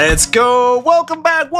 Let's go. Welcome back,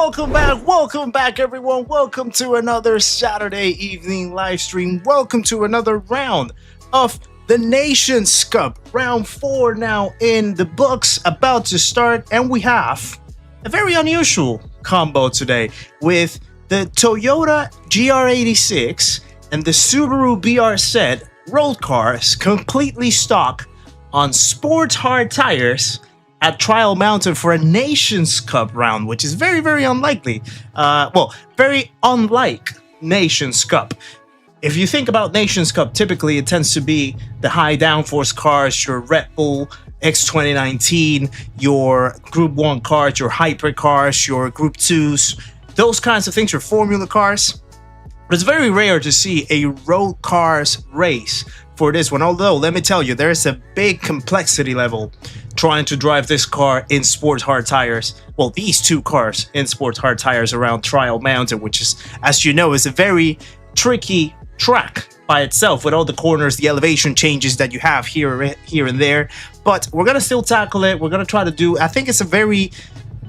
everyone. Welcome to another Saturday evening live stream. Welcome to another round of the Nations Cup. Round 4 now in the books, about to start, and we have a very unusual combo today with the Toyota GR86 and the Subaru BRZ road cars completely stock on sports hard tires at Trial Mountain for a Nations Cup round, which is very, very unlikely. Well, very unlike Nations Cup. If you think about Nations Cup, typically it tends to be the high downforce cars, your Red Bull X2019, your Group 1 cars, your Hyper cars, your Group 2s, those kinds of things, your Formula cars. But it's very rare to see a road cars race for this one, although let me tell you, there's a big complexity level trying to drive this car in sports hard tires. Well, these two cars in sports hard tires around Trial Mountain, which is, as you know, is a very tricky track by itself with all the corners, the elevation changes that you have here and there. But we're gonna still tackle it. We're gonna try to do, I think it's a very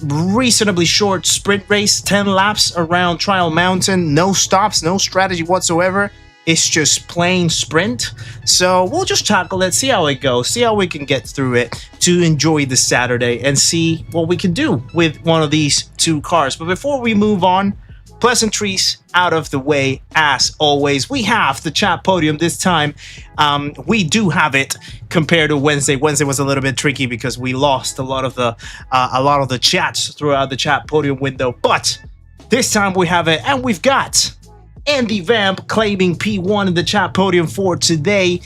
reasonably short sprint race, 10 laps around Trial Mountain, no stops, no strategy whatsoever. It's just plain sprint. So we'll just tackle it, see how it goes, see how we can get through it to enjoy the Saturday and see what we can do with one of these two cars. But before we move on, pleasantries out of the way as always. We have the chat podium this time. We do have it compared to Wednesday. Wednesday was a little bit tricky because we lost a lot of the chats throughout the chat podium window. But this time we have it, and we've got Andy Vamp claiming P1 in the chat podium for today.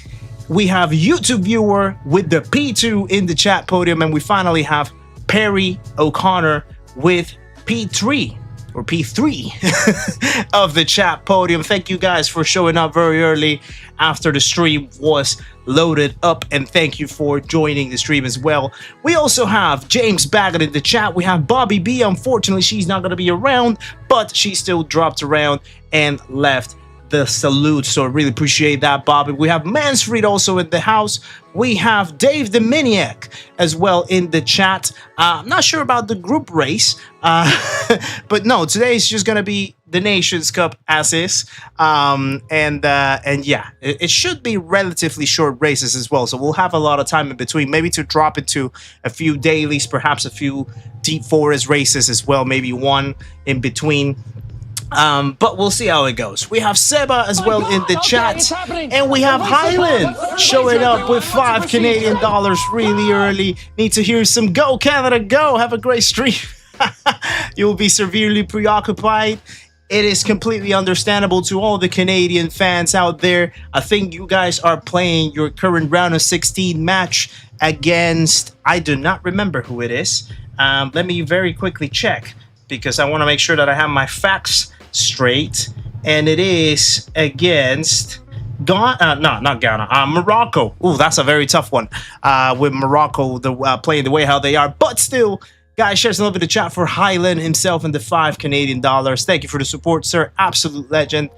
We have YouTube viewer with the P2 in the chat podium, and we finally have Perry O'Connor with P3 or P3 of the chat podium. Thank you guys for showing up very early after the stream was loaded up, and thank you for joining the stream as well. We also have James Baggett in the chat. We have Bobby B. Unfortunately, she's not going to be around, but she still dropped around and left the salute, so I really appreciate that, Bobby. We have Mansfried also in the house. We have Dave the Maniac as well in the chat. I'm not sure about the group race, but no, today is just gonna be the Nations Cup as is, and yeah, it should be relatively short races as well, so we'll have a lot of time in between, maybe to drop into a few dailies, perhaps a few deep forest races as well, maybe one in between. But we'll see how it goes. We have Seba as well in the chat, and we have Highland showing up with $5 Canadian really early. Need to hear some "Go Canada, go!" Have a great stream. You'll be severely preoccupied. It is completely understandable to all the Canadian fans out there. I think you guys are playing your current round of 16 match against, I do not remember who it is. Let me very quickly check, because I want to make sure that I have my facts straight, and it is against not Ghana, Morocco. Oh, that's a very tough one with Morocco playing the way how they are, but still, guys, share some love in the chat for Highland himself and the $5 Canadian. Thank you for the support, sir. Absolute legend.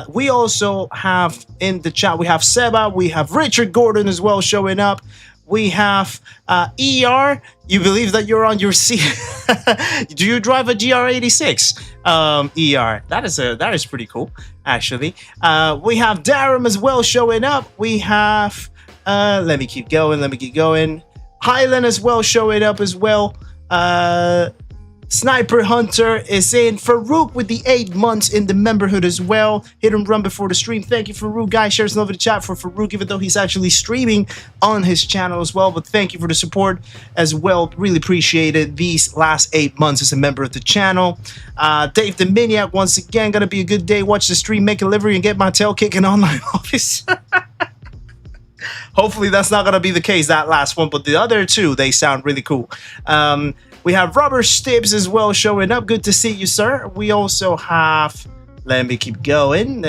We also have in the chat, we have Seba, we have Richard Gordon as well showing up. We have ER. You believe that you're on your seat? Do you drive a GR86? ER. That is pretty cool, actually. We have Darum as well showing up. We have let me keep going. Highland as well showing up as well. Sniper Hunter is in. Farouk with the 8 months in the memberhood as well. Hit and run before the stream. Thank you, Farouk. Guys, share some love in the chat for Farouk, even though he's actually streaming on his channel as well. But thank you for the support as well. Really appreciate it. These last 8 months as a member of the channel. Dave the Maniac, once again, gonna be a good day. Watch the stream, make a livery, and get my tail kicking online office. Hopefully that's not gonna be the case, that last one. But the other two, they sound really cool. We have Robert Stibbs as well showing up. Good to see you, sir. We also have, let me keep going.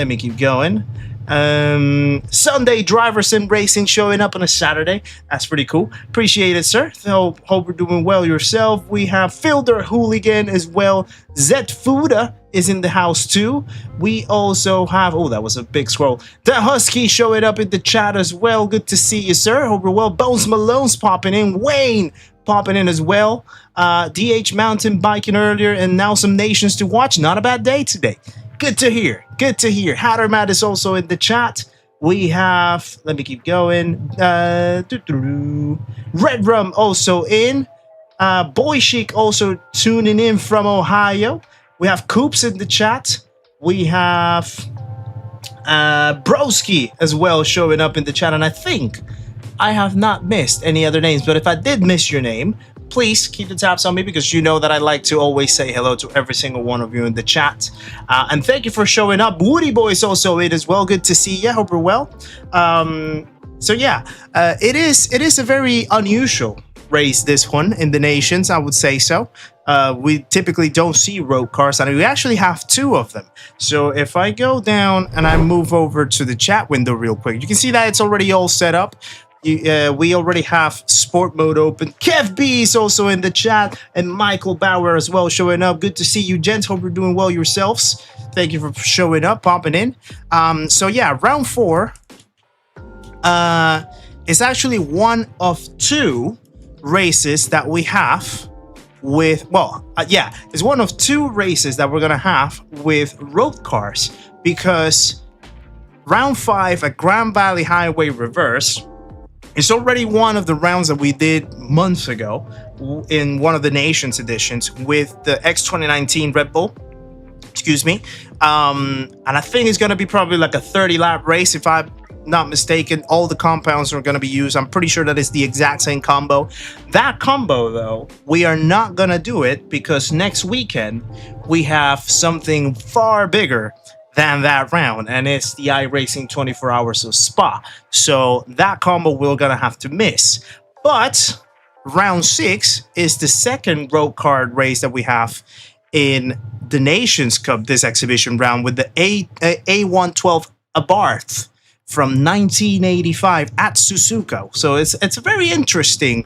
Sunday Driver Sim Racing showing up on a Saturday. That's pretty cool. Appreciate it, sir. So, hope you're doing well yourself. We have Fielder Hooligan as well. Zed Fuda is in the house too. We also have, oh, that was a big scroll. The Husky showing up in the chat as well. Good to see you, sir. Hope you're well. Bones Malone's popping in. Wayne popping in as well. DH Mountain biking earlier, and now some nations to watch. Not a bad day today. Good to hear. Good to hear. Hattermat is also in the chat. We have, let me keep going. Red Rum also in. Boy Chic also tuning in from Ohio. We have Coops in the chat. We have Broski as well showing up in the chat. And I think I have not missed any other names. But if I did miss your name, please keep the tabs on me, because you know that I like to always say hello to every single one of you in the chat. And thank you for showing up. Woody Boy is also in as well. Good to see you. Hope you're well. So yeah, it is a very unusual race, this one, in the nations, I would say so. We typically don't see road cars, and we actually have two of them. So if I go down and I move over to the chat window real quick, you can see that it's already all set up. We already have sport mode open. Kev B is also in the chat, and Michael Bauer as well showing up. Good to see you, gents. Hope you're doing well yourselves. Thank you for showing up, popping in. So yeah, round 4 is actually one of 2 races that we have with, well, yeah, it's one of 2 races that we're gonna have with road cars, because round 5 at Grand Valley Highway Reverse is already one of the rounds that we did months ago in one of the Nations editions with the X2019 Red Bull, excuse me. And I think it's gonna be probably like a 30-lap race, if I'm not mistaken. All the compounds are going to be used. I'm pretty sure that it's the exact same combo. That combo, though, we are not going to do it, because next weekend we have something far bigger than that round, and it's the iRacing 24 Hours of Spa. So that combo we're going to have to miss. But round 6 is the second road card race that we have in the Nations Cup, this exhibition round, with the A112 Abarth from 1985 at Suzuka. So it's a very interesting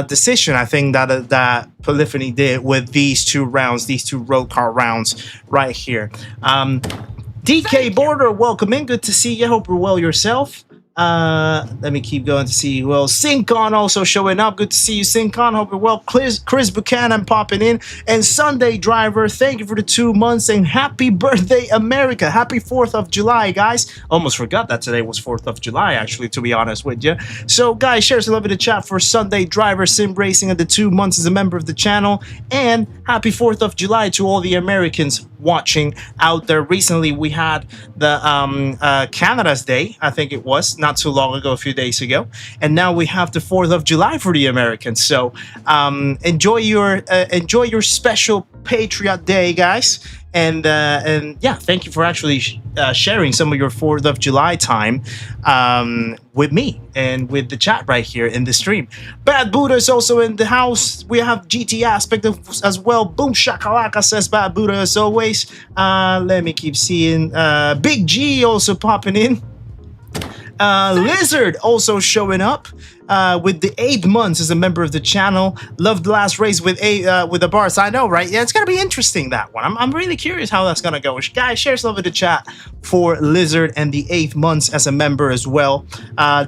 decision, I think, that Polyphony did with these 2 rounds, these 2 road car rounds right here. DK Border, welcome in. Good to see you. Hope you're well yourself. Let me keep going to see. Well, Syncon also showing up. Good to see you, Syncon. Hope you're well. Chris Buchanan popping in, and Sunday Driver, thank you for the 2 months, and happy birthday, America. Happy 4th of July, guys. Almost forgot that today was 4th of July, actually, to be honest with you. So guys, share some love in the chat for Sunday Driver, Sim Racing, and the 2 months as a member of the channel, and happy 4th of July to all the Americans watching out there. Recently we had the Canada's Day, I think it was, not too long ago, a few days ago, and now we have the 4th of July for the Americans. So enjoy your special Patriot Day, guys. And yeah, thank you for actually sharing some of your 4th of July time with me and with the chat right here in the stream. Bad Buddha is also in the house. We have GT Aspect as well. Boom Shakalaka, says Bad Buddha as always. Let me keep seeing. Big G also popping in. Lizard also showing up with the 8 months as a member of the channel. Loved the last race with the bars. I know, right? Yeah, it's gonna be interesting, that one. I'm really curious how that's gonna go. Guys, share some in the chat for Lizard and the 8 months as a member as well.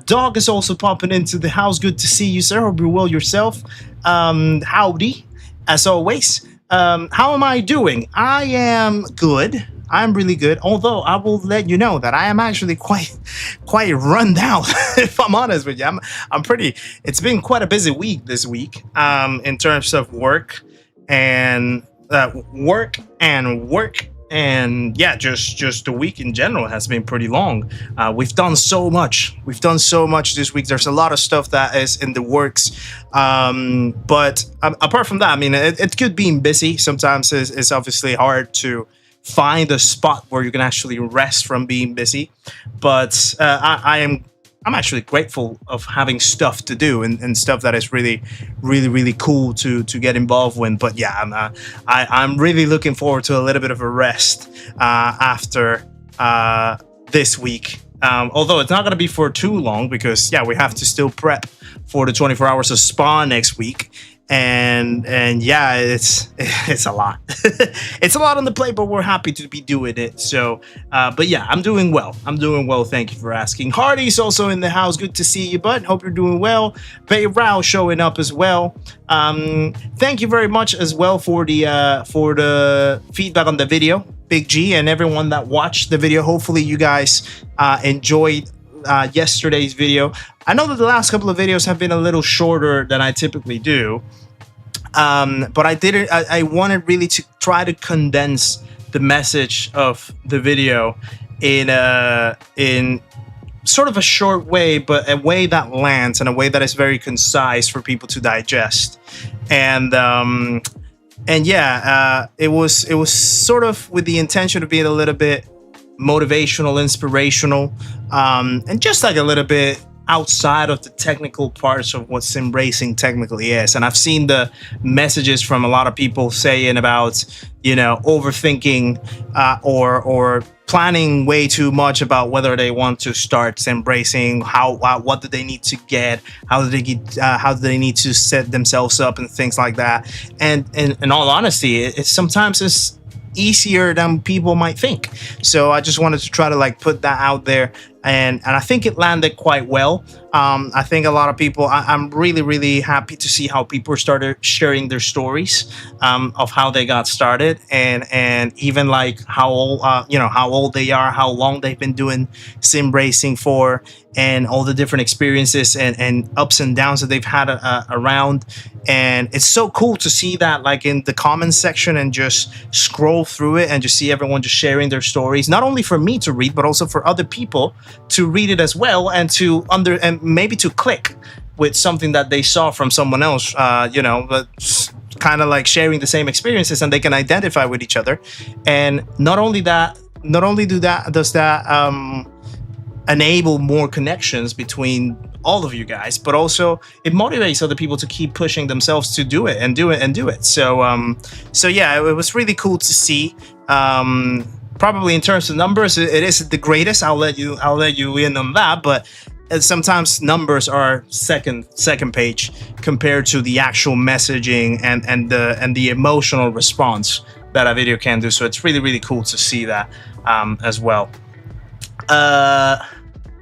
Dog is also popping into the house. Good to see you, sir. Hope you're well yourself. Howdy, as always. How am I doing? I am good. I'm really good, although I will let you know that I am actually quite run down, if I'm honest with you. I'm pretty, it's been quite a busy week this week, in terms of work and yeah, just the week in general has been pretty long. We've done so much this week. There's a lot of stuff that is in the works, but apart from that, I mean, it's good being busy. Sometimes it's obviously hard to find a spot where you can actually rest from being busy, but I'm actually grateful of having stuff to do and stuff that is really cool to get involved with. But yeah, I'm really looking forward to a little bit of a rest after this week. Although it's not going to be for too long, because yeah, we have to still prep for the 24 Hours of Spa next week. and yeah, it's a lot. It's a lot on the plate, but we're happy to be doing it. So but yeah, I'm doing well. Thank you for asking. Hardy's also in the house. Good to see you, bud. Hope you're doing well. Bay Rao showing up as well. Thank you very much as well for the feedback on the video, Big G, and everyone that watched the video. Hopefully you guys enjoyed yesterday's video. I know that the last couple of videos have been a little shorter than I typically do, but I wanted really to try to condense the message of the video in sort of a short way, but a way that lands and a way that is very concise for people to digest. And yeah, it was sort of with the intention of being a little bit motivational, inspirational, and just like a little bit outside of the technical parts of what sim racing technically is. And I've seen the messages from a lot of people saying about, you know, overthinking or planning way too much about whether they want to start sim racing, what do they need to get, how do they need to set themselves up and things like that. And in all honesty, it's sometimes it's easier than people might think. So I just wanted to try to like put that out there, and I think it landed quite well. I think a lot of people, I'm really happy to see how people started sharing their stories of how they got started, and even like how old, how old they are, how long they've been doing sim racing for, and all the different experiences and ups and downs that they've had around. And it's so cool to see that like in the comments section and just scroll through it and just see everyone just sharing their stories, not only for me to read, but also for other people to read it as well, and to and maybe to click with something that they saw from someone else, but kind of like sharing the same experiences, and they can identify with each other. And not only does that enable more connections between all of you guys, but also it motivates other people to keep pushing themselves to do it. So yeah, it was really cool to see. Probably in terms of numbers, it is the greatest. I'll let you in on that, but sometimes numbers are second page compared to the actual messaging and the emotional response that a video can do. So it's really cool to see that as well.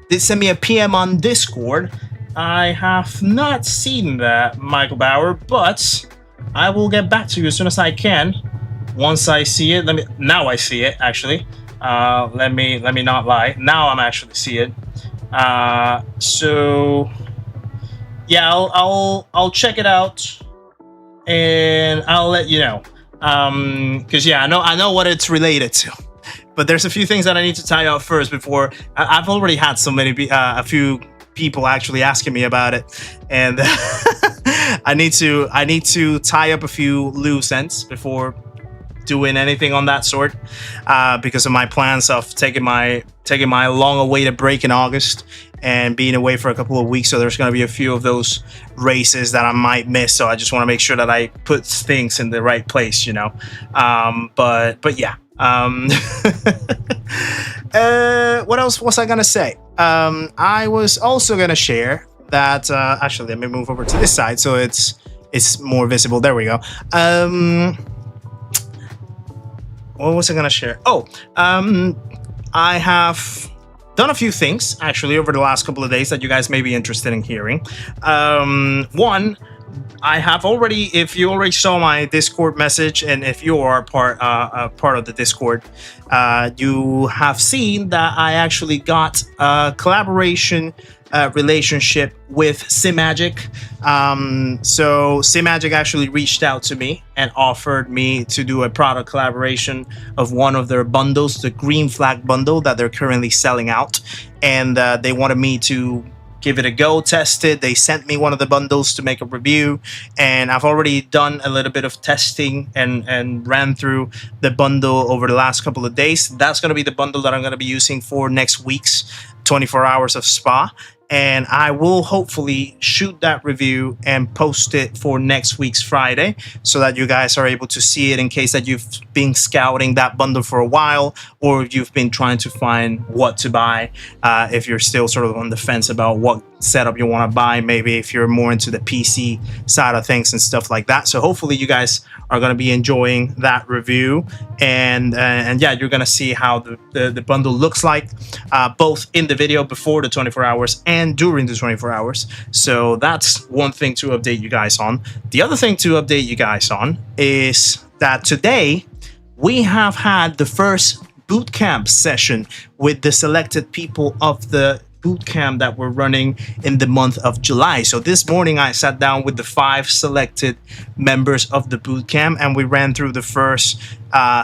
Did send me a PM on Discord. I have not seen that, Michael Bauer, but I will get back to you as soon as I can. Once I see it, now I see it actually. Let me not lie. Now I'm actually see it. So yeah, I'll check it out and I'll let you know. Cause yeah, I know what it's related to. But there's a few things that I need to tie out first before. I've already had a few people actually asking me about it, and I need to tie up a few loose ends before doing anything on that sort, because of my plans of taking my long-awaited break in August and being away for a couple of weeks. So there's going to be a few of those races that I might miss. So I just want to make sure that I put things in the right place, you know. But yeah. What else was I gonna say? I was also gonna share that actually let me move over to this side so it's more visible. There we go. What was I gonna share? I have done a few things actually over the last couple of days that you guys may be interested in hearing. One, I have already, if you already saw my Discord message, and if you are part of the Discord, you have seen that I actually got a collaboration relationship with SimMagic. So SimMagic actually reached out to me and offered me to do a product collaboration of one of their bundles, the green flag bundle that they're currently selling out. And they wanted me to give it a go, test it. They sent me one of the bundles to make a review, and I've already done a little bit of testing and ran through the bundle over the last couple of days. That's going to be the bundle that I'm going to be using for next week's 24 hours of Spa. And I will hopefully shoot that review and post it for next week's Friday so that you guys are able to see it in case that you've been scouting that bundle for a while, or you've been trying to find what to buy if you're still sort of on the fence about what setup you want to buy, maybe if you're more into the PC side of things and stuff like that. So hopefully you guys are going to be enjoying that review, and yeah, you're going to see how the bundle looks like, both in the video before the 24 hours and during the 24 hours. So that's one thing to update you guys on. The other thing to update you guys on is that today we have had the first bootcamp session with the selected people of the bootcamp that we're running in the month of July. So this morning I sat down with the 5 selected members of the bootcamp, and we ran through the first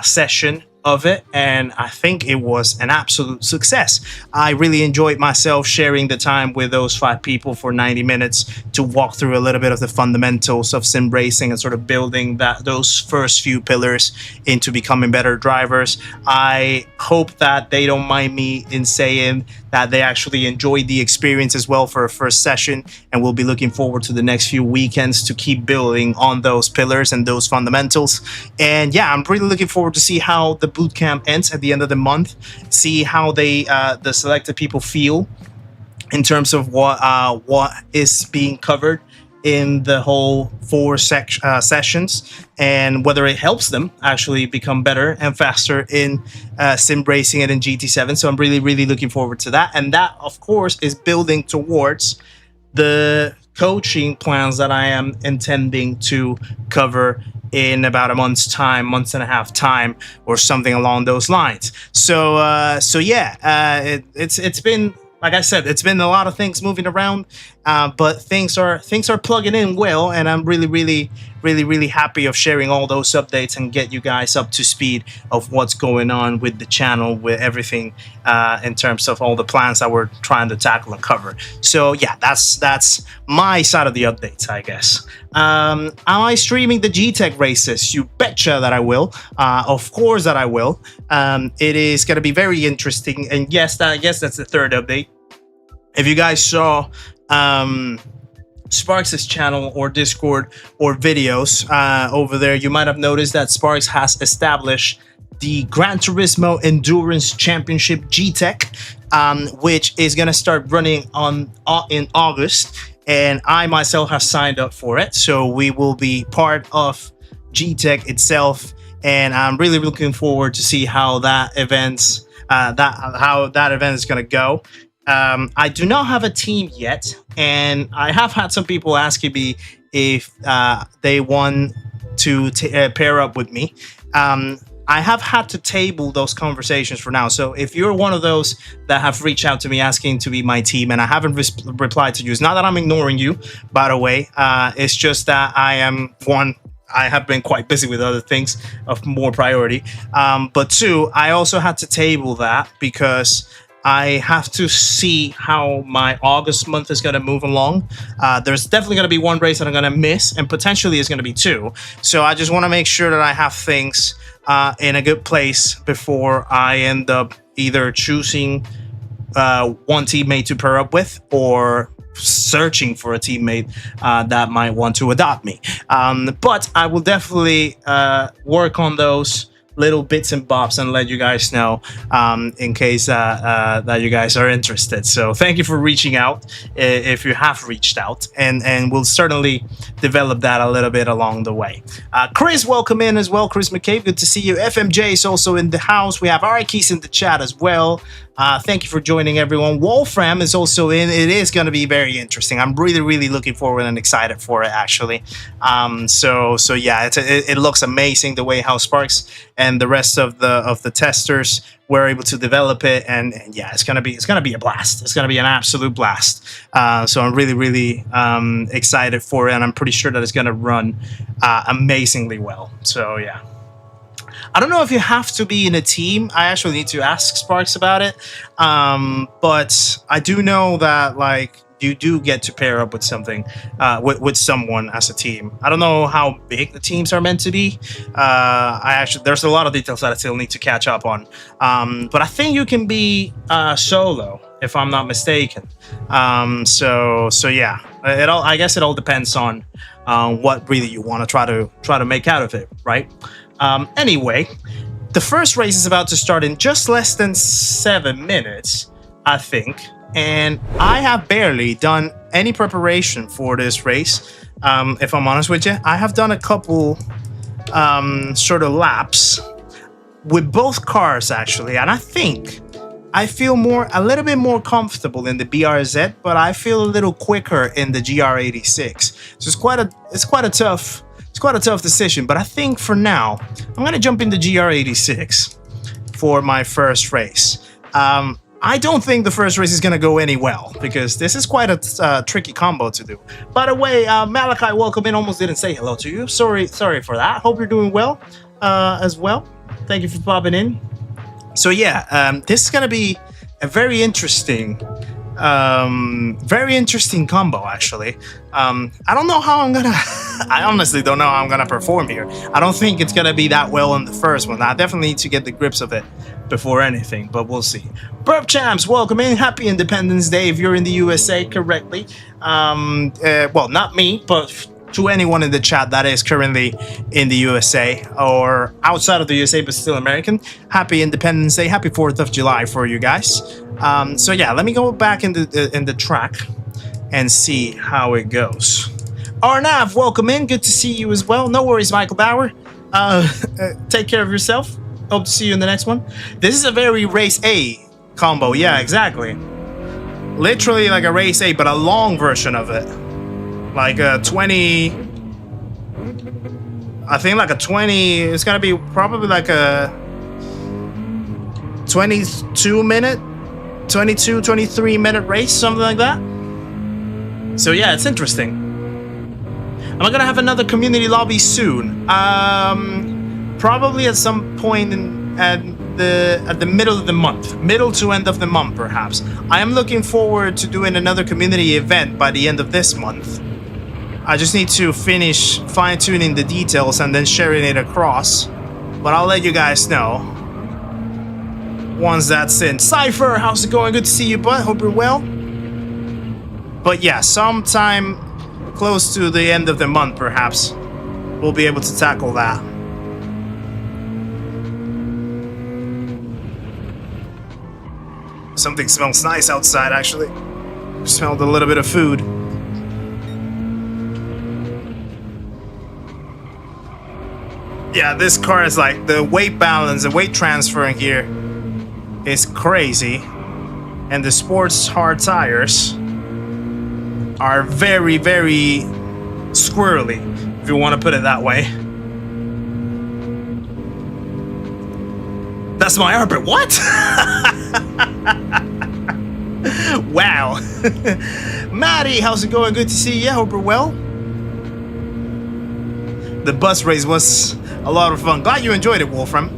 session of it, and I think it was an absolute success. I really enjoyed myself sharing the time with those 5 people for 90 minutes to walk through a little bit of the fundamentals of sim racing and sort of building those first few pillars into becoming better drivers. I hope that they don't mind me in saying that they actually enjoyed the experience as well for a first session, and we'll be looking forward to the next few weekends to keep building on those pillars and those fundamentals. And yeah, I'm really looking forward to see how the bootcamp ends at the end of the month, see how they the selected people feel in terms of what is being covered in the whole 4 sessions, and whether it helps them actually become better and faster in sim racing and in GT7. So I'm really looking forward to that, and that of course is building towards the coaching plans that I am intending to cover in about a month's time, months and a half time, or something along those lines. So yeah, it's been, like I said, it's been a lot of things moving around, but things are plugging in well, and I'm really happy of sharing all those updates and get you guys up to speed of what's going on with the channel, with everything in terms of all the plans that we're trying to tackle and cover. So yeah, that's my side of the updates, I guess. Am I streaming the G-Tech races? You betcha that I will. Of course that I will. It is going to be very interesting, and yes, I guess that's the third update. If you guys saw Sparks' channel or Discord or videos over there, you might have noticed that Sparks has established the Gran Turismo Endurance Championship G-Tech, which is going to start running in August, and I myself have signed up for it. So we will be part of G-Tech itself, and I'm really looking forward to see how that event is going to go. I do not have a team yet, and I have had some people asking me if they want to pair up with me. I have had to table those conversations for now. So if you're one of those that have reached out to me asking to be my team and I haven't replied to you, it's not that I'm ignoring you, by the way. It's just that I have been quite busy with other things of more priority. But 2, I also had to table that because I have to see how my August month is going to move along. There's definitely going to be one race that I'm going to miss, and potentially is going to be 2. So I just want to make sure that I have things in a good place before I end up either choosing one teammate to pair up with or searching for a teammate that might want to adopt me. But I will definitely work on those little bits and bobs and let you guys know in case that you guys are interested. So thank you for reaching out if you have reached out, and we'll certainly develop that a little bit along the way. Chris, welcome in as well. Chris McCabe, good to see you. FMJ is also in the house. We have Arkis in the chat as well. Thank you for joining, everyone. Wolfram is also in. It is going to be very interesting. I'm really looking forward and excited for it, actually. So yeah, it looks amazing the way how Sparks and the rest of the testers were able to develop it, and yeah, it's gonna be a blast. It's gonna be an absolute blast. So I'm really excited for it, and I'm pretty sure that it's gonna run amazingly well. So yeah. I don't know if you have to be in a team. I actually need to ask Sparks about it. But I do know that, like, you do get to pair up with something, with someone as a team. I don't know how big the teams are meant to be. There's a lot of details that I still need to catch up on. But I think you can be solo, if I'm not mistaken. So yeah, I guess it all depends on what really you want to try to make out of it, right? Anyway, the first race is about to start in just less than 7 minutes, I think. and I have barely done any preparation for this race. If I'm honest with you, I have done a couple sort of laps with both cars actually, and I think I feel a little bit more comfortable in the BRZ, but I feel a little quicker in the GR86. So it's quite a tough decision. But I think for now I'm gonna jump into GR86 for my first race. I don't think the first race is gonna go any well because this is quite a tricky combo to do. By the way, Malachi, welcome in. Almost didn't say hello to you. Sorry for that. Hope you're doing well as well. Thank you for popping in. So yeah, this is gonna be a very interesting combo actually. I don't know how I'm gonna I honestly don't know how I'm gonna perform here. I don't think it's gonna be that well on the first one. I definitely need to get the grips of it before anything, but we'll see. Burp Champs, welcome in. Happy Independence Day if you're in the USA correctly. Well, not me, but to anyone in the chat that is currently in the USA or outside of the USA but still American, happy Independence Day, happy 4th of July for you guys. So yeah, let me go back in the track and see how it goes. Arnav, welcome in, good to see you as well. No worries, Michael Bauer. Take care of yourself. Hope to see you in the next one. This is a very race A combo, yeah, exactly. Literally like a race A, but a long version of it. Like a 20, I think like a 20, it's gonna be probably like a 22 minute, 22, 23 minute race, something like that. So yeah, it's interesting. Am I gonna have another community lobby soon? Probably at some point at the middle of the month, middle to end of the month perhaps. I am looking forward to doing another community event by the end of this month. I just need to finish fine-tuning the details and then sharing it across. But I'll let you guys know once that's in. Cypher, how's it going? Good to see you, bud. Hope you're well. But yeah, sometime close to the end of the month, perhaps, we'll be able to tackle that. Something smells nice outside, actually. Smelled a little bit of food. Yeah, this car is like, the weight balance, the weight transfer in here is crazy. And the sports hard tires are very, very squirrely, if you want to put it that way. That's my arbor. What? Wow. Maddie, how's it going? Good to see you. Hope you're well. The bus race was a lot of fun. Glad you enjoyed it, Wolfram.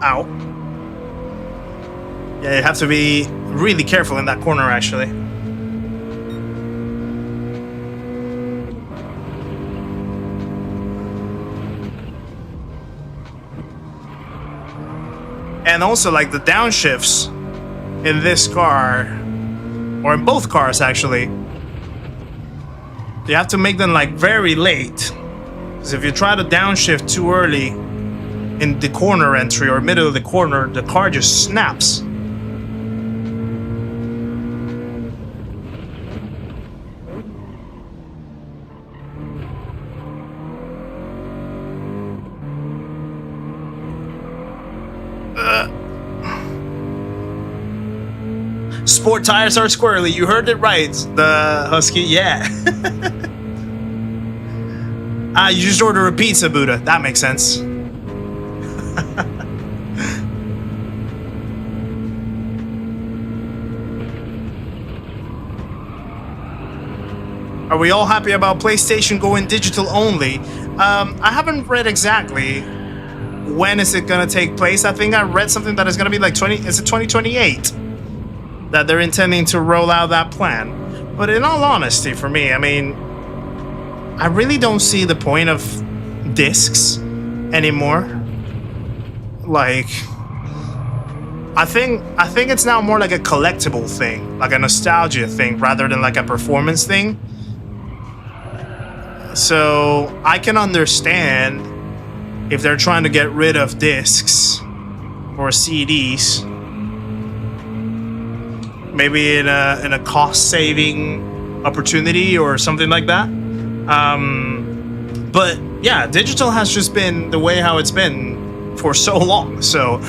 Ow. Yeah, you have to be really careful in that corner, actually. And also, like, the downshifts in this car, or in both cars, actually, you have to make them, like, very late. Because if you try to downshift too early in the corner entry or middle of the corner, the car just snaps. Sport tires are squirrely. You heard it right, the Husky. Yeah. You just order a pizza, Buddha. That makes sense. Are we all happy about PlayStation going digital only? I haven't read exactly when is it gonna take place. I think I read something that is gonna be like 2028 that they're intending to roll out that plan. But in all honesty, for me, I mean, I really don't see the point of discs anymore. Like, I think it's now more like a collectible thing, like a nostalgia thing, rather than like a performance thing. So I can understand if they're trying to get rid of discs for CDs. Maybe in a cost-saving opportunity or something like that. But yeah, digital has just been the way how it's been for so long. So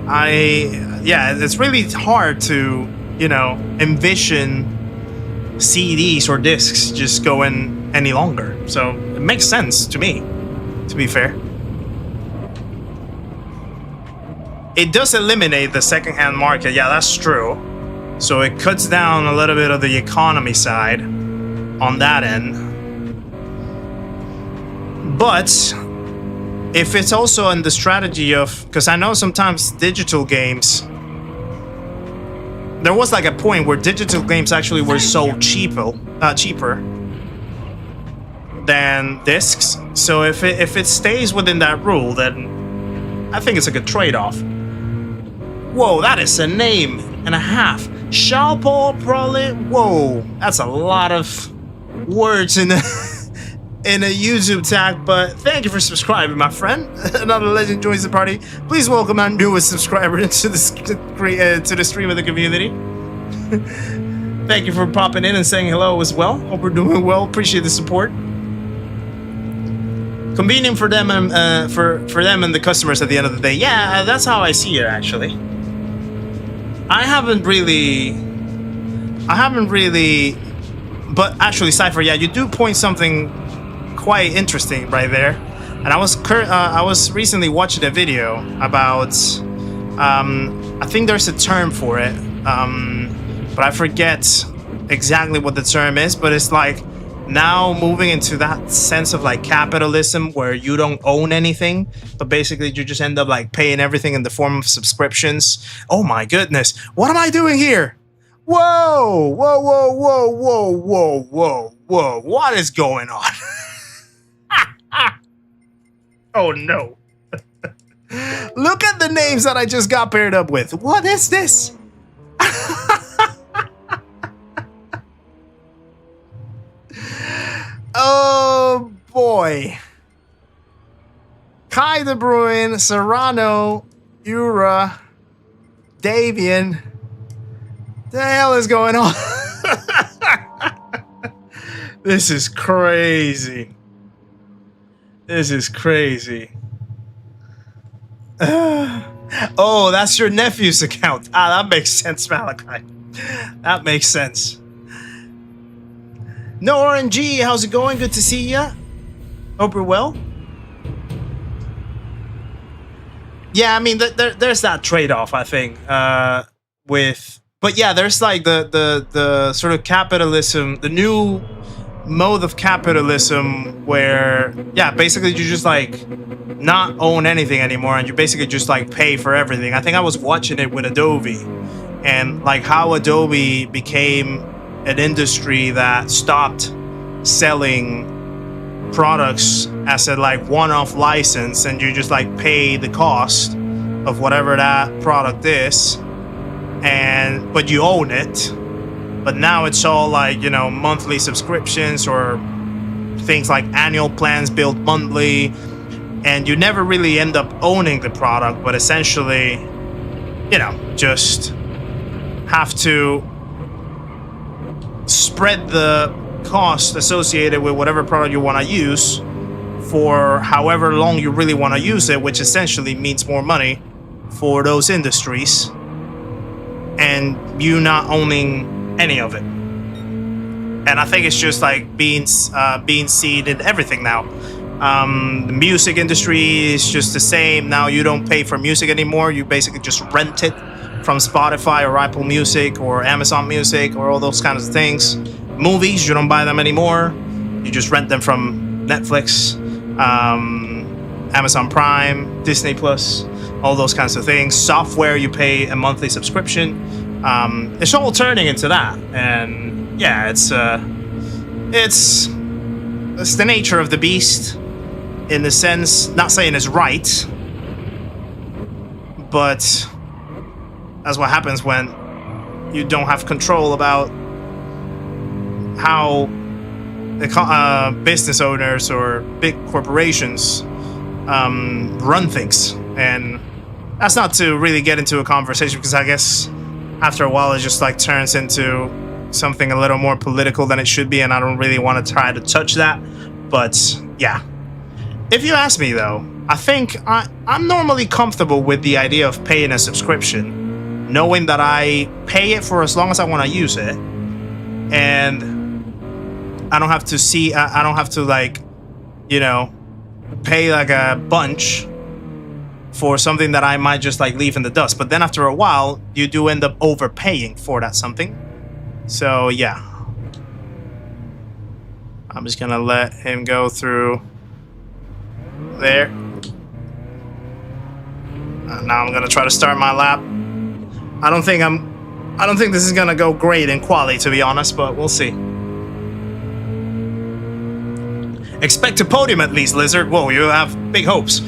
it's really hard to, you know, envision CDs or discs just going any longer. So it makes sense to me, to be fair. It does eliminate the secondhand market. Yeah, that's true. So it cuts down a little bit of the economy side on that end. But if it's also in the strategy of, because I know sometimes digital games, there was like a point where digital games actually were so cheaper than discs. So if it stays within that rule, then I think it's a good trade-off. Whoa, that is a name and a half. Shall Paul probably. Whoa, that's a lot of words in a YouTube tag. But thank you for subscribing, my friend. Another legend joins the party. Please welcome our newest subscriber to the stream of the community. Thank you for popping in and saying hello as well. Hope we're doing well. Appreciate the support. Convenient for them and for them and the customers at the end of the day. Yeah, that's how I see it actually. I haven't really, but actually, Cypher, yeah, you do point something quite interesting right there. And I was recently watching a video about, I think there's a term for it, but I forget exactly what the term is, but it's like now moving into that sense of like capitalism where you don't own anything, but basically you just end up like paying everything in the form of subscriptions. Oh my goodness, what am I doing here? Whoa, whoa, whoa, whoa, whoa, whoa, whoa, whoa, what is going on? Oh no. Look at the names that I just got paired up with. What is this? Oh boy. Kai De Bruyne, Serrano, Ura, Davian. The hell is going on? This is crazy. This is crazy. Oh, that's your nephew's account. Ah, that makes sense, Malachi. That makes sense. No RNG, how's it going? Good to see ya. Hope you're well. Yeah, I mean, there's that trade-off, I think, with... But yeah, there's like the sort of capitalism, the new mode of capitalism where, yeah, basically you just like not own anything anymore and you basically just like pay for everything. I think I was watching it with Adobe and like how Adobe became an industry that stopped selling products as a like one-off license and you just like pay the cost of whatever that product is, and but you own it. But now it's all like, you know, monthly subscriptions or things like annual plans built monthly, and you never really end up owning the product, but essentially, you know, just have to spread the cost associated with whatever product you want to use for however long you really want to use it, which essentially means more money for those industries and you not owning any of it. And I think it's just like being seen in everything now. The music industry is just the same. Now you don't pay for music anymore. You basically just rent it from Spotify or Apple Music or Amazon Music or all those kinds of things. Movies, you don't buy them anymore. You just rent them from Netflix, Amazon Prime, Disney Plus, all those kinds of things. Software, you pay a monthly subscription. It's all turning into that, and yeah, it's the nature of the beast, in the sense, not saying it's right, but that's what happens when you don't have control about how the business owners or big corporations run things, and That's not to really get into a conversation, because I guess after a while it just like turns into something a little more political than it should be, and I don't really want to try to touch that. But yeah, if you ask me though, I think I'm normally comfortable with the idea of paying a subscription, knowing that I pay it for as long as I want to use it, and I don't have to I don't have to, like, you know, pay like a bunch for something that I might just like leave in the dust. But then after a while, you do end up overpaying for that something. So yeah, I'm just gonna let him go through there. Now I'm gonna try to start my lap. I don't think this is gonna go great in quali, to be honest, but we'll see. Expect a podium at least, Lizard. Whoa, you have big hopes.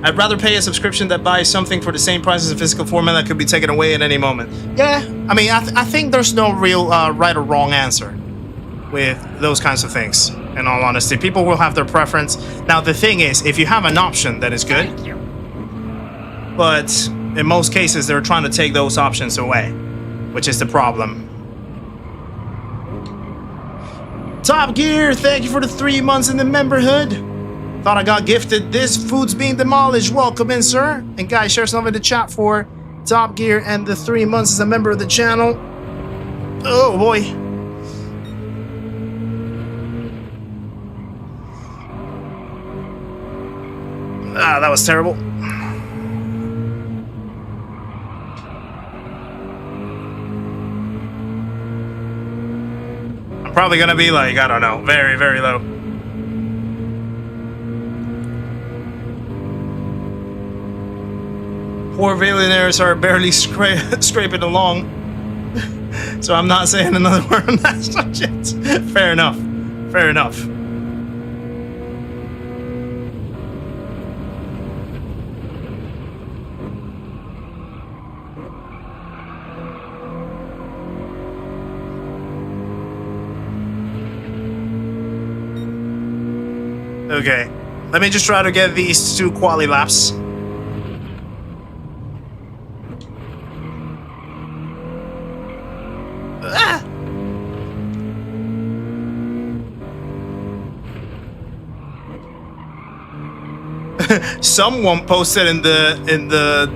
I'd rather pay a subscription that buys something for the same price as a physical format that could be taken away at any moment. Yeah, I mean, I think there's no real right or wrong answer with those kinds of things, in all honesty. People will have their preference. Now, the thing is, if you have an option, that is good. But in most cases, they're trying to take those options away, which is the problem. Top Gear, thank you for the 3 months in the memberhood. Thought I got gifted this. Food's being demolished. Welcome in, sir. And guys, share some in the chat for Top Gear and the 3 months as a member of the channel. Oh boy. Ah, that was terrible. I'm probably gonna be like, I don't know, very, very low. Poor billionaires are barely scraping along. So I'm not saying another word on that subject. Fair enough. Fair enough. Okay, let me just try to get these 2 quali laps. Ah! Someone posted in the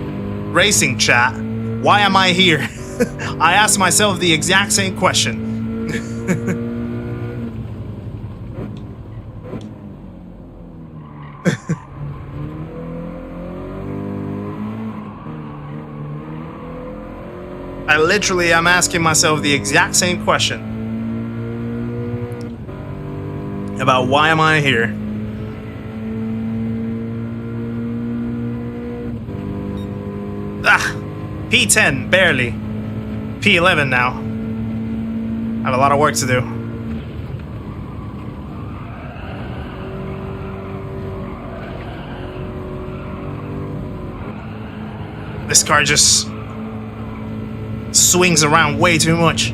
racing chat, why am I here? I asked myself the exact same question. I literally am asking myself the exact same question about why am I here? Ah, P10, barely. P11 now. I have a lot of work to do. This car just swings around way too much.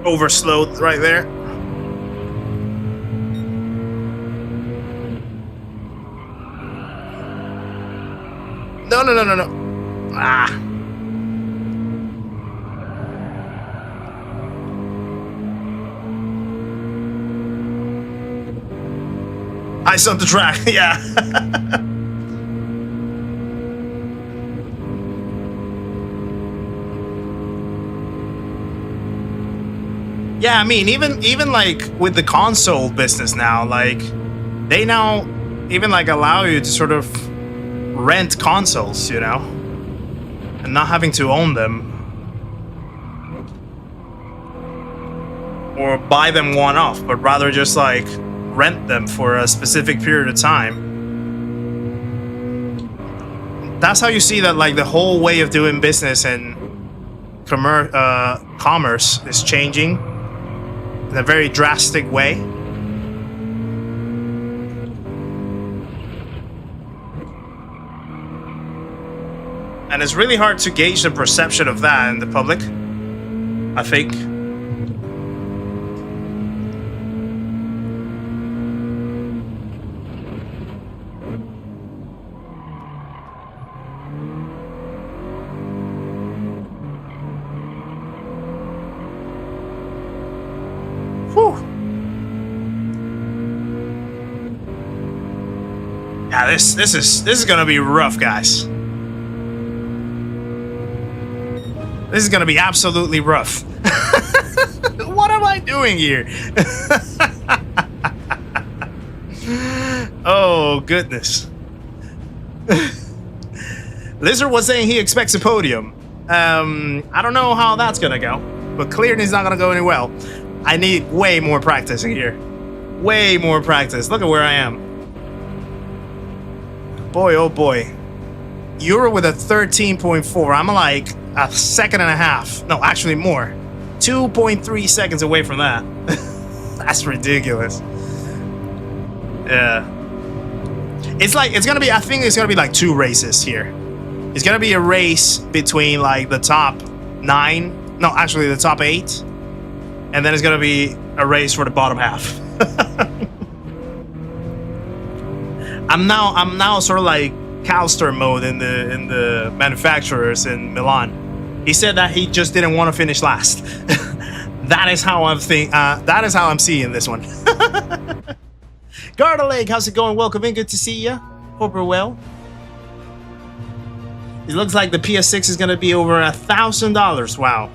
Overslowed right there. No, no, no, no, no. Ah. Ice on the track, yeah. Yeah, I mean, even like with the console business now, like they now even like allow you to sort of rent consoles, you know, and not having to own them or buy them one-off, but rather just like rent them for a specific period of time. That's how you see that like the whole way of doing business and commerce is changing in a very drastic way. And it's really hard to gauge the perception of that in the public, I think. Yeah, this is gonna be rough, guys. This is gonna be absolutely rough. What am I doing here? Oh goodness. Lizard was saying he expects a podium. I don't know how that's gonna go, but clearly it's not gonna go any well. I need way more practice here. Way more practice. Look at where I am. Boy, oh boy. You're with a 13.4. I'm like a second and a half. No, actually more. 2.3 seconds away from that. That's ridiculous. Yeah. It's like, it's gonna be, I think it's gonna be like 2 races here. It's gonna be a race between like the top 9. No, actually the top 8. And then it's gonna be a race for the bottom half. I'm now sort of like Calster mode in the manufacturers in Milan. He said that he just didn't want to finish last. That is how I'm seeing this one. Garda Lake, how's it going? Welcome in, good to see you. Hope you're well. It looks like the PS6 is gonna be over $1,000. Wow.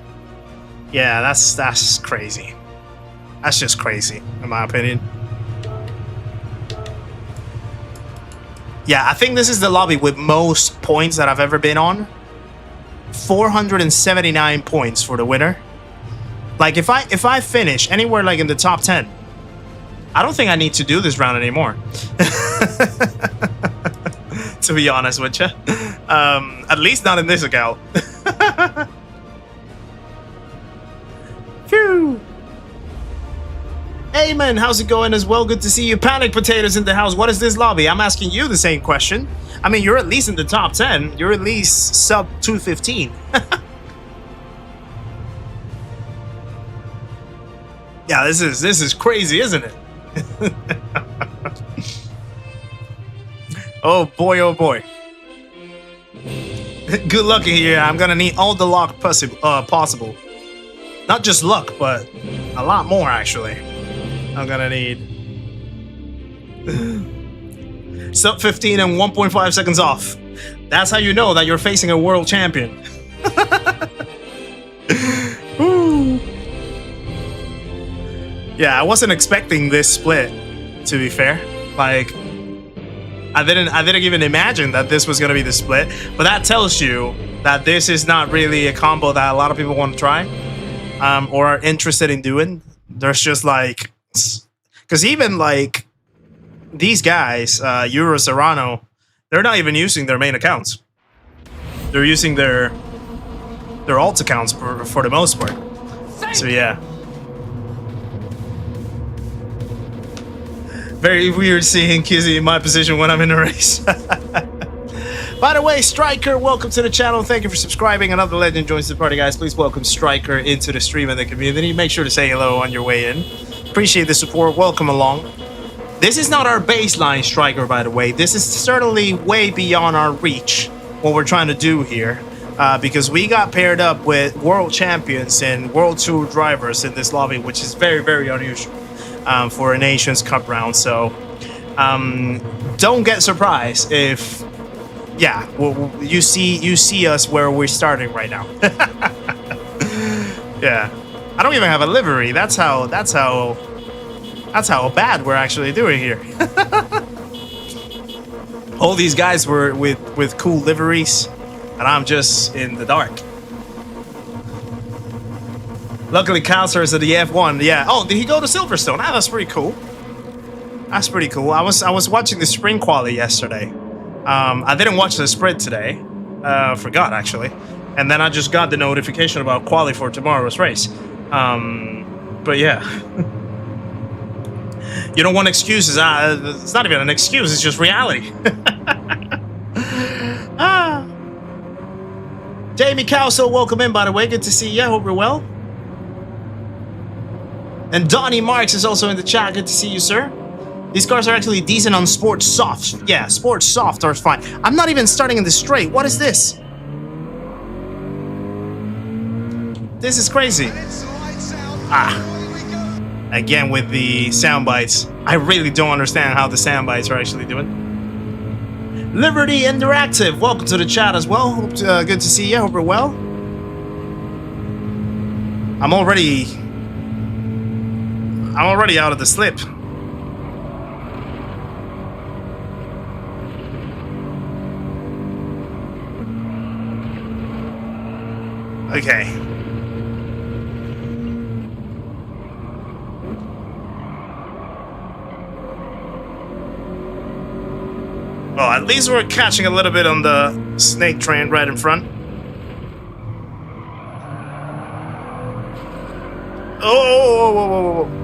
Yeah, that's crazy. That's just crazy, in my opinion. Yeah, I think this is the lobby with most points that I've ever been on. 479 points for the winner. Like, if I finish anywhere like in the top 10, I don't think I need to do this round anymore. To be honest with you. At least not in this account. Phew. Hey man, how's it going as well? Good to see you. Panic Potatoes in the house. What is this lobby? I'm asking you the same question. I mean, you're at least in the top 10. You're at least sub 215. Yeah, this is crazy, isn't it? Oh boy, oh boy. Good luck in here. I'm gonna need all the luck possible. Not just luck, but a lot more actually. I'm gonna need sub 15 and 1.5 seconds off. That's how you know that you're facing a world champion. Yeah, I wasn't expecting this split, to be fair. Like, I didn't even imagine that this was gonna be the split. But that tells you that this is not really a combo that a lot of people want to try, or are interested in doing. There's just like, because even like these guys, Euro Serrano, they're not even using their main accounts. They're using their alt accounts for the most part. So yeah. Very weird seeing Kizzi in my position when I'm in a race. By the way, Striker, welcome to the channel. Thank you for subscribing. Another legend joins the party, guys. Please welcome Striker into the stream and the community. Make sure to say hello on your way in. Appreciate the support. Welcome along. This is not our baseline, Striker, by the way. This is certainly way beyond our reach, what we're trying to do here. Because we got paired up with world champions and world tour drivers in this lobby, which is very, very unusual. For a Nations Cup round, so don't get surprised if, yeah, you see us where we're starting right now. Yeah, I don't even have a livery. That's how bad we're actually doing here. All these guys were with cool liveries, and I'm just in the dark. Luckily, Calcer is at the F1. Yeah. Oh, did he go to Silverstone? Ah, that's pretty cool. That's pretty cool. I was watching the spring quali yesterday. I didn't watch the sprint today. Forgot actually. And then I just got the notification about quali for tomorrow's race. But yeah. You don't want excuses. It's not even an excuse. It's just reality. Jamie Cowsill, welcome in, by the way. Good to see you. Hope you're well. And Donnie Marks is also in the chat. Good to see you, sir. These cars are actually decent on Sport Soft. Yeah, Sport Soft are fine. I'm not even starting in the straight. What is this? This is crazy. Again with the sound bites. I really don't understand how the sound bites are actually doing. Liberty Interactive, welcome to the chat as well. Hope good to see you. Hope you're well. I'm already out of the slip. Okay. Well, at least we're catching a little bit on the snake train right in front. Oh, whoa, whoa, whoa, whoa.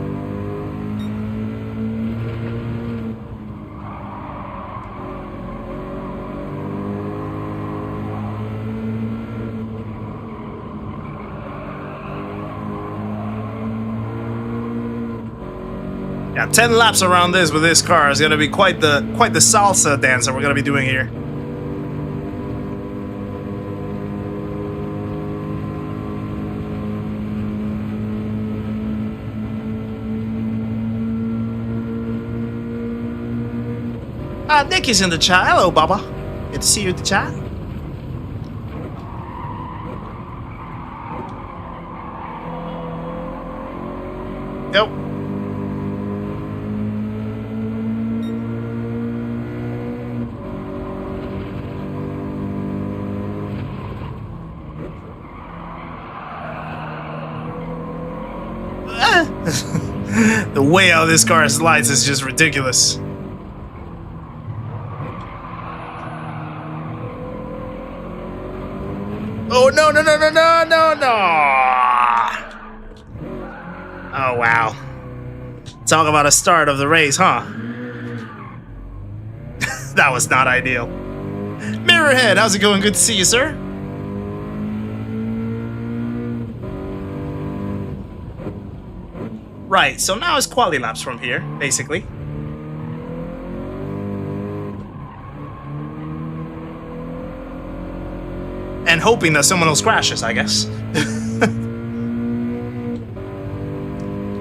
Yeah, 10 laps around this with this car is going to be quite the salsa dance that we're going to be doing here. Nikki's in the chat. Hello, Baba. Good to see you in the chat. Yep. The way how this car slides is just ridiculous. Oh, no, no, no, no, no, no, no. Oh, wow. Talk about a start of the race, huh? That was not ideal. Mirrorhead, how's it going? Good to see you, sir. Right, so now it's quality laps from here, basically. And hoping that someone else crashes, I guess.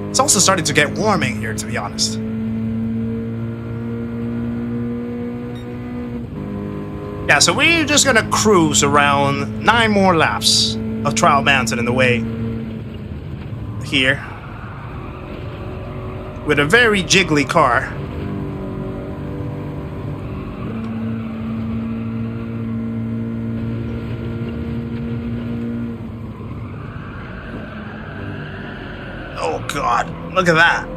It's also starting to get warming here, to be honest. Yeah, so we're just gonna cruise around 9 more laps of Trial Mountain in the way here. With a very jiggly car. Oh God, look at that.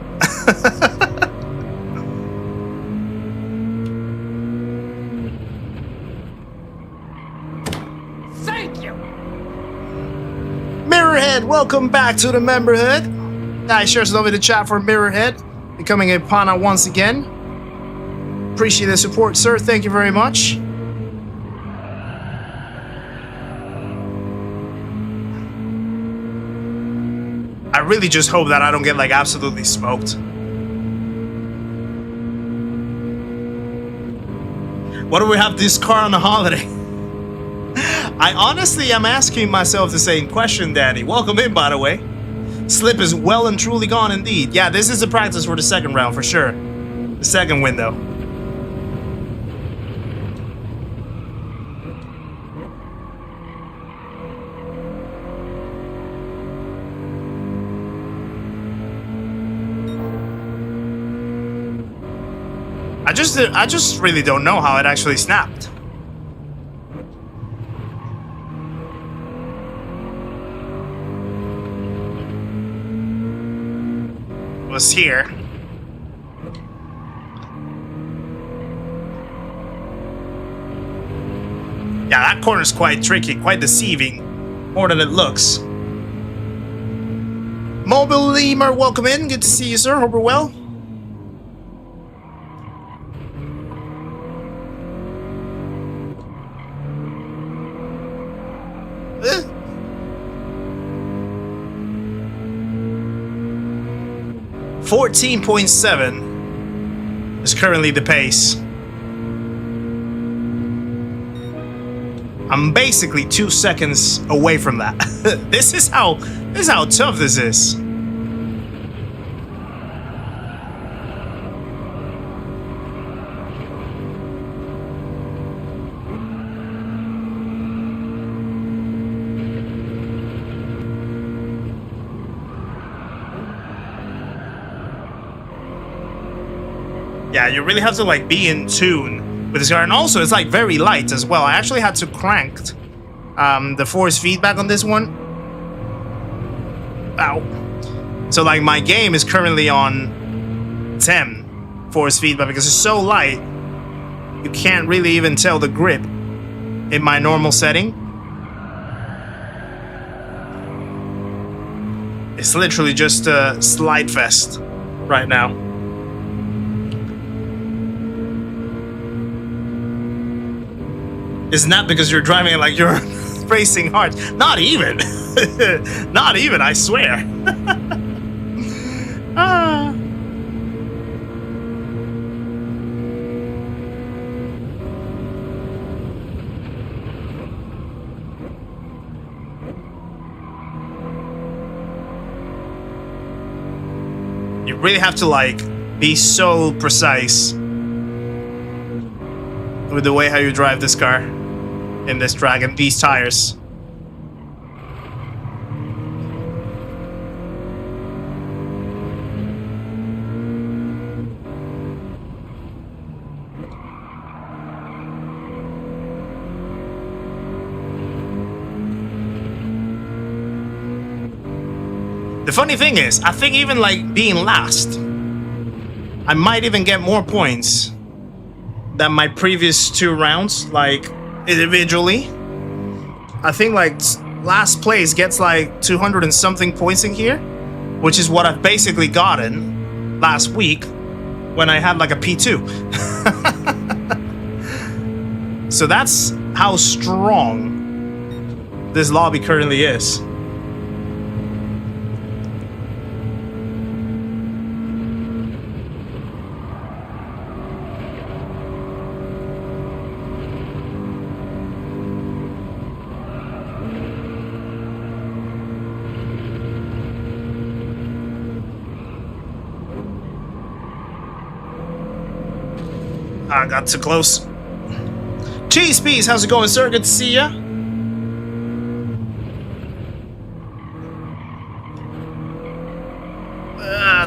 Thank you. Mirrorhead, welcome back to the memberhood. Nice, sure, so over the chat for Mirrorhead. Becoming a pana once again. Appreciate the support, sir. Thank you very much. I really just hope that I don't get like absolutely smoked. Why do we have this car on a holiday? I honestly am asking myself the same question, Danny. Welcome in, by the way. Slip is well and truly gone indeed. Yeah, this is a practice for the second round for sure. The second window. I just really don't know how it actually snapped. Was here. Yeah, that corner's quite tricky, quite deceiving, more than it looks. Mobile Lemur, welcome in. Good to see you, sir. Hope you're well. 14.7 is currently the pace. I'm basically 2 seconds away from that. This is how tough this is. Yeah, you really have to like be in tune with this car, and also it's like very light as well. I actually had to crank the force feedback on this one. Ow. So like my game is currently on 10 force feedback because it's so light. You can't really even tell the grip in my normal setting. It's literally just a slide fest right now. It's not because you're driving it like you're racing hard. Not even. Not even, I swear. Ah. You really have to like be so precise with the way how you drive this car in this track and these tires. The funny thing is, I think even like being last, I might even get more points than my previous 2 rounds, like individually. I think like last place gets like 200 and something points in here, which is what I've basically gotten last week when I had like a P2. So that's how strong this lobby currently is. I got too close. Cheese Peas, how's it going, sir? Good to see ya.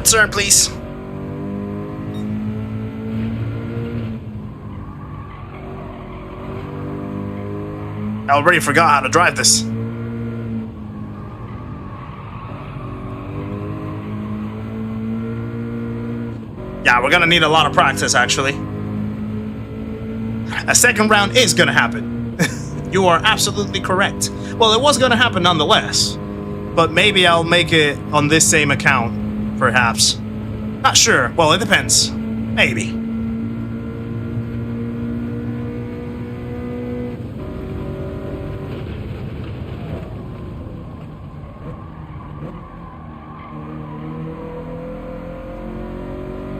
Turn, please. I already forgot how to drive this. Yeah, we're gonna need a lot of practice, actually. A second round is gonna happen. You are absolutely correct. Well, it was gonna happen nonetheless, but maybe I'll make it on this same account, perhaps. Not sure. Well, it depends. Maybe.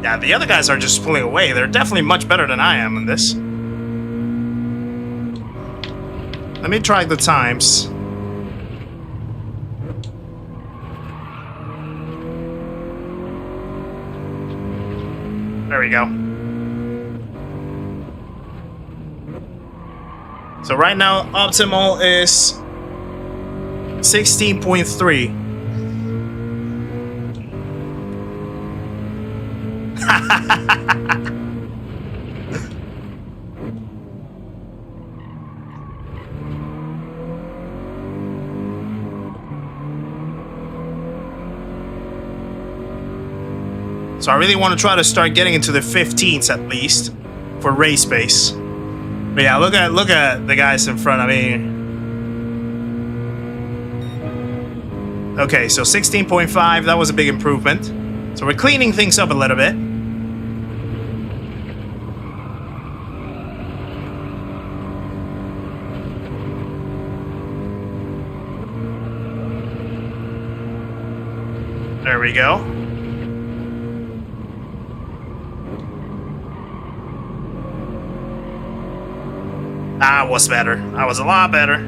Yeah, the other guys are just pulling away. They're definitely much better than I am in this. Let me try the times. There we go. So right now, optimal is 16.3. So I really want to try to start getting into the 15s at least for race pace. But yeah, look at the guys in front of me. Okay, so 16.5, that was a big improvement. So we're cleaning things up a little bit. There we go. I was better. I was a lot better.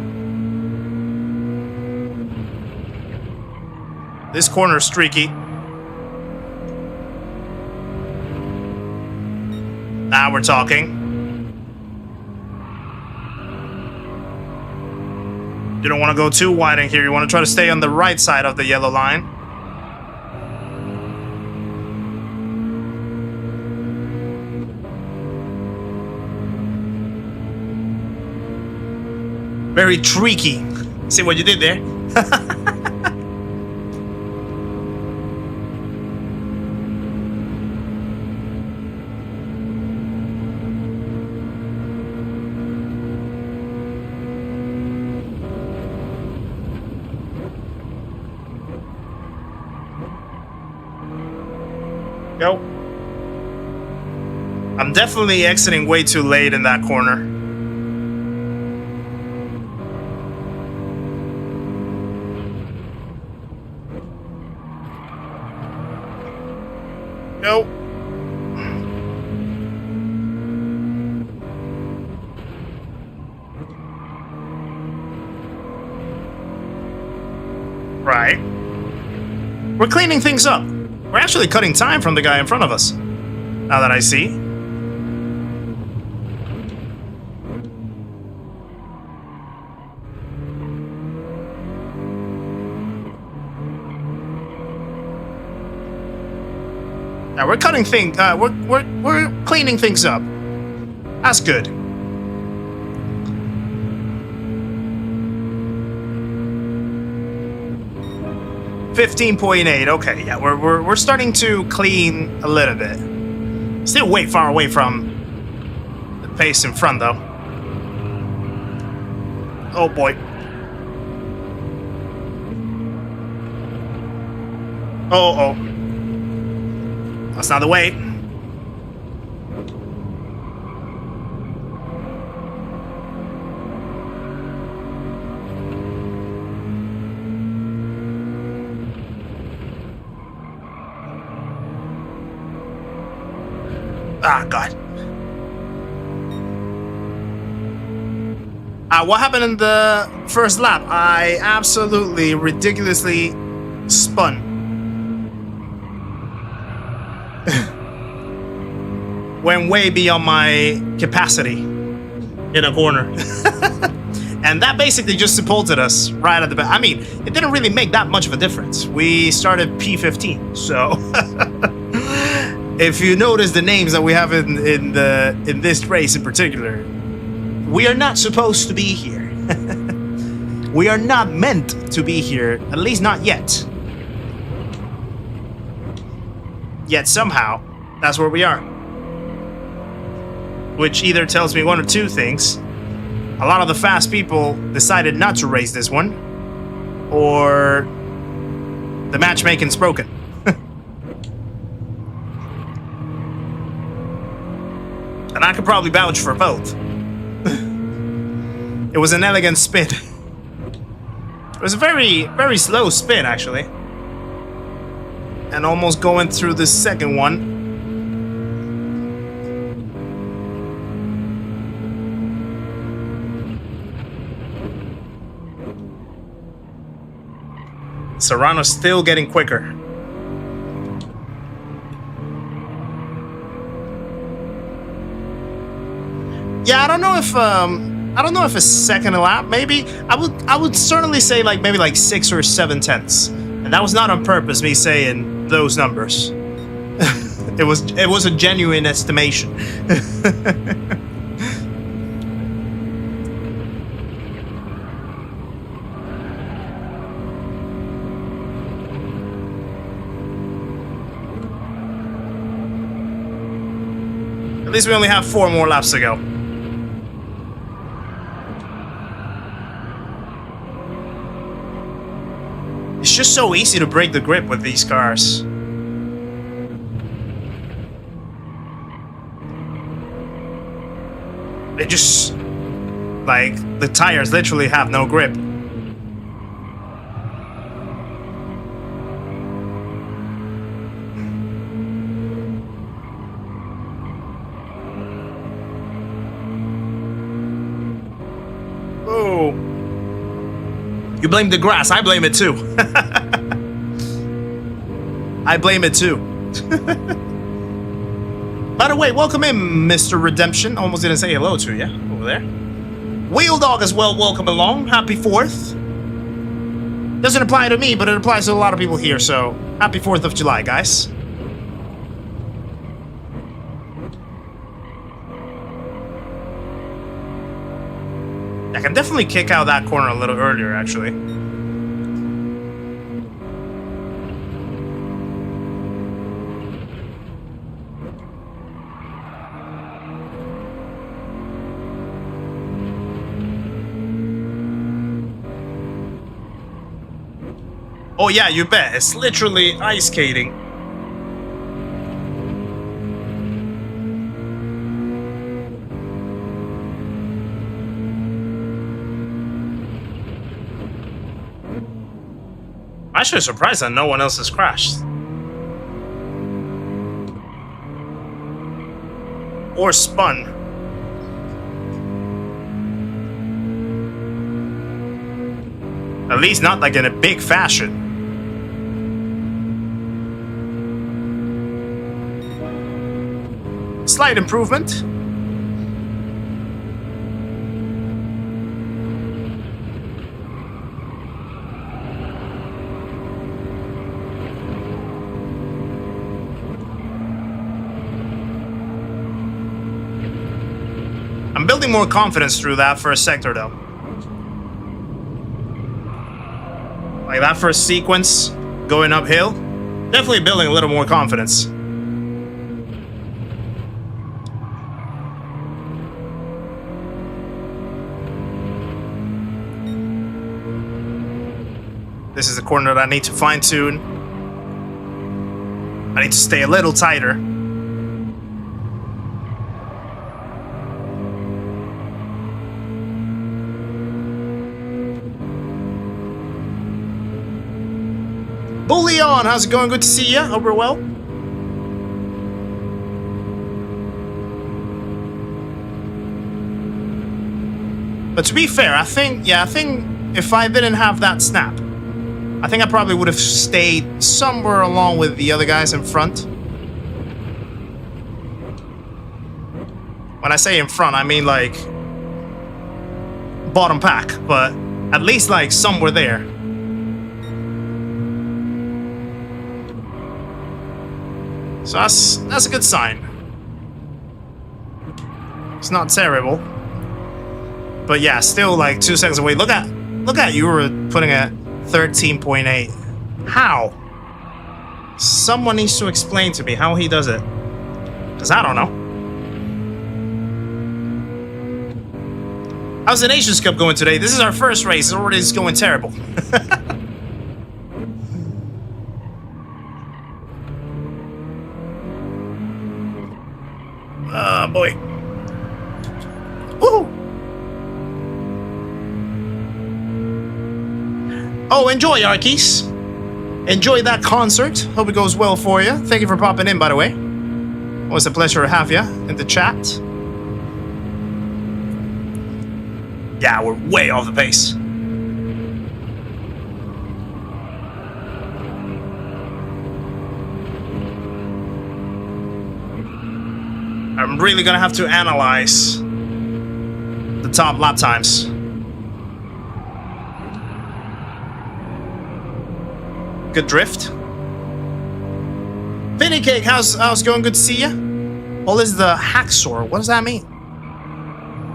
This corner is streaky. Now we're talking. You don't want to go too wide in here. You want to try to stay on the right side of the yellow line. Very tricky. See what you did there? Go. I'm definitely exiting way too late in that corner. Go. Right. We're cleaning things up. We're actually cutting time from the guy in front of us. Now that I see. Now we're cutting things. We're cleaning things up. That's good. $15.8. Okay, yeah, we're starting to clean a little bit. Still way far away from the pace in front, though. Oh boy. Oh. That's not the way. Ah, God. What happened in the first lap? I absolutely, ridiculously spun. Went way beyond my capacity in a corner. And that basically just sepulted us right at the back. I mean, it didn't really make that much of a difference. We started P15, so... If you notice the names that we have in this race in particular, we are not supposed to be here. We are not meant to be here, at least not yet. Yet somehow, that's where we are. Which either tells me one or two things. A lot of the fast people decided not to race this one, or the matchmaking's broken. And I could probably vouch for both. It was an elegant spin. It was a very, very slow spin, actually. And almost going through the second one. Serrano's still getting quicker. Yeah, I don't know if a second lap, maybe. I would certainly say maybe 6 or 7 tenths. And that was not on purpose, me saying those numbers. It was a genuine estimation. At least we only have 4 more laps to go. It's just so easy to break the grip with these cars. They just, the tires literally have no grip. You blame the grass. I blame it too. I blame it too. By the way, welcome in, Mr. Redemption. Almost didn't say hello to you over there. Wheel Dog as well, welcome along. Happy 4th. Doesn't apply to me, but it applies to a lot of people here, so happy 4th of July, guys. I can definitely kick out that corner a little earlier, actually. Oh yeah, you bet. It's literally ice skating. I'm actually surprised that no one else has crashed. Or spun. At least not like in a big fashion. Slight improvement. I'm building more confidence through that first sector though. Like that first sequence going uphill, definitely building a little more confidence. This is the corner that I need to fine tune. I need to stay a little tighter. Bullion, how's it going? Good to see you. Hope you're well. But to be fair, I think if I didn't have that snap, I think I probably would have stayed somewhere along with the other guys in front. When I say in front, I mean like bottom pack, but at least like somewhere there. So that's a good sign. It's not terrible. But yeah, still like 2 seconds away. Look at you were putting at 13.8. How? Someone needs to explain to me how he does it. Because I don't know. How's the Nations Cup going today? This is our first race. It's already going terrible. Oh boy. Woohoo! Oh, enjoy, Arkies. Enjoy that concert. Hope it goes well for you. Thank you for popping in, by the way. Always a pleasure to have you in the chat. Yeah, we're way off the pace. I'm really gonna have to analyze the top lap times. Good drift. Vinny Cake, how's it going? Good to see you. What is the hacksaw? What does that mean?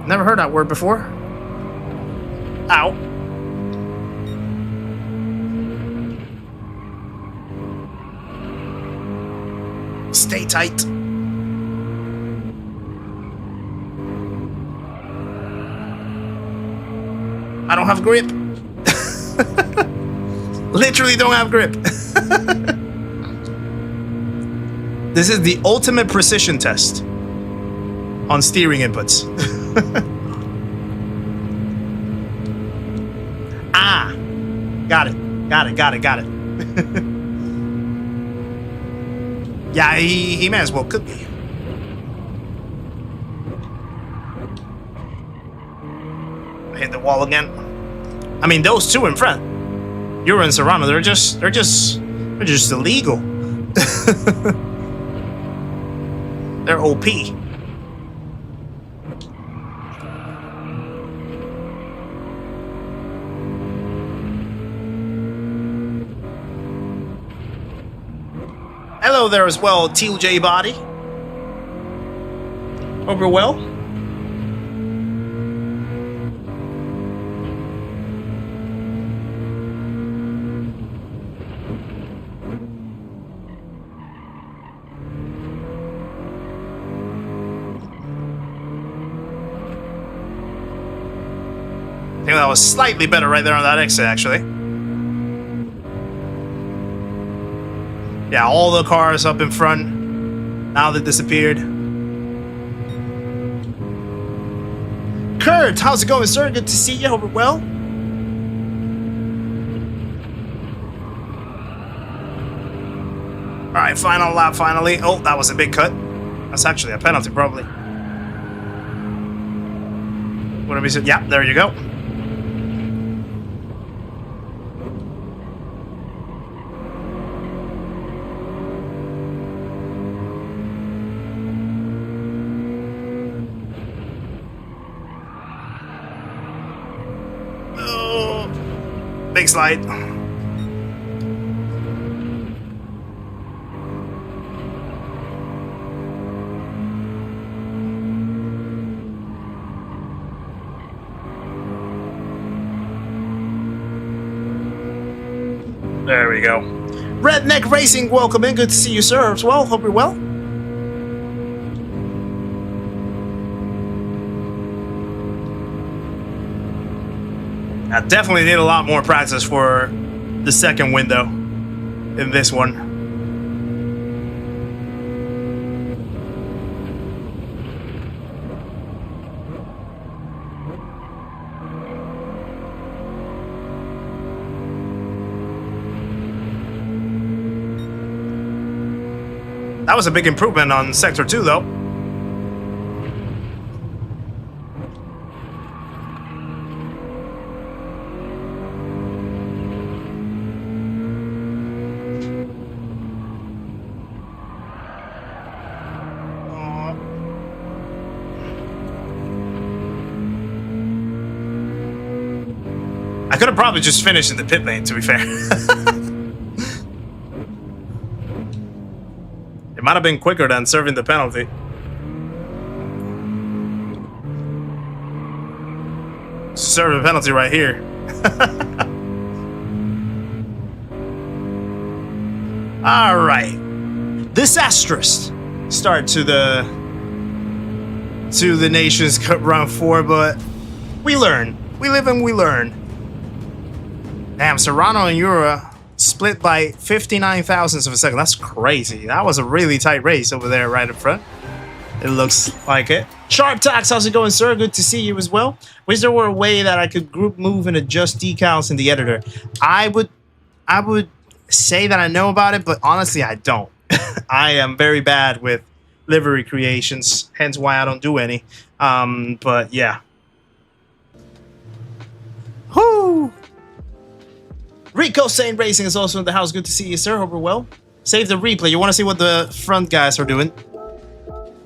Never heard that word before. Ow. Stay tight. I don't have grip. Literally don't have grip. This is the ultimate precision test on steering inputs. Ah, got it. Yeah, he may as well could be. I hit the wall again. I mean, those two in front, Euro and Serrano, they're just illegal. They're OP. Hello there as well, Teal J Body. Hope you're well. I think that was slightly better right there on that exit, actually. Yeah, all the cars up in front. Now they disappeared. Kurt, how's it going, sir? Good to see you. Hope you're well. All right, final lap, finally. Oh, that was a big cut. That's actually a penalty, probably. Whatever you said. Yeah, there you go. Big slide. There we go. Redneck Racing, welcome in. Good to see you, sir, as well. Hope you're well. I definitely need a lot more practice for the second window in this one. That was a big improvement on Sector 2, though. I could have probably just finished in the pit lane, to be fair. It might have been quicker than serving the penalty. Serve the penalty right here. All right. Disastrous start to the Nations Cup round 4, but we learn. We live and we learn. Damn, Serrano and Euro split by 59 thousandths of a second. That's crazy. That was a really tight race over there right in front. It looks like it. Sharp Tax, how's it going, sir? Good to see you as well. Wish there were a way that I could group move and adjust decals in the editor. I would say that I know about it, but honestly, I don't. I am very bad with livery creations, hence why I don't do any. But yeah. Whoo! Rico Saint Racing is also in the house. Good to see you, sir. Hope you're well. Save the replay. You want to see what the front guys are doing?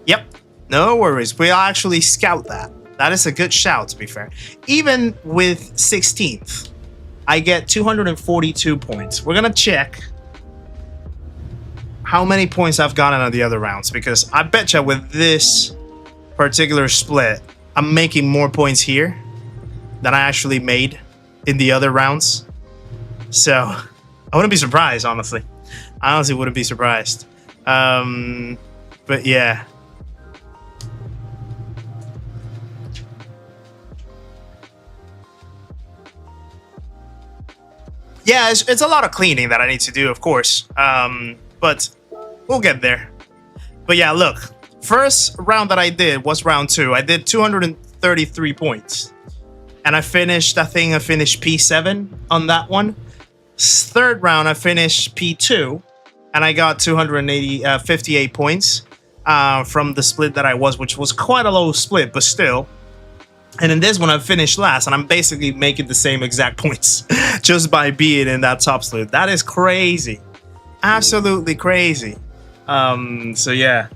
Yep. No worries. We'll actually scout that. That is a good shout, to be fair. Even with 16th, I get 242 points. We're going to check how many points I've gotten on the other rounds, because I bet you with this particular split, I'm making more points here than I actually made in the other rounds. So I wouldn't be surprised, honestly. I honestly wouldn't be surprised. But yeah. Yeah, it's a lot of cleaning that I need to do, of course. But we'll get there. But yeah, look. First round that I did was round 2. I did 233 points. And I finished P7 on that one. Third round, I finished P2. And I got 58 points from the split that I was, which was quite a low split, but still. And in this one, I finished last, and I'm basically making the same exact points just by being in that top split. That is crazy. Absolutely crazy. So yeah.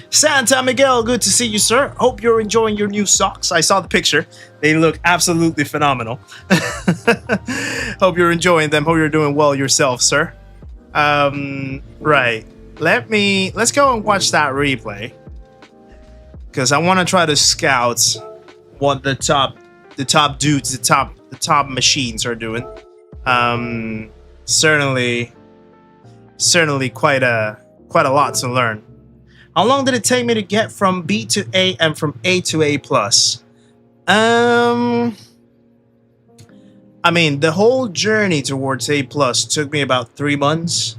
Santa Miguel, good to see you, sir. Hope you're enjoying your new socks. I saw the picture. They look absolutely phenomenal. Hope you're enjoying them. Hope you're doing well yourself, sir. Right. Let's go and watch that replay. Because I want to try to scout what the top dudes, the top machines are doing. Certainly quite a lot to learn. How long did it take me to get from B to A and from A to A plus? I mean, the whole journey towards A plus took me about 3 months.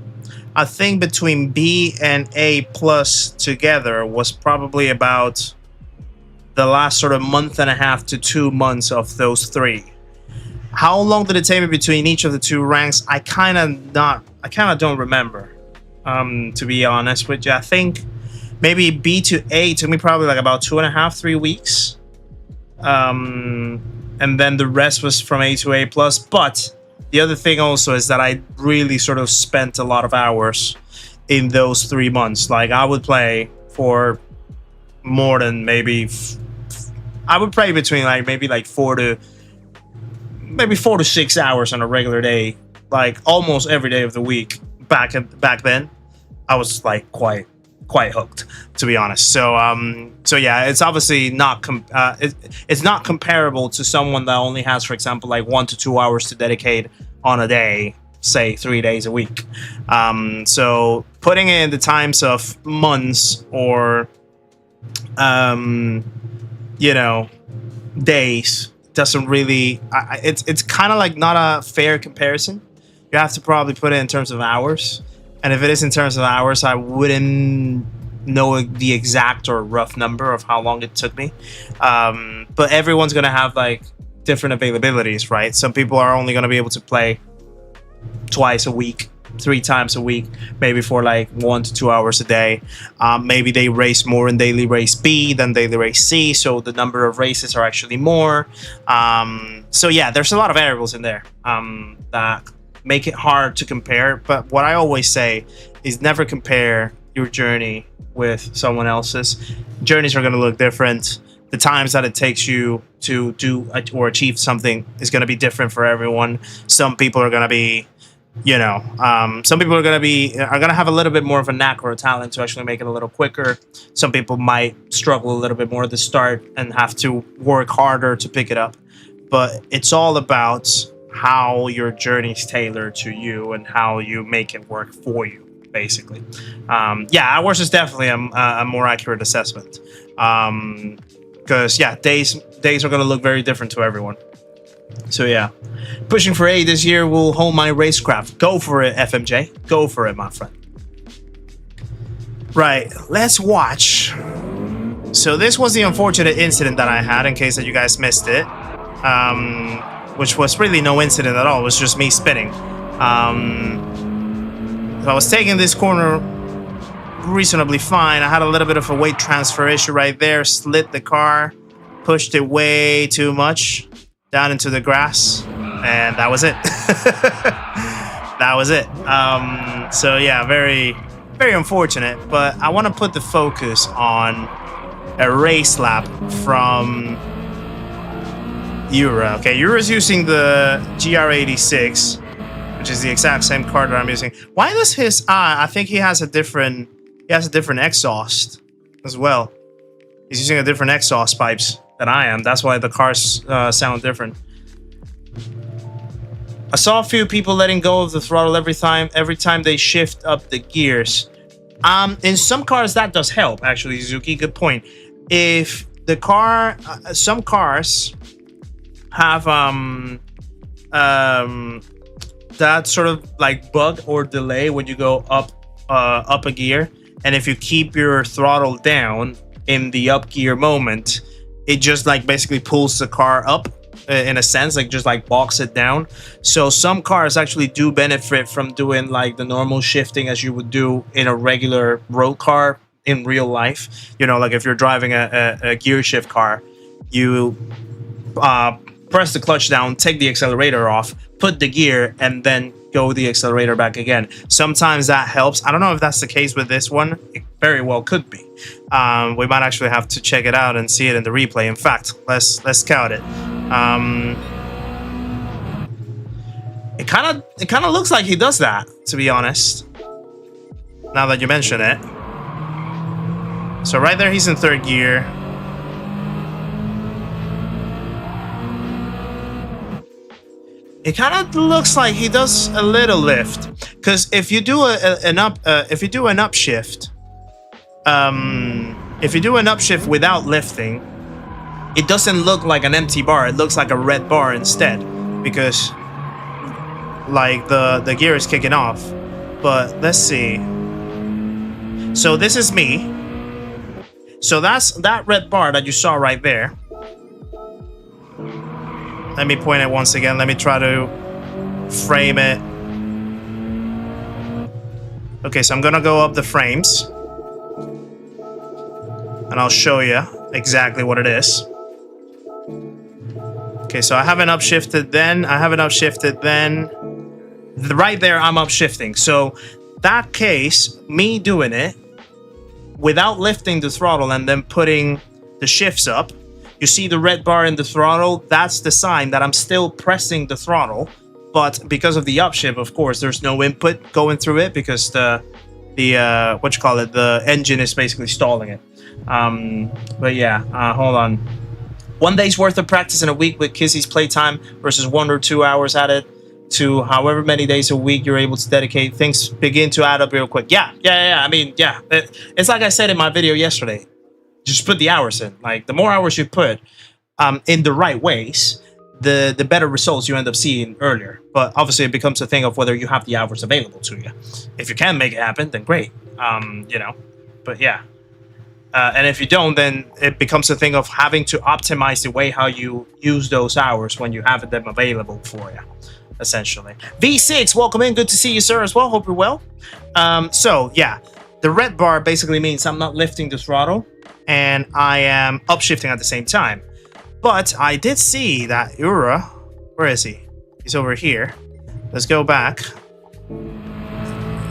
I think between B and A plus together was probably about the last sort of month and a half to 2 months of those 3. How long did it take me between each of the 2 ranks? I kind of don't remember, to be honest with you. I think maybe B to A took me probably like about 2.5, 3 weeks. And then the rest was from A to A plus. But the other thing also is that I really sort of spent a lot of hours in those 3 months. Like I would play for more than maybe I would play between like maybe like 4 to 6 hours on a regular day, like almost every day of the week. Back then, I was like quite hooked, to be honest. So yeah, it's obviously not it's not comparable to someone that only has, for example, like 1 to 2 hours to dedicate on a day, say 3 days a week. So putting it in the times of months or you know, days doesn't really, it's kind of like not a fair comparison. You have to probably put it in terms of hours, and if it is in terms of hours, I wouldn't know the exact or rough number of how long it took me. But everyone's gonna have like different availabilities, right? Some people are only gonna be able to play twice a week, 3 times a week, maybe for like 1 to 2 hours a day. Maybe they race more in daily race B than daily race C, so the number of races are actually more. So yeah, there's a lot of variables in there that make it hard to compare. But what I always say is never compare your journey with someone else's. Journeys are going to look different. The times that it takes you to do or achieve something is going to be different for everyone. Some people are going to be, you know, some people are going to have a little bit more of a knack or a talent to actually make it a little quicker. Some people might struggle a little bit more at the start and have to work harder to pick it up. But it's all about how your journey's tailored to you and how you make it work for you, basically. Yeah, hours is definitely a more accurate assessment. Because yeah, days are going to look very different to everyone. So yeah, pushing for A this year will hone my racecraft. Go for it, FMJ. Go for it, my friend. Right, let's watch. So this was the unfortunate incident that I had, in case that you guys missed it. Which was really no incident at all. It was just me spinning. I was taking this corner reasonably fine. I had a little bit of a weight transfer issue right there. Slid the car, pushed it way too much down into the grass, and that was it. That was it. So yeah, very, very unfortunate. But I want to put the focus on a race lap from Eura. Okay, Eura's using the GR86, which is the exact same car that I'm using. Why does his I think he has a different exhaust as well. He's using a different exhaust pipes than I am. That's why the cars sound different. I saw a few people letting go of the throttle every time they shift up the gears. In some cars that does help, actually, Suzuki. Good point. If the car, some cars have that sort of like bug or delay when you go up a gear, and if you keep your throttle down in the up gear moment, it just like basically pulls the car up in a sense, like just like box it down. So some cars actually do benefit from doing like the normal shifting as you would do in a regular road car in real life. You know, like if you're driving a gear shift car, you press the clutch down, take the accelerator off, put the gear, and then go the accelerator back again. Sometimes that helps. I don't know if that's the case with this one. It very well could be. We might actually have to check it out and see it in the replay. In fact, let's scout it. It kind of looks like he does that, to be honest, now that you mention it. So right there, he's in third gear. It kind of looks like he does a little lift, because if you do an upshift, without lifting, it doesn't look like an empty bar. It looks like a red bar instead, because like the gear is kicking off. But let's see. So this is me. So that's that red bar that you saw right there. Let me point it once again. Let me try to frame it. Okay, so I'm gonna go up the frames, and I'll show you exactly what it is. Okay, so I haven't upshifted then. Right there, I'm upshifting. So that case, me doing it without lifting the throttle and then putting the shifts up, you see the red bar in the throttle. That's the sign that I'm still pressing the throttle, but because of the upshift, of course, there's no input going through it because the engine is basically stalling it. But yeah, hold on. 1 day's worth of practice in a week with Kizzi's playtime versus 1 or 2 hours at it to however many days a week you're able to dedicate. Things begin to add up real quick. Yeah. I mean, yeah. It's like I said in my video yesterday. Just put the hours in. Like, the more hours you put in the right ways, the better results you end up seeing earlier. But obviously, it becomes a thing of whether you have the hours available to you. If you can make it happen, then great. You know. But yeah. And if you don't, then it becomes a thing of having to optimize the way how you use those hours when you have them available for you, essentially. V6, welcome in. Good to see you, sir, as well. Hope you're well. So, yeah. The red bar basically means I'm not lifting the throttle, and I am upshifting at the same time. But I did see that Ura, where is he? He's over here. Let's go back.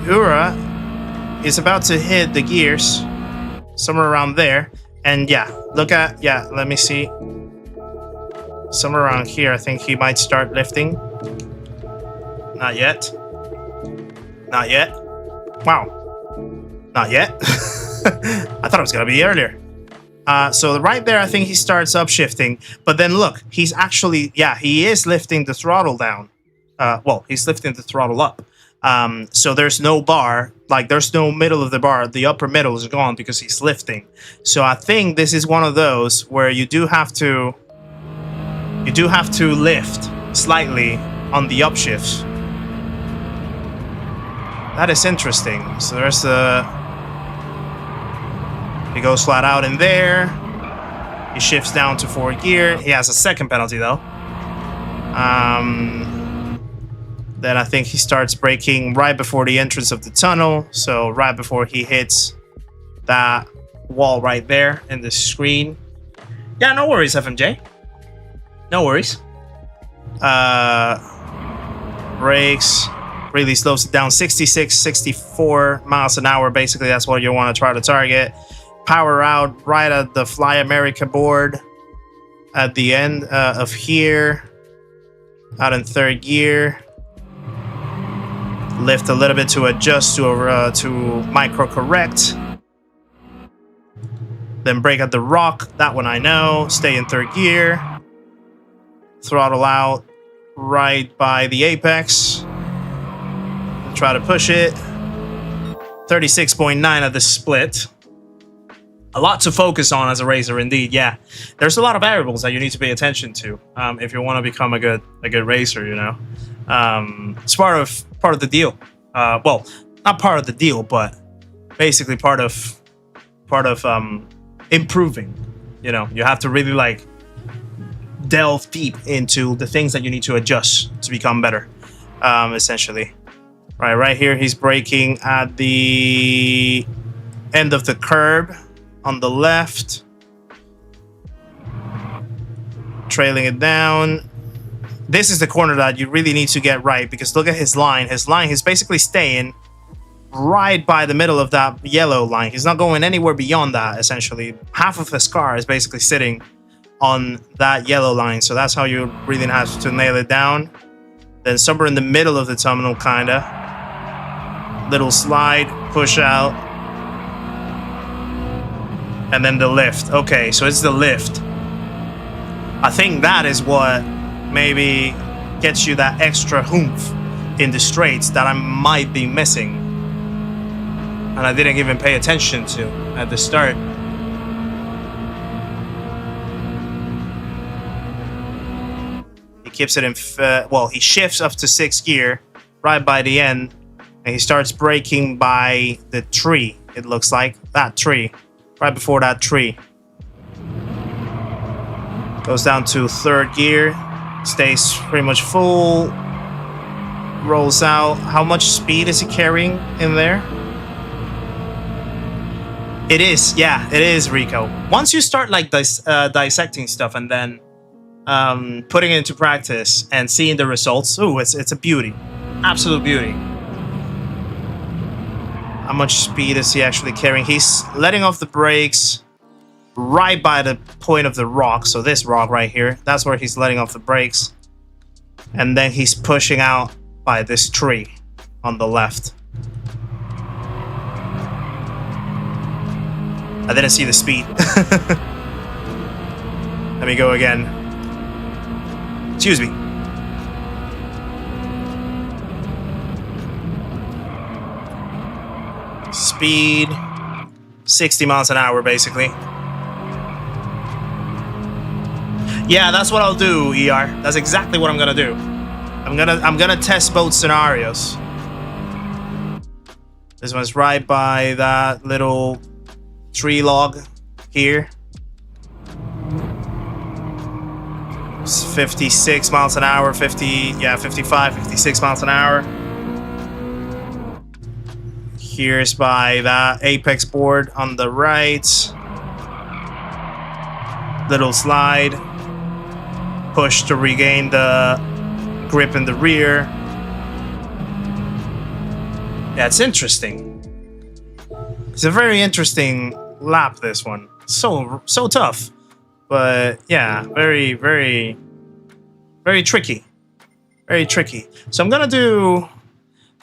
Ura is about to hit the gears somewhere around there. And yeah, let me see. Somewhere around here, I think he might start lifting. Not yet. Wow. Not yet. I thought it was going to be earlier. So right there, I think he starts upshifting. But then look, he's actually, he is lifting the throttle down. Well, he's lifting the throttle up. So there's no bar, like there's no middle of the bar. The upper middle is gone because he's lifting. So I think this is one of those where you do have to lift slightly on the upshifts. That is interesting. So there's he goes flat out in there. He shifts down to 4th gear. He has a second penalty though. Then I think he starts braking right before the entrance of the tunnel. So right before he hits that wall right there in the screen. Yeah, no worries, FMJ. No worries. Brakes. Really slows it down. 66, 64 miles an hour. Basically, that's what you want to try to target. Power out right at the Fly America board. At the end of here. Out in 3rd gear. Lift a little bit to adjust to micro correct. Then brake at the rock. That one I know. Stay in 3rd gear. Throttle out right by the apex. Try to push it. 36.9 at the split. A lot to focus on as a racer, indeed. Yeah, there's a lot of variables that you need to pay attention to if you want to become a good racer. You know, it's part of the deal. Well, not part of the deal, but basically part of improving. You know, you have to really like delve deep into the things that you need to adjust to become better. Essentially, right here, he's braking at the end of the curb. On the left. trailing it down. This is the corner that you really need to get right, because look at his line. His line, he's basically staying right by the middle of that yellow line. He's not going anywhere beyond that, essentially. Half of his car is basically sitting on that yellow line. So that's how you really have to nail it down. Then somewhere in the middle of the terminal, kinda. Little slide, push out. And then the lift. Okay, so it's the lift. I think that is what maybe gets you that extra oomph in the straights that I might be missing. And I didn't even pay attention to at the start. He keeps it in, well, he shifts up to 6th gear right by the end. And he starts braking by the tree, it looks like. That tree. Right before that tree. Goes down to 3rd gear. Stays pretty much full. Rolls out. How much speed is he carrying in there? It is, yeah, it is, Rico. Once you start like dissecting stuff and then putting it into practice and seeing the results, ooh, it's a beauty. Absolute beauty. How much speed is he actually carrying? He's letting off the brakes right by the point of the rock. So this rock right here, that's where he's letting off the brakes. And then he's pushing out by this tree on the left. I didn't see the speed. Let me go again. Excuse me. Speed 60 miles an hour, basically. Yeah, that's what I'll do, ER. That's exactly what I'm gonna do. I'm gonna test both scenarios. This one's right by that little tree log here. It's 56 miles an hour, 55, 56 miles an hour. Here's by that apex board on the right. Little slide. Push to regain the grip in the rear. Yeah, it's interesting. It's a very interesting lap, this one. So tough. But yeah, very tricky. Very tricky. So I'm gonna do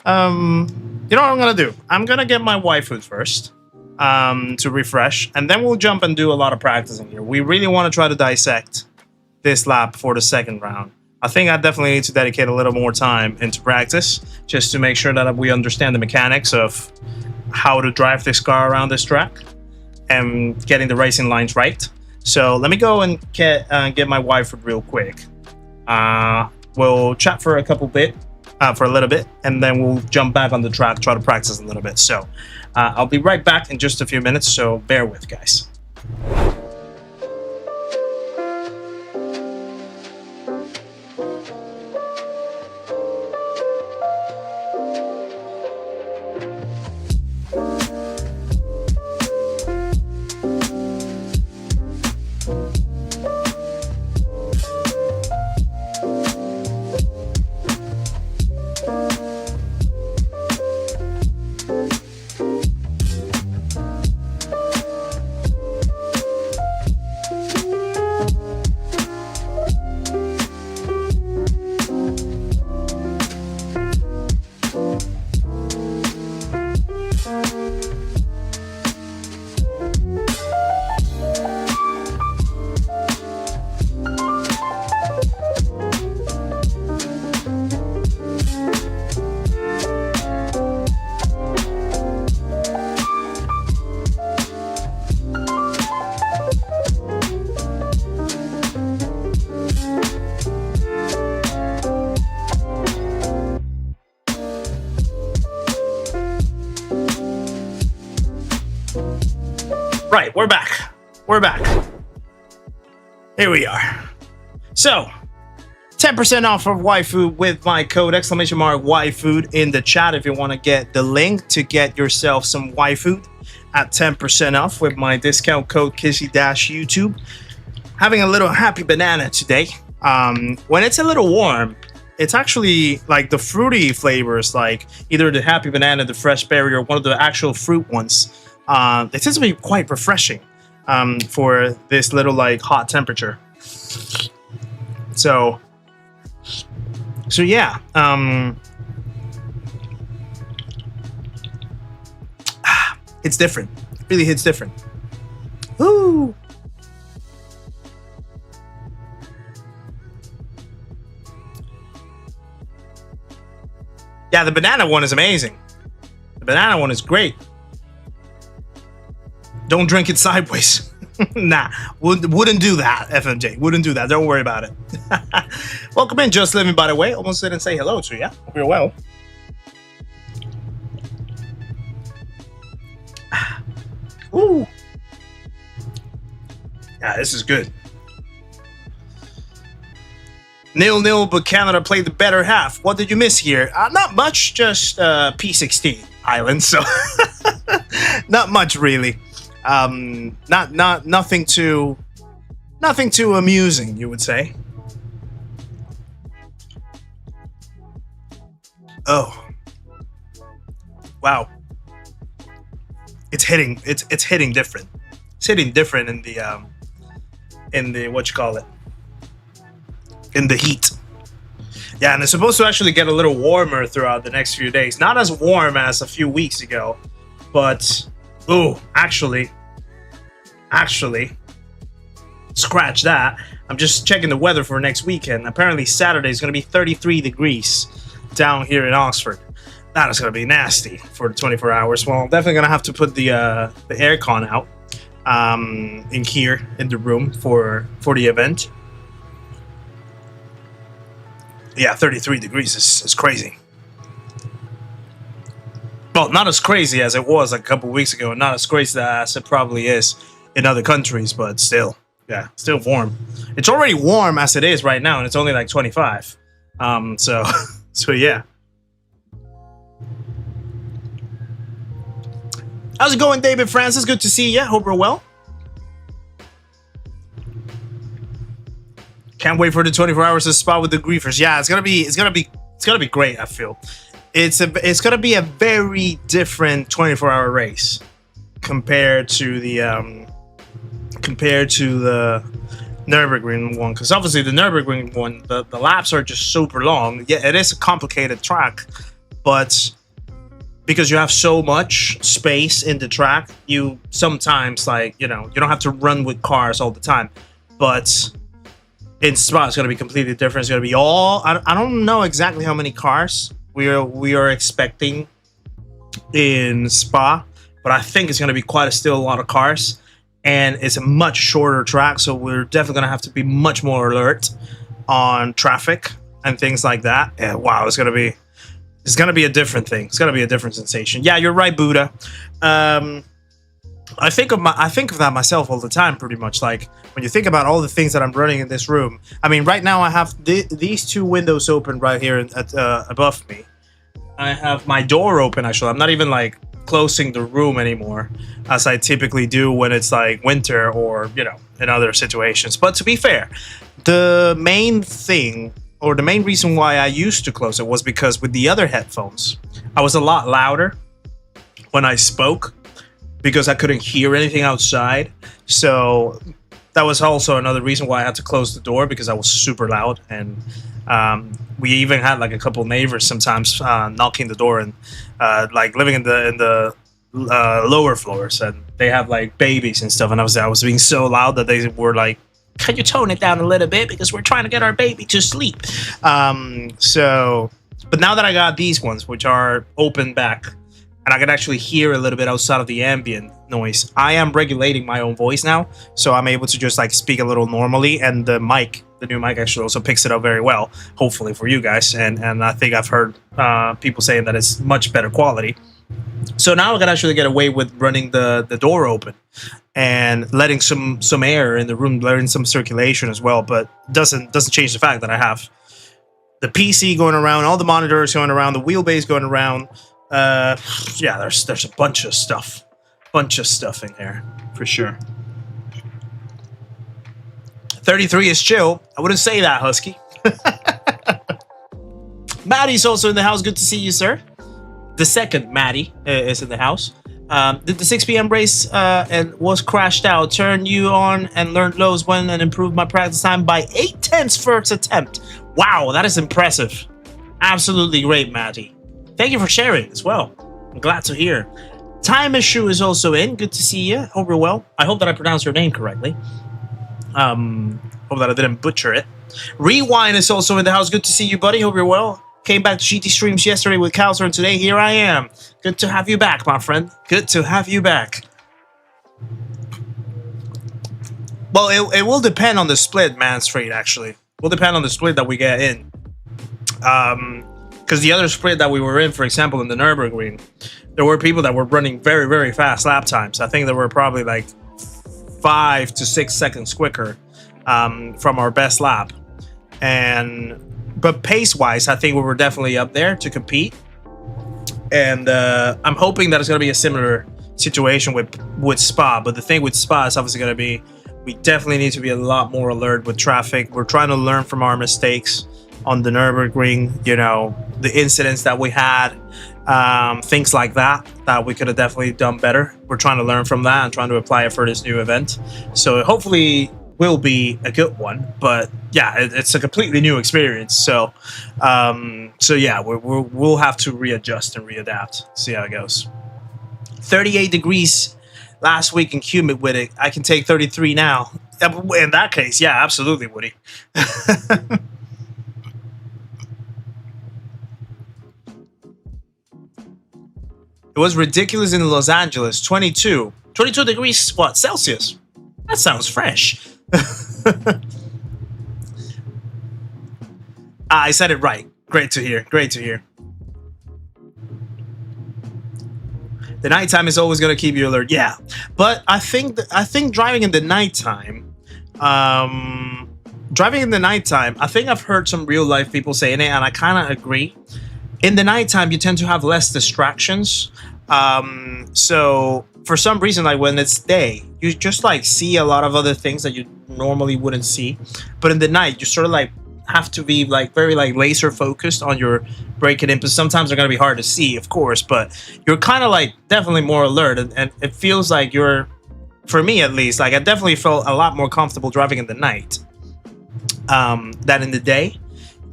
you know what I'm gonna do? I'm gonna get my waifu first to refresh, and then we'll jump and do a lot of practicing here. We really want to try to dissect this lap for the 2nd round. I think I definitely need to dedicate a little more time into practice just to make sure that we understand the mechanics of how to drive this car around this track and getting the racing lines right. So let me go and get my waifu real quick. We'll chat for a little bit, and then we'll jump back on the track, try to practice a little bit. So I'll be right back in just a few minutes, so bear with, guys. Right, we're back. We're back. Here we are. So, 10% off of waifu with my code !waifu in the chat if you want to get the link to get yourself some waifu at 10% off with my discount code Kizzi-YouTube. having a little happy banana today. When it's a little warm, it's actually like the fruity flavors, like either the happy banana, the fresh berry, or one of the actual fruit ones. It tends to be quite refreshing for this little like hot temperature. So yeah. It's different. It really hits different. Woo! Yeah, the banana one is amazing. The banana one is great. Don't drink it sideways. Nah, wouldn't do that, FMJ. Wouldn't do that. Don't worry about it. Welcome in, Just Living, by the way. Almost didn't say hello to you. Hope you're well. Ooh. Yeah, this is good. 0-0, but Canada played the better half. What did you miss here? Not much, just P16 Island, so not much really. Nothing too amusing, you would say. Oh, wow! It's hitting different. It's hitting different in the what you call it, in the heat. Yeah, and it's supposed to actually get a little warmer throughout the next few days. Not as warm as a few weeks ago, but actually, scratch that. I'm just checking the weather for next weekend. Apparently Saturday is going to be 33 degrees down here in Oxford. That is going to be nasty for the 24 hours. Well, I'm definitely going to have to put the aircon out in here in the room for the event. Yeah, 33 degrees is crazy. Well, not as crazy as it was like a couple weeks ago, and not as crazy as it probably is in other countries, but still, yeah, still warm. It's already warm as it is right now, and it's only like 25. So yeah. How's it going, David Francis? Good to see you. Hope you're well. Can't wait for the 24 hours of Spa with the griefers. Yeah, it's gonna be great. I feel it's gonna be a very different 24-hour race compared to the Nürburgring one, because obviously the Nürburgring one, the laps are just super long. Yeah, it is a complicated track, but because you have so much space in the track, you sometimes, like, you know, you don't have to run with cars all the time. But in Spa, it's going to be completely different. It's going to be all, I don't know exactly how many cars we are expecting in Spa, but I think it's going to be still a lot of cars, and it's a much shorter track, so we're definitely going to have to be much more alert on traffic and things like that. And wow, it's going to be a different thing. It's going to be a different sensation. Yeah, you're right, Buddha. I think of that myself all the time, pretty much. Like, when you think about all the things that I'm running in this room. I mean, right now I have these two windows open right here above me. I have my door open, actually. I'm not even like closing the room anymore, as I typically do when it's like winter or, you know, in other situations. But to be fair, the main thing, or the main reason why I used to close it, was because with the other headphones, I was a lot louder when I spoke, because I couldn't hear anything outside. So that was also another reason why I had to close the door, because I was super loud. And we even had like a couple neighbors sometimes knocking the door, and like living in the lower floors, and they have like babies and stuff. And I was being so loud that they were like, "Can you tone it down a little bit, because we're trying to get our baby to sleep." But now that I got these ones, which are open back, and I can actually hear a little bit outside of the ambient noise, I am regulating my own voice now, so I'm able to just like speak a little normally, and the new mic actually also picks it up very well, hopefully for you guys, and I think I've heard people saying that it's much better quality. So now I can actually get away with running the door open and letting some air in the room, letting some circulation as well, but doesn't change the fact that I have the PC going around, all the monitors going around, the wheelbase going around. Yeah, there's a bunch of stuff in here for sure. 33 is chill. I wouldn't say that, Husky. Maddie's also in the house. Good to see you, sir. The second Maddie is in the house. Did the 6 p.m. race and was crashed out. Turned you on and learned lows when and improved my practice time by 0.8 first attempt. Wow, that is impressive. Absolutely great, Maddie. Thank you for sharing as well. I'm glad to hear. Time Issue is also in. Good to see you. Hope you're well. I hope that I pronounced your name correctly. Hope that I didn't butcher it. Rewind is also in the house. Good to see you, buddy. Hope you're well. Came back to GT streams yesterday with Kowser, and today here I am. Good to have you back, my friend. Good to have you back. Well, it will depend on the split, man, straight, actually. It will depend on the split that we get in. Because the other split that we were in, for example, in the Nürburgring, there were people that were running very, very fast lap times. I think there were probably like 5 to 6 seconds quicker from our best lap. But pace-wise, I think we were definitely up there to compete. And I'm hoping that it's going to be a similar situation with Spa. But the thing with Spa is obviously going to be, we definitely need to be a lot more alert with traffic. We're trying to learn from our mistakes on the Nürburgring, you know, the incidents that we had, things like that we could have definitely done better. We're trying to learn from that and trying to apply it for this new event. So hopefully will be a good one, but yeah, it's a completely new experience. So yeah, we'll have to readjust and readapt, see how it goes. 38 degrees last week and humid with it. I can take 33 now. In that case, yeah, absolutely, Woody. It was ridiculous in Los Angeles. 22 degrees, what, Celsius? That sounds fresh. I said it right. Great to hear. Great to hear. The nighttime is always going to keep you alert. Yeah, but I think driving in the nighttime, I think I've heard some real life people saying it, and I kind of agree. In the nighttime, you tend to have less distractions. So for some reason, like when it's day, you just like see a lot of other things that you normally wouldn't see. But in the night, you sort of like have to be like very like laser focused on your braking inputs. Sometimes they're going to be hard to see, of course, but you're kind of like definitely more alert. And it feels like you're, for me at least, like I definitely felt a lot more comfortable driving in the night than in the day.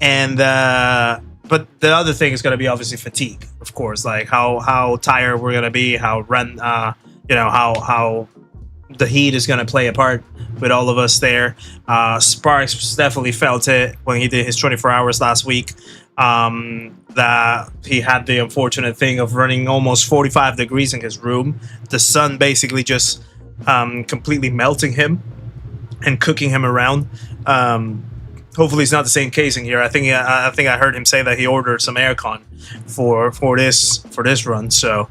And, but the other thing is going to be obviously fatigue, of course, like how tired we're going to be, how the heat is going to play a part with all of us there. Sparks definitely felt it when he did his 24 hours last week. That he had the unfortunate thing of running almost 45 degrees in his room. The sun basically just completely melting him and cooking him around. Hopefully it's not the same case in here. I think I heard him say that he ordered some aircon for this run. So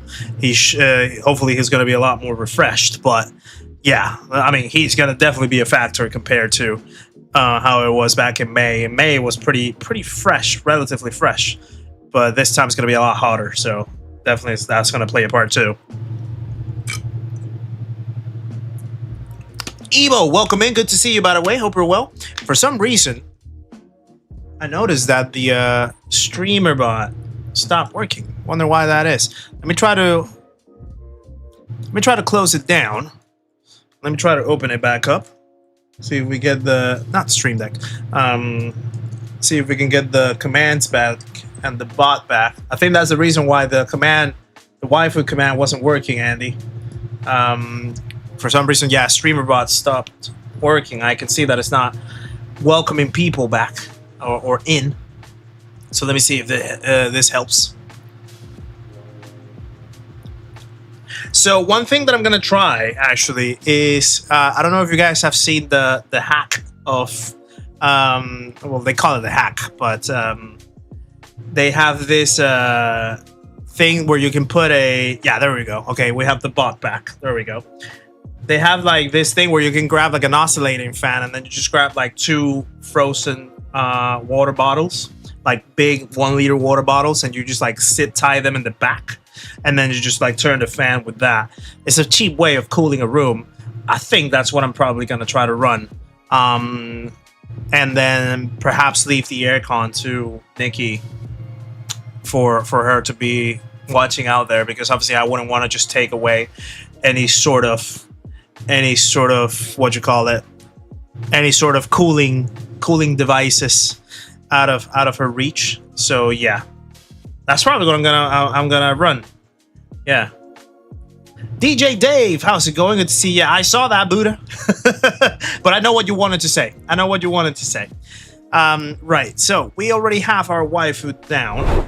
hopefully he's going to be a lot more refreshed. But yeah, I mean, he's going to definitely be a factor compared to how it was back in May. In May it was pretty fresh, relatively fresh. But this time it's going to be a lot hotter. So definitely that's going to play a part too. Evo, welcome in. Good to see you, by the way. Hope you're well. For some reason, I noticed that the streamer bot stopped working. Wonder why that is. Let me try to close it down. Let me try to open it back up. See if we get not Stream Deck. See if we can get the commands back and the bot back. I think that's the reason why the waifu command wasn't working, Andy. For some reason, yeah, streamer bot stopped working. I can see that it's not welcoming people back or in. So let me see if this helps. So one thing that I'm gonna try actually is I don't know if you guys have seen the hack of well, they call it the hack, but they have this thing where you can put there we go. Okay, we have the bot back. There we go. They have like this thing where you can grab like an oscillating fan, and then you just grab like 2 frozen water bottles, like big 1-liter water bottles, and you just like tie them in the back, and then you just like turn the fan with that. It's a cheap way of cooling a room. I think that's what I'm probably gonna try to run and then perhaps leave the aircon to Nikki for her to be watching out there, because obviously I wouldn't want to just take away any sort of what you call it, any sort of cooling devices out of her reach. So yeah, that's probably what I'm gonna run. Yeah. DJ Dave, how's it going? Good to see you. I saw that, Buddha. But I know what you wanted to say. Right, so we already have our waifu down.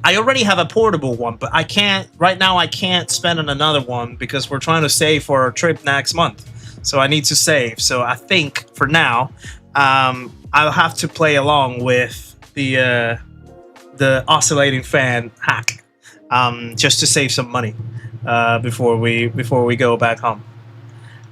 I already have a portable one, but I can't, right now I can't spend on another one because we're trying to save for our trip next month. So I need to save. So I think for now, I'll have to play along with the oscillating fan hack, just to save some money before we go back home.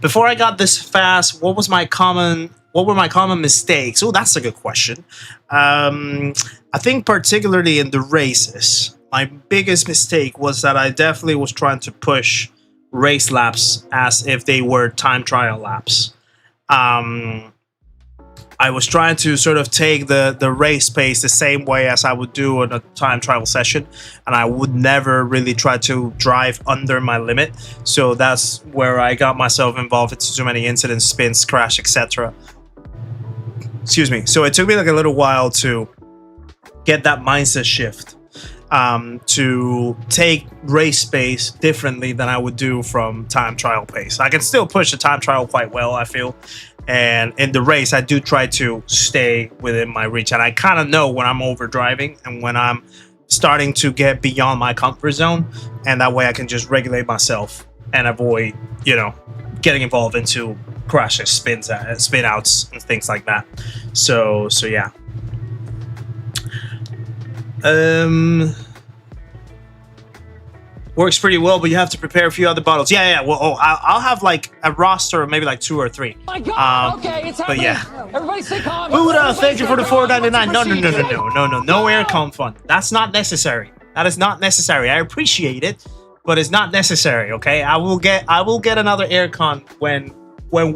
Before I got this fast, what were my common mistakes? Oh, that's a good question. I think particularly in the races, my biggest mistake was that I definitely was trying to push race laps as if they were time trial laps. I was trying to sort of take the race pace the same way as I would do in a time trial session, and I would never really try to drive under my limit. So that's where I got myself involved into too many incidents, spins, crash, etc. Excuse me. So it took me like a little while to get that mindset shift, to take race pace differently than I would do from time trial pace. I can still push the time trial quite well, I feel. And in the race, I do try to stay within my reach. And I kind of know when I'm overdriving and when I'm starting to get beyond my comfort zone. And that way I can just regulate myself and avoid, you know, getting involved into crashes, spin outs, and things like that. So yeah. Works pretty well, but you have to prepare a few other bottles. Yeah. Well, I'll have like a roster of maybe like 2 or 3. My God, okay, it's but yeah. Everybody stay calm. Buddha, thank you for the $4.99. No aircon fun. That's not necessary. That is not necessary. I appreciate it, but it's not necessary. Okay, I will get another aircon when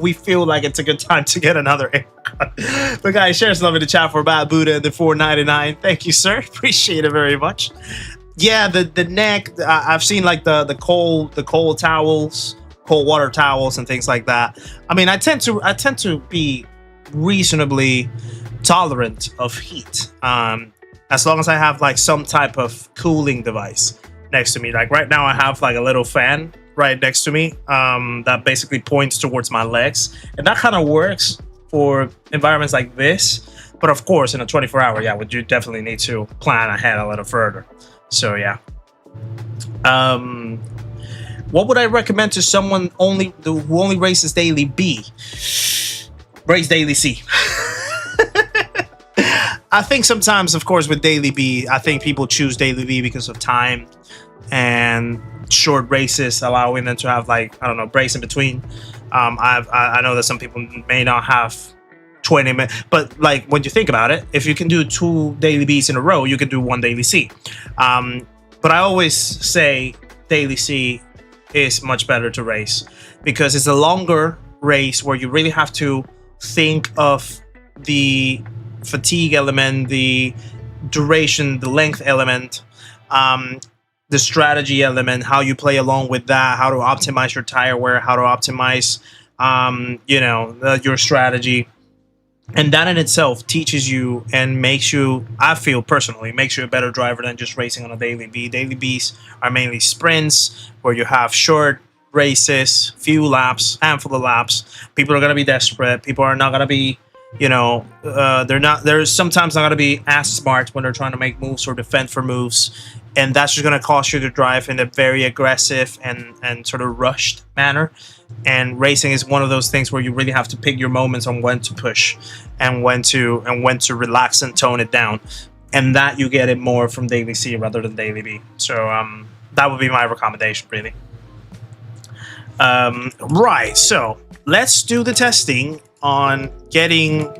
we feel like it's a good time to get another aircon. But guys, share some love in the chat for Bad Buddha and the $4.99. Thank you, sir. Appreciate it very much. Yeah, the neck. I've seen like the cold towels, cold water towels, and things like that. I mean, I tend to be reasonably tolerant of heat, as long as I have like some type of cooling device next to me. Like right now, I have like a little fan right next to me that basically points towards my legs, and that kind of works for environments like this. But of course, in a 24-hour, yeah, you definitely need to plan ahead a little further. So yeah. What would I recommend to someone who only races daily B? Race daily C. I think sometimes, of course, with daily B, I think people choose daily B because of time and short races, allowing them to have like, I don't know, breaks in between. I know that some people may not have 20 minutes, but like when you think about it, if you can do 2 daily Bs in a row, you can do 1 daily C. But I always say daily C is much better to race because it's a longer race where you really have to think of the fatigue element, the duration, the length element, the strategy element, how you play along with that, how to optimize your tire wear, how to optimize your strategy. And that in itself teaches you and makes you, I feel personally, makes you a better driver than just racing on a daily B. Daily Bs are mainly sprints where you have short races, few laps, handful of laps. People are going to be desperate. People are not going to be, they're sometimes not going to be as smart when they're trying to make moves or defend for moves. And that's just going to cause you to drive in a very aggressive and sort of rushed manner. And racing is one of those things where you really have to pick your moments on when to push and when to relax and tone it down. And that you get it more from daily C rather than daily B. So that would be my recommendation, really. Right, so let's do the testing on getting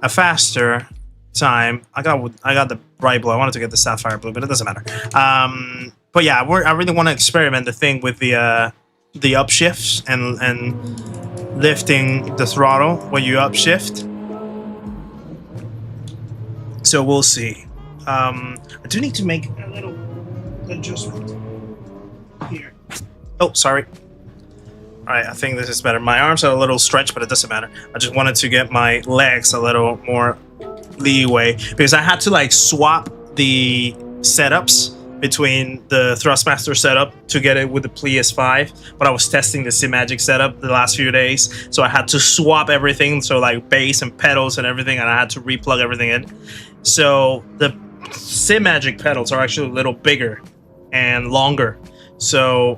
a faster time. I got the bright blue. I wanted to get the sapphire blue, but it doesn't matter. But yeah, I really want to experiment the thing with the upshifts and lifting the throttle when you upshift. So we'll see. I do need to make a little adjustment here. Oh, sorry. All right, I think this is better. My arms are a little stretched, but it doesn't matter. I just wanted to get my legs a little more leeway because I had to like swap the setups between the Thrustmaster setup to get it with the PS5, but I was testing the SimMagic setup the last few days, so I had to swap everything, so like bass and pedals and everything, and I had to replug everything in. So the SimMagic pedals are actually a little bigger and longer, so,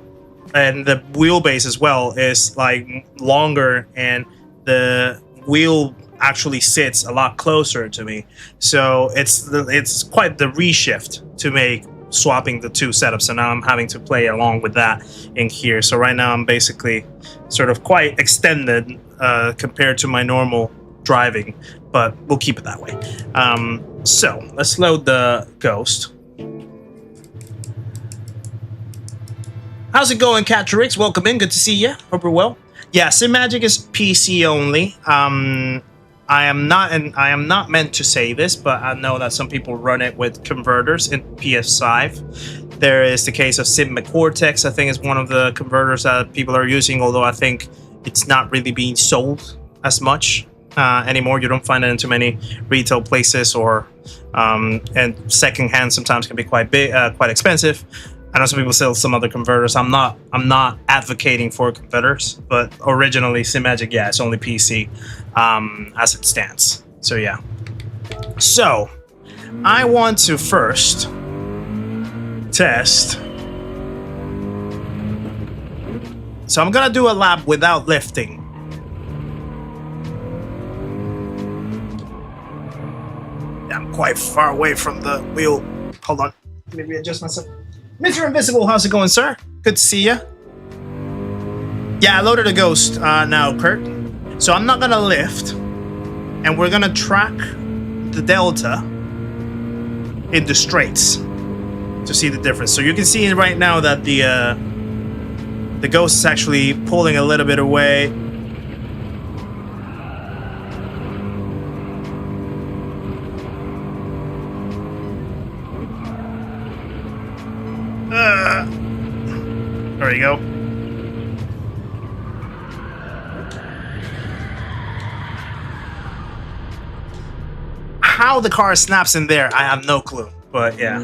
and the wheelbase as well is like longer, and the wheel actually sits a lot closer to me, so it's quite the reshift to make swapping the two setups, and now I'm having to play along with that in here. So right now I'm basically sort of quite extended compared to my normal driving, but we'll keep it that way. So let's load the Ghost. How's it going, Catrix? Welcome in, good to see you. Hope you're well. Yeah, SimMagic is PC only. I am not meant to say this, but I know that some people run it with converters in PS5. There is the case of Cortex, I think is one of the converters that people are using, although I think it's not really being sold as much anymore. You don't find it in too many retail places, or and secondhand sometimes can be quite big, quite expensive. I know some people sell some other converters. I'm not advocating for converters, but originally SimMagic, yeah, it's only PC as it stands. So yeah. So I want to first test. So I'm gonna do a lap without lifting. Yeah, I'm quite far away from the wheel. Hold on, let me readjust myself. Mr. Invisible, how's it going, sir? Good to see ya. Yeah, I loaded a Ghost now, Kurt. So I'm not gonna lift, and we're gonna track the delta in the straights to see the difference. So you can see right now that the Ghost is actually pulling a little bit away. There you go. How the car snaps in there, I have no clue. But yeah.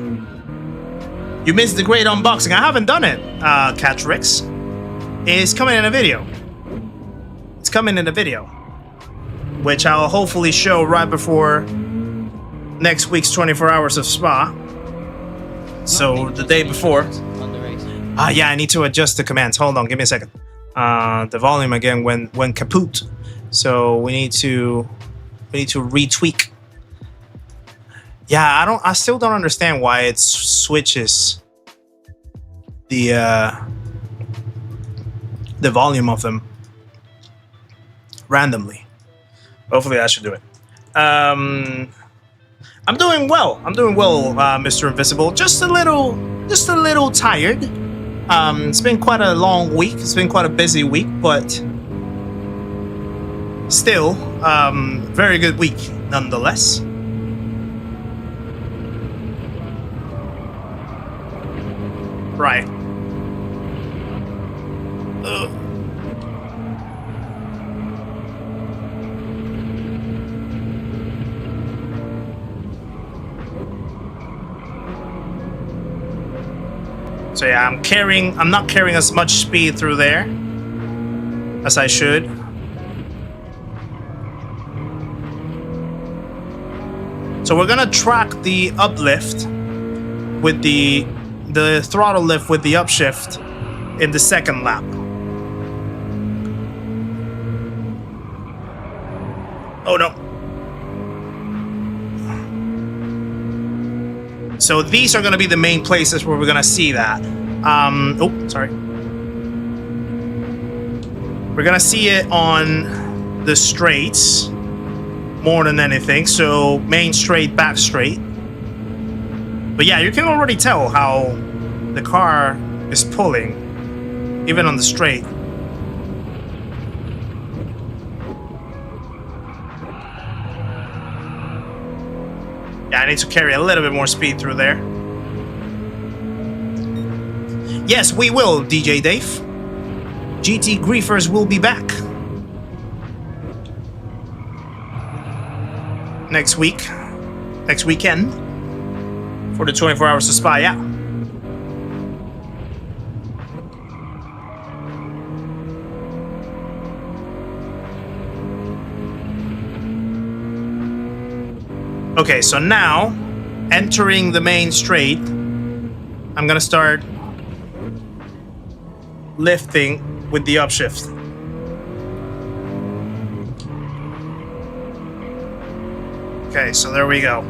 You missed the great unboxing. I haven't done it, Catrix. It's coming in a video. It's coming in a video, which I'll hopefully show right before next week's 24 Hours of Spa. So the day before. Yeah, I need to adjust the commands. Hold on, give me a second. The volume again when kaput. So we need to retweak. Yeah, I still don't understand why it switches the volume of them randomly. Hopefully that should do it. I'm doing well. Mr. Invisible. Just a little tired. It's been quite a long week. It's been quite a busy week, but still, very good week nonetheless. Right. So yeah, I'm not carrying as much speed through there as I should. So we're gonna track the uplift with the throttle lift with the upshift in the second lap. Oh no. So these are going to be the main places where we're going to see that. Oh, sorry. We're going to see it on the straights more than anything. So main straight, back straight. But yeah, you can already tell how the car is pulling, even on the straight. Yeah, I need to carry a little bit more speed through there. Yes, we will, DJ Dave. GT Griefers will be back. Next week. Next weekend. For the 24 Hours to Spa, yeah. Okay, so now, entering the main straight, I'm gonna start lifting with the upshift. Okay, so there we go.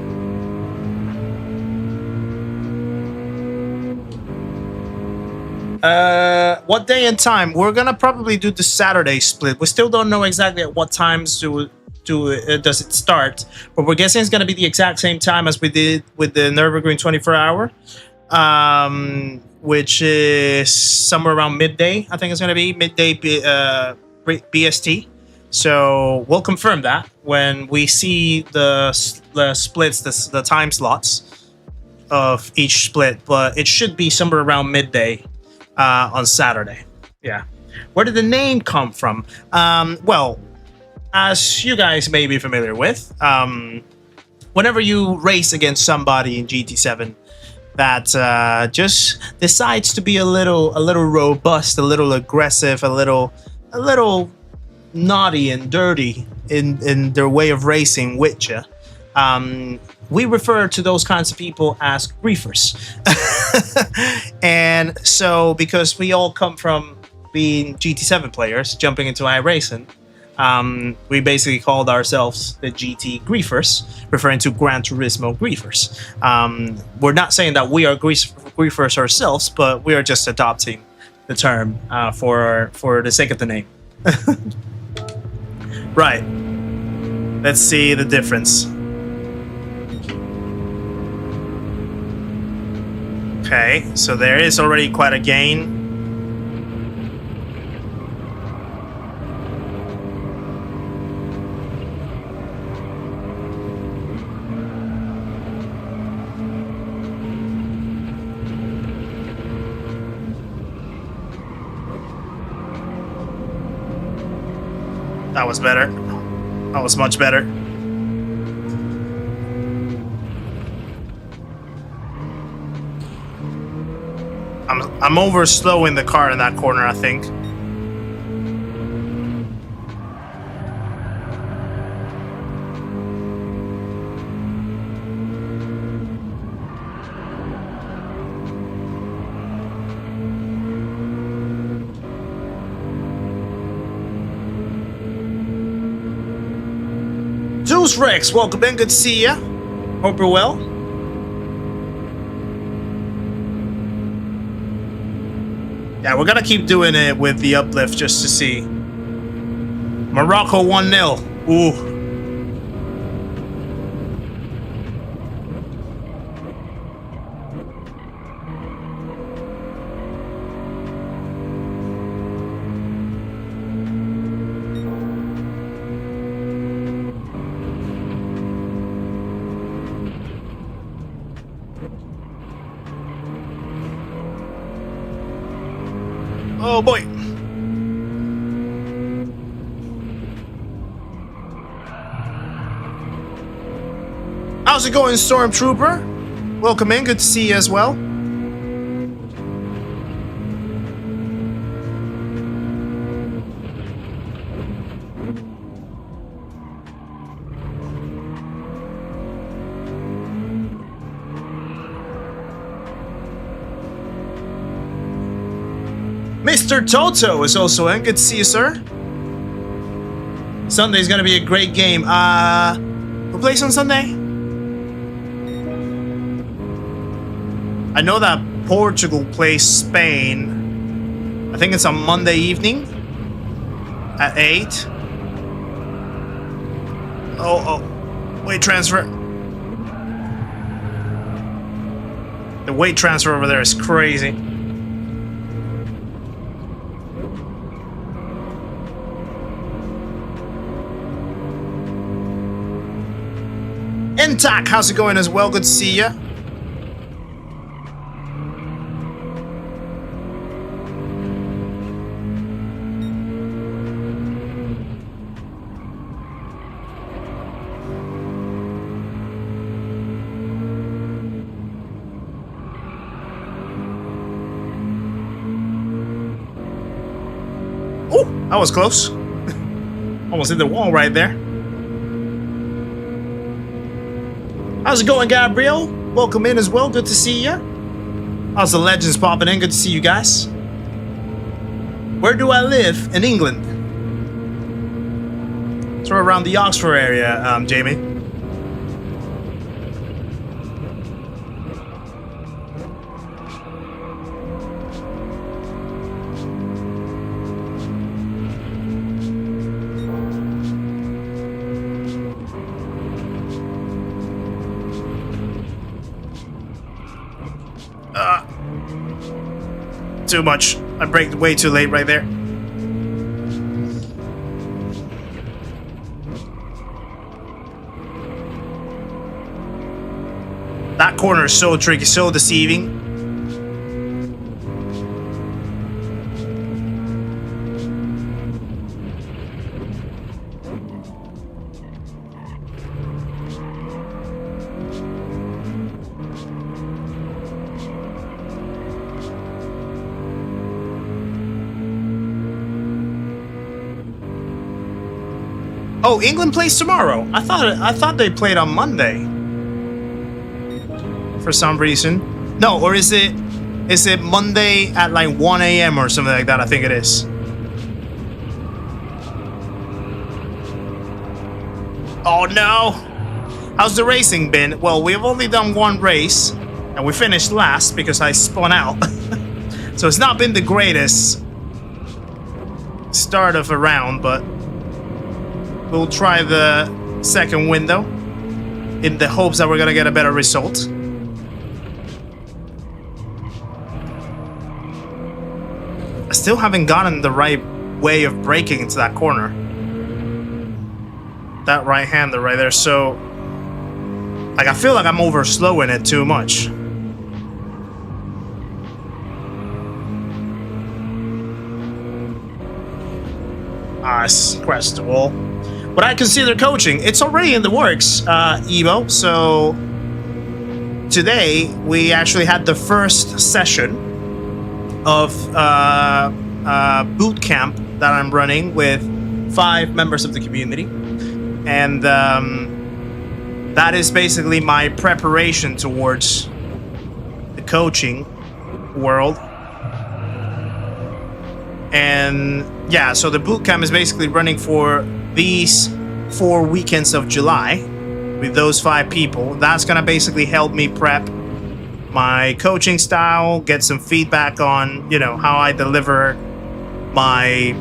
What day and time? We're gonna probably do the Saturday split. We still don't know exactly at what times does it start, but we're guessing it's going to be the exact same time as we did with the Nürburgring 24 hour, which is somewhere around midday. I think it's going to be midday BST. So we'll confirm that when we see the splits, the time slots of each split, but it should be somewhere around midday on Saturday. Yeah. Where did the name come from? Well, as you guys may be familiar with, whenever you race against somebody in GT7 that just decides to be a little robust, a little aggressive, a little naughty and dirty in their way of racing with you, we refer to those kinds of people as griefers. And so, because we all come from being GT7 players, jumping into iRacing, we basically called ourselves the GT Griefers, referring to Gran Turismo Griefers. We're not saying that we are Griefers ourselves, but we are just adopting the term for the sake of the name. Right. Let's see the difference. Okay, so there is already quite a gain. That was better. That was much better. I'm over slowing the car in that corner, I think. Zeus Rex, welcome in. Good to see ya. Hope you're well. Yeah, we're gonna keep doing it with the uplift just to see. Morocco 1-0. Ooh. Oh boy. How's it going, Stormtrooper? Welcome in, good to see you as well. Mr. Toto is also in. Good to see you, sir. Sunday's gonna be a great game. Who plays on Sunday? I know that Portugal plays Spain. I think it's on Monday evening at 8. Oh, weight transfer. The weight transfer over there is crazy. Intac, how's it going as well? Good to see ya. Oh, that was close. Almost hit the wall right there. How's it going, Gabriel? Welcome in as well. Good to see ya. How's the legends popping in? Good to see you guys. Where do I live? In England. Sort of around the Oxford area, Jamie. Too much. I braked way too late right there. That corner is so tricky, so deceiving. Oh, England plays tomorrow. I thought they played on Monday. For some reason. No, or is it Monday at like 1 a.m. or something like that? I think it is. Oh no! How's the racing been? Well, we've only done one race and we finished last because I spun out. So it's not been the greatest start of a round, but we'll try the second window in the hopes that we're gonna get a better result. I still haven't gotten the right way of braking into that corner. That right-hander right there, so like I feel like I'm over slowing it too much. I scratched the wall. What I consider coaching, it's already in the works, Evo. So today we actually had the first session of boot camp that I'm running with 5 members of the community, and that is basically my preparation towards the coaching world. And yeah, so the boot camp is basically running for these 4 weekends of July with those 5 people. That's gonna basically help me prep my coaching style, get some feedback on, you know, how I deliver my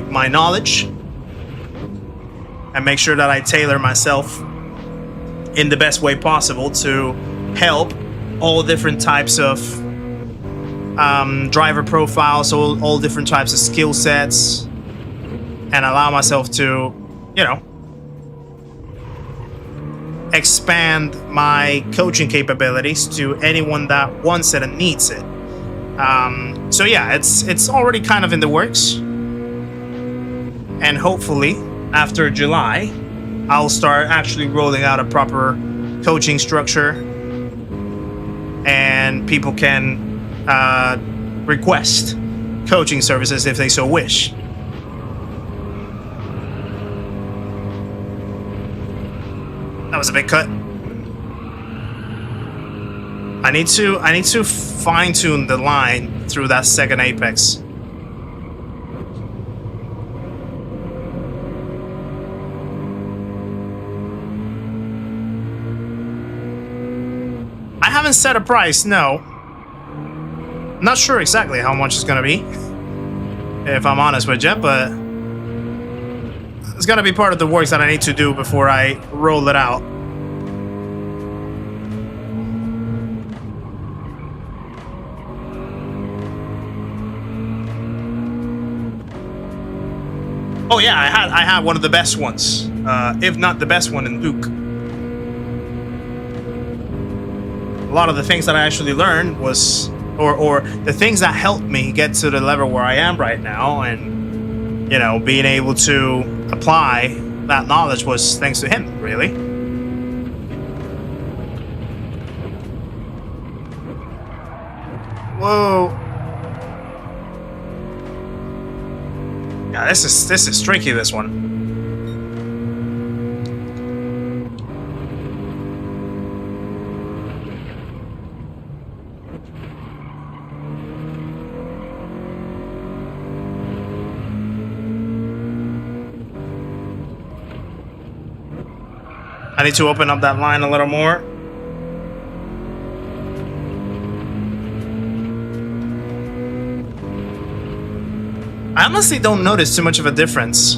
my knowledge, and make sure that I tailor myself in the best way possible to help all different types of driver profiles, all different types of skill sets, and allow myself to, you know, expand my coaching capabilities to anyone that wants it and needs it. So yeah, it's already kind of in the works, and hopefully after July I'll start actually rolling out a proper coaching structure, and people can request coaching services if they so wish. That was a big cut. I need to fine-tune the line through that second apex. I haven't set a price, no. Not sure exactly how much it's gonna be, if I'm honest with you, but it's gonna be part of the work that I need to do before I roll it out. Oh yeah, I had one of the best ones. if not the best one in Luke. A lot of the things that I actually learned was, or the things that helped me get to the level where I am right now, and you know, being able to apply that knowledge was thanks to him, really. Whoa. Yeah, this is tricky, this one. I need to open up that line a little more. I honestly don't notice too much of a difference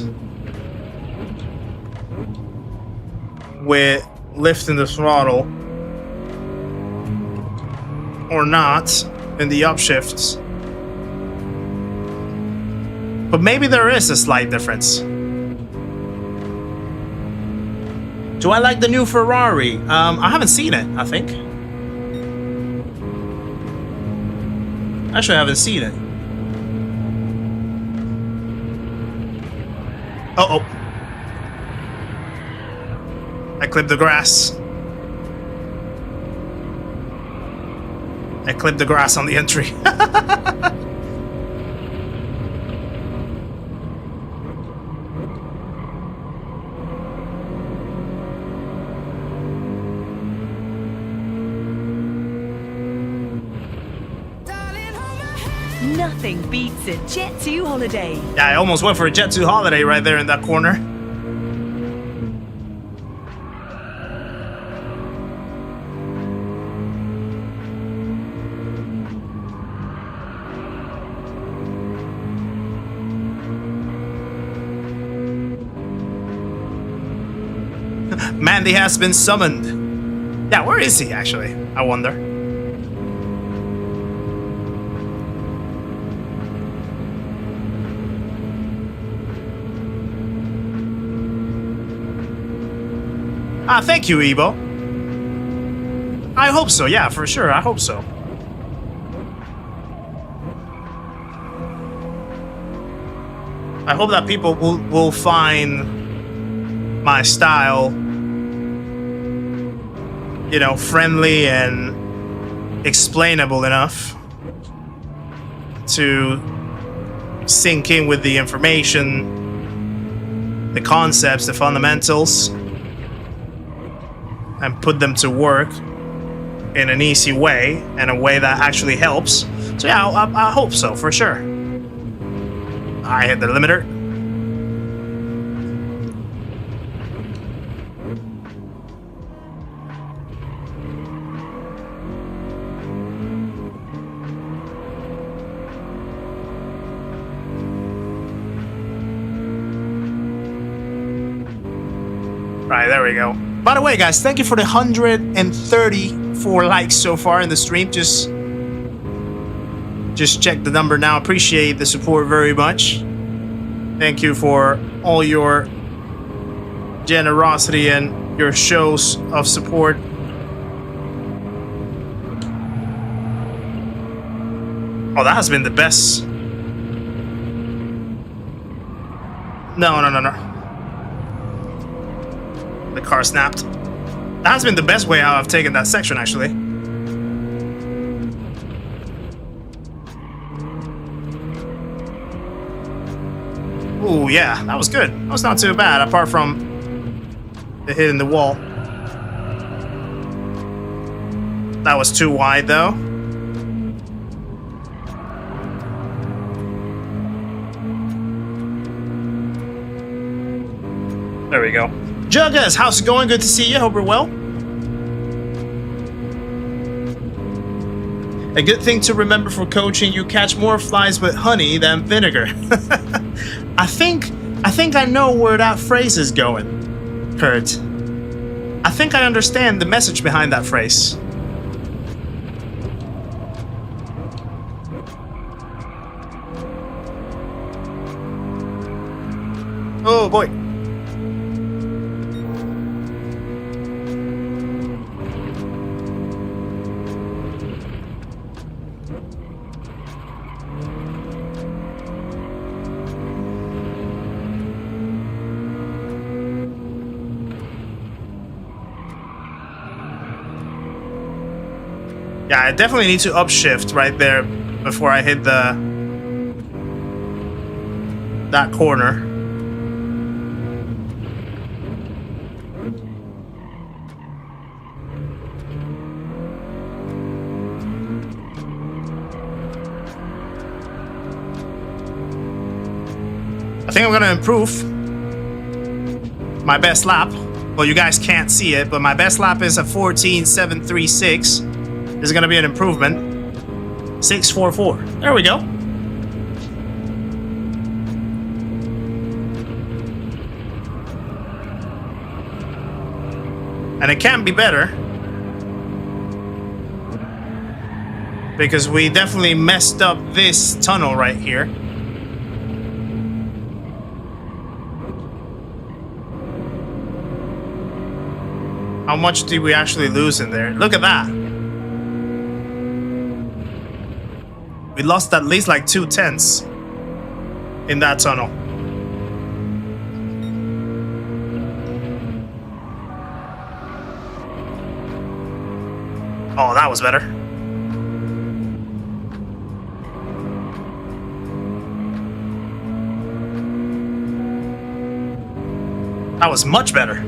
with lifting the throttle or not in the upshifts. But maybe there is a slight difference. Do I like the new Ferrari? I haven't seen it, I think. Actually, I haven't seen it. Uh-oh. I clipped the grass. I clipped the grass on the entry. Nothing beats a Jet2 holiday. Yeah, I almost went for a Jet2 holiday right there in that corner. Mandy has been summoned. Yeah, where is he actually? I wonder. Ah, thank you, Ebo. I hope so, yeah, for sure, I hope so. I hope that people will find my style, you know, friendly and explainable enough to sink in with the information, the concepts, the fundamentals, and put them to work in an easy way, and a way that actually helps. So yeah, I hope so, for sure. I hit the limiter. Right, there we go. By the way, guys, thank you for the 134 likes so far in the stream. Just check the number now. Appreciate the support very much. Thank you for all your generosity and your shows of support. Oh, that has been the best. No. The car snapped. That has been the best way I've taken that section, actually. Ooh, yeah, that was good. That was not too bad, apart from the hit in the wall. That was too wide, though. There we go. Juggas, how's it going? Good to see you. Hope you're well. A good thing to remember for coaching: you catch more flies with honey than vinegar. I think I know where that phrase is going, Kurt. I think I understand the message behind that phrase. Oh boy. Yeah, I definitely need to upshift right there before I hit that corner. I think I'm gonna improve my best lap. Well, you guys can't see it, but my best lap is a 14.736. This is gonna be an improvement. 6.44. There we go. And it can be better, because we definitely messed up this tunnel right here. How much did we actually lose in there? Look at that. We lost at least like 2/10 in that tunnel. Oh, that was better. That was much better.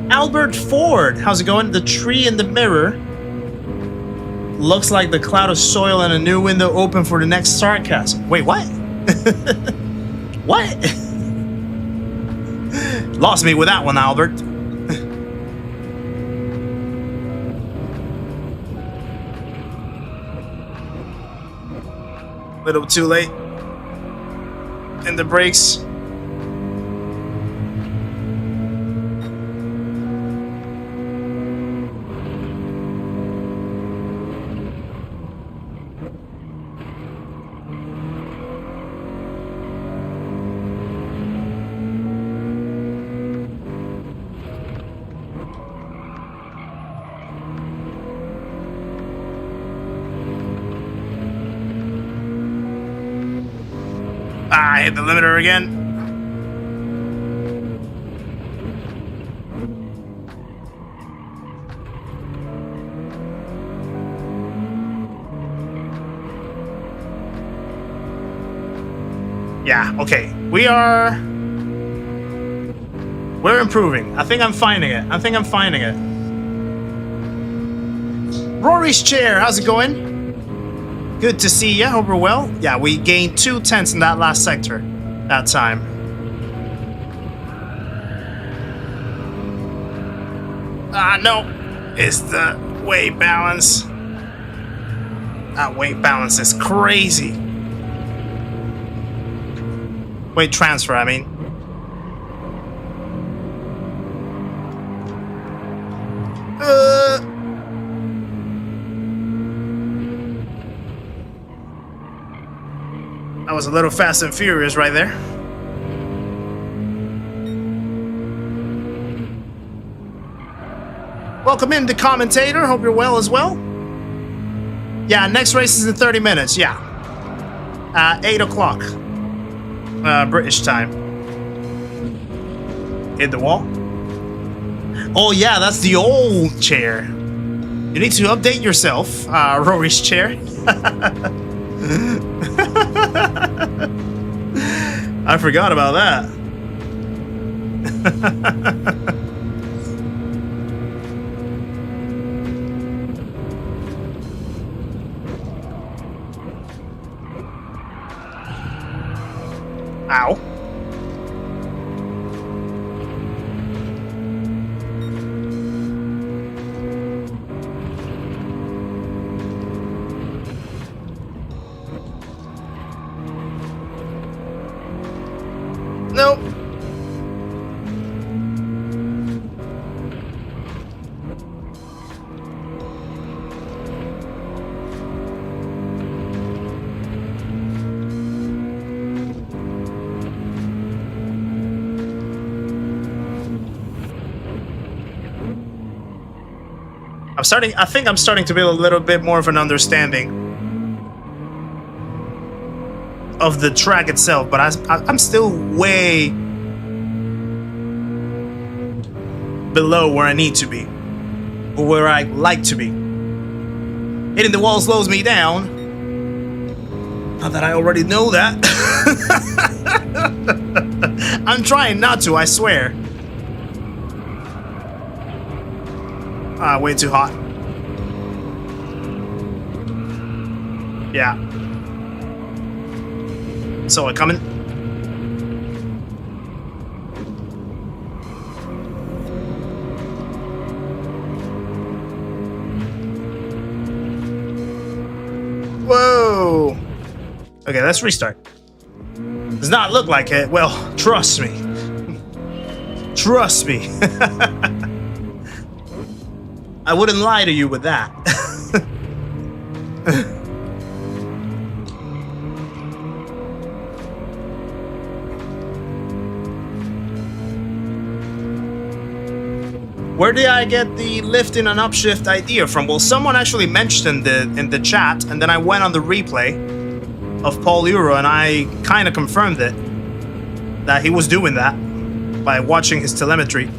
Albert Ford, how's it going? The tree in the mirror looks like the cloud of soil and a new window open for the next sarcasm. Wait, what? What? Lost me with that one, Albert. Little too late in the brakes. I hit the limiter again. Yeah, okay. We're improving. I think I'm finding it. Rory's chair, how's it going? Good to see ya. Hope we're well. Yeah, we gained 2/10 in that last sector that time. No. It's the weight balance. That weight balance is crazy. Weight transfer, I mean. That was a little fast and furious right there. Welcome in, the commentator. Hope you're well as well. Yeah, next race is in 30 minutes. Yeah. 8 o'clock. British time. Hit the wall. Oh, yeah, that's the old chair. You need to update yourself, Rory's chair. I forgot about that. Ow. Nope. I think I'm starting to build a little bit more of an understanding of the track itself, but I'm still way below where I need to be, or where I like to be. Hitting the wall slows me down. Not that I already know that. I'm trying not to, I swear. Ah, way too hot. Yeah. So, coming. Whoa. Okay, let's restart. Does not look like it. Well, trust me. Trust me. I wouldn't lie to you with that. Where did I get the lifting and upshift idea from? Well, someone actually mentioned it in the chat, and then I went on the replay of Paul Euro, and I kind of confirmed it, that he was doing that by watching his telemetry.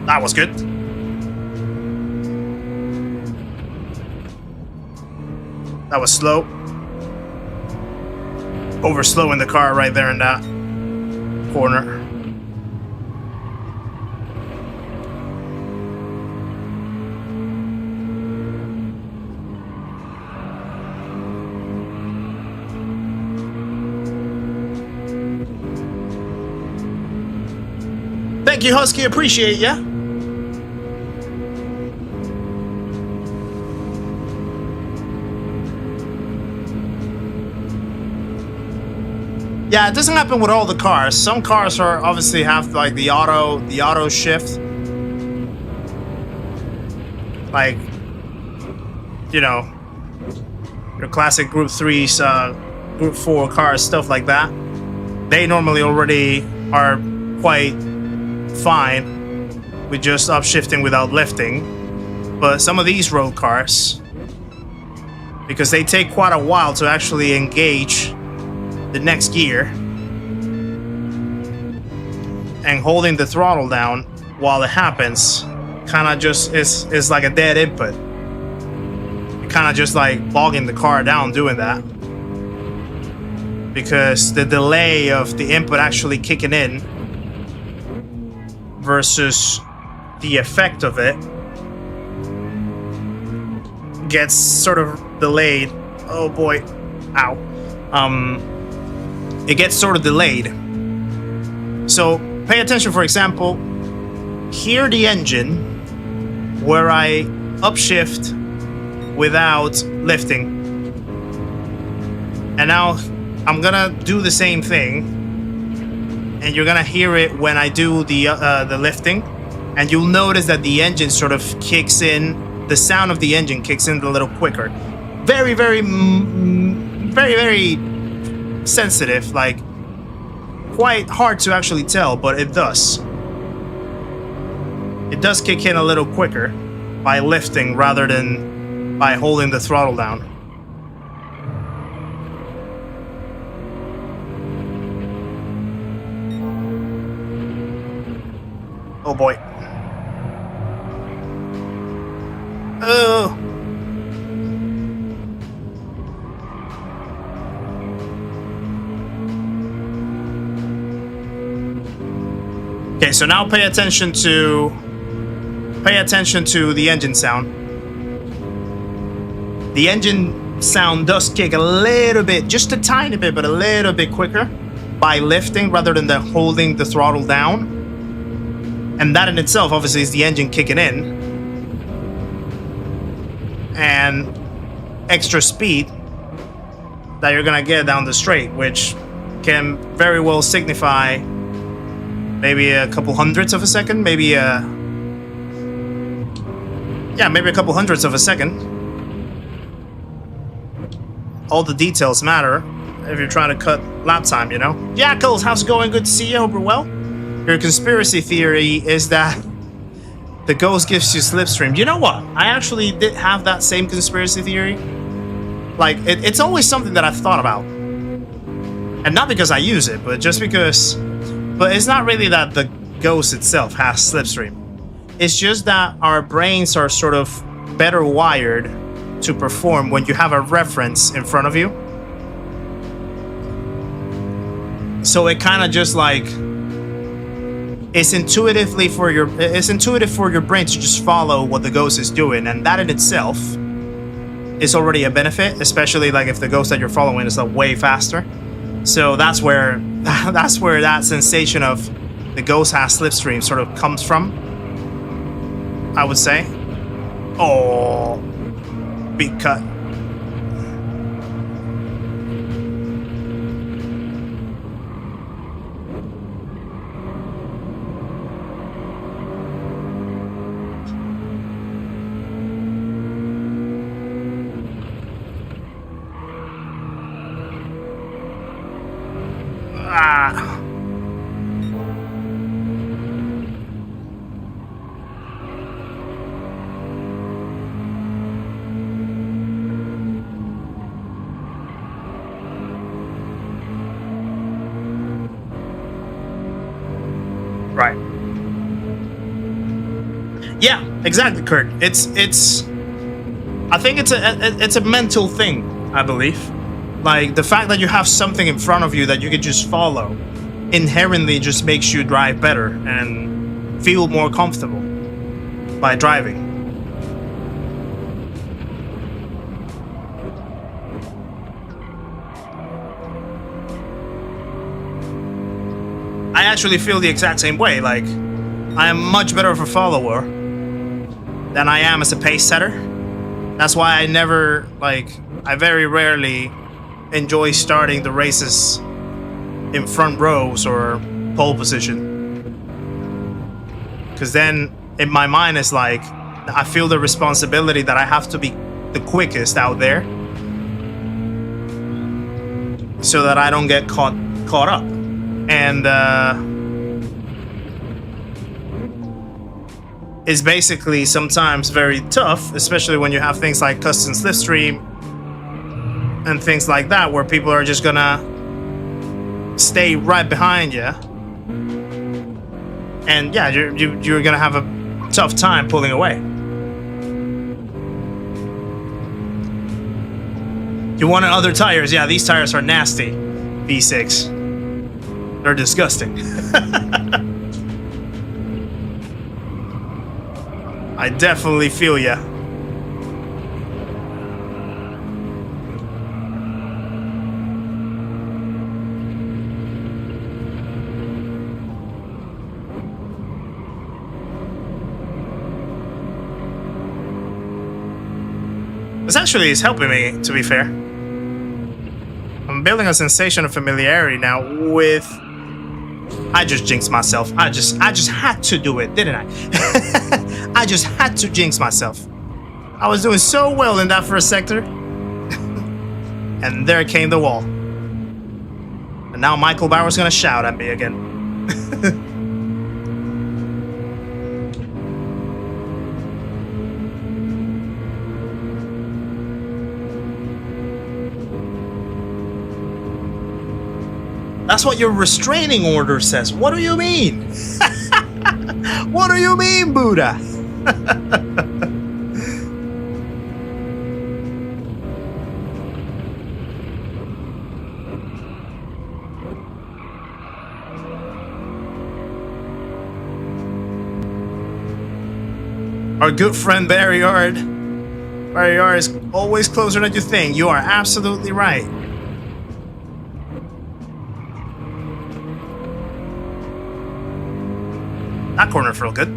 That was good. That was slow. Over slowing the car right there in that corner. Thank you, Husky. Appreciate ya. Yeah, it doesn't happen with all the cars. Some cars are obviously have like the auto shift. Like, you know, your classic Group 3s, Group 4 cars, stuff like that. They normally already are quite fine with just upshifting without lifting. But some of these road cars, because they take quite a while to actually engage the next gear, and holding the throttle down while it happens kind of just is like a dead input. You're kind of just like bogging the car down doing that, because the delay of the input actually kicking in versus the effect of it gets sort of delayed. Oh boy, ow. It gets sort of delayed. So pay attention, for example, hear the engine where I upshift without lifting. And now I'm gonna do the same thing, and you're gonna hear it when I do the lifting, and you'll notice that the engine sort of kicks in, the sound of the engine kicks in a little quicker. Very, very, very, very sensitive, like quite hard to actually tell, but it does. It does kick in a little quicker by lifting rather than by holding the throttle down. Oh boy. Oh. Okay, so now pay attention to the engine sound. The engine sound does kick a little bit, just a tiny bit, but a little bit quicker by lifting rather than holding the throttle down. And that in itself, obviously, is the engine kicking in. And extra speed that you're gonna get down the straight, which can very well signify maybe a couple hundredths of a second, maybe a couple hundredths of a second. All the details matter if you're trying to cut lap time, you know? Jackals, how's it going? Good to see you. Hope you're well. Your conspiracy theory is that the ghost gives you slipstream. You know what? I actually did have that same conspiracy theory. Like, it's always something that I've thought about. And not because I use it, but just because... But it's not really that the ghost itself has slipstream. It's just that our brains are sort of better wired to perform when you have a reference in front of you. So it kind of just like... It's intuitive for your brain to just follow what the ghost is doing, and that in itself is already a benefit, especially like if the ghost that you're following is like way faster. So that's where that sensation of the ghost has slipstream sort of comes from, I would say. Oh, big cut. Right. Yeah, exactly, Kurt. It's. I think it's a mental thing. I believe, like the fact that you have something in front of you that you can just follow, inherently just makes you drive better and feel more comfortable by driving. I actually feel the exact same way. Like, I am much better of a follower than I am as a pace setter. That's why I very rarely enjoy starting the races in front rows or pole position. Because then, in my mind, it's like, I feel the responsibility that I have to be the quickest out there so that I don't get caught up. And it's basically sometimes very tough, especially when you have things like custom slipstream and things like that, where people are just gonna stay right behind you. And yeah, you're gonna have a tough time pulling away. You wanted other tires? Yeah, these tires are nasty. V6. They're disgusting. I definitely feel ya. This actually is helping me, to be fair. I'm building a sensation of familiarity now with... I just jinxed myself. I just had to do it, didn't I? I just had to jinx myself. I was doing so well in that first sector. And there came the wall. And now Michael Bauer's gonna shout at me again. That's what your restraining order says. What do you mean? What do you mean, Buddha? Our good friend Barry Yard. Barry Yard is always closer than you think. You are absolutely right. That corner felt good.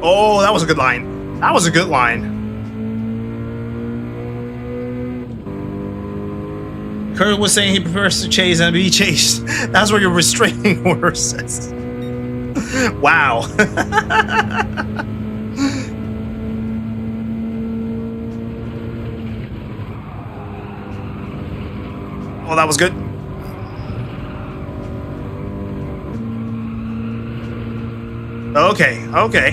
Oh, that was a good line. That was a good line. Kurt was saying he prefers to chase and be chased. That's what your restraining order says. Wow. Oh, that was good. Okay, okay.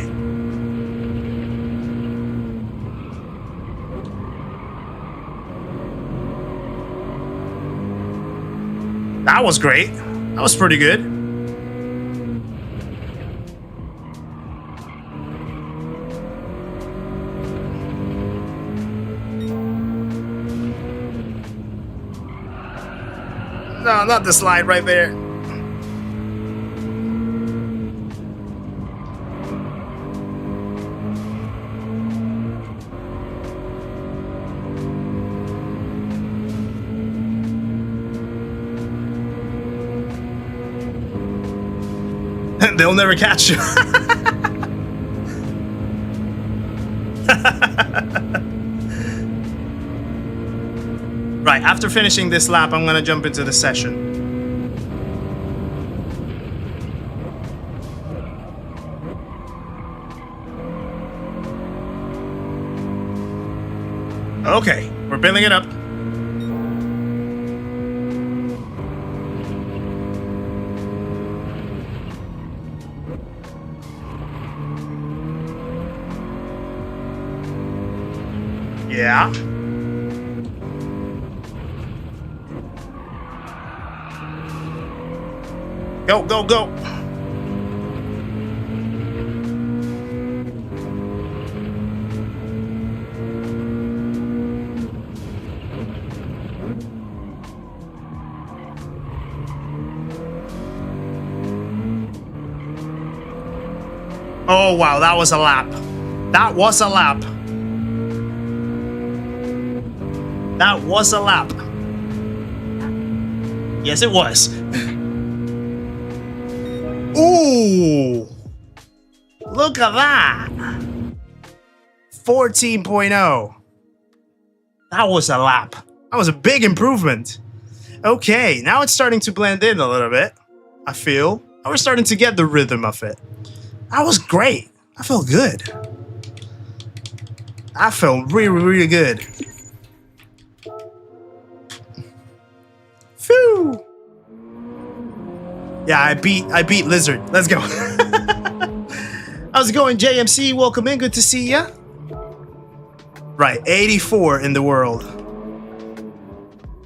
That was great. That was pretty good. No, not the slide right there. They'll never catch you. Right, after finishing this lap, I'm gonna jump into the session. Okay, we're building it up. Yeah. Go, go, go. Oh, wow, that was a lap. That was a lap. That was a lap. Yes, it was. Ooh. Look at that. 14.0. That was a lap. That was a big improvement. Okay, now it's starting to blend in a little bit, I feel. Now we're starting to get the rhythm of it. That was great. I felt good. I felt really, really good. Phew. Yeah, I beat Lizard. Let's go. How's it going, JMC? Welcome in. Good to see ya. Right, 84 in the world.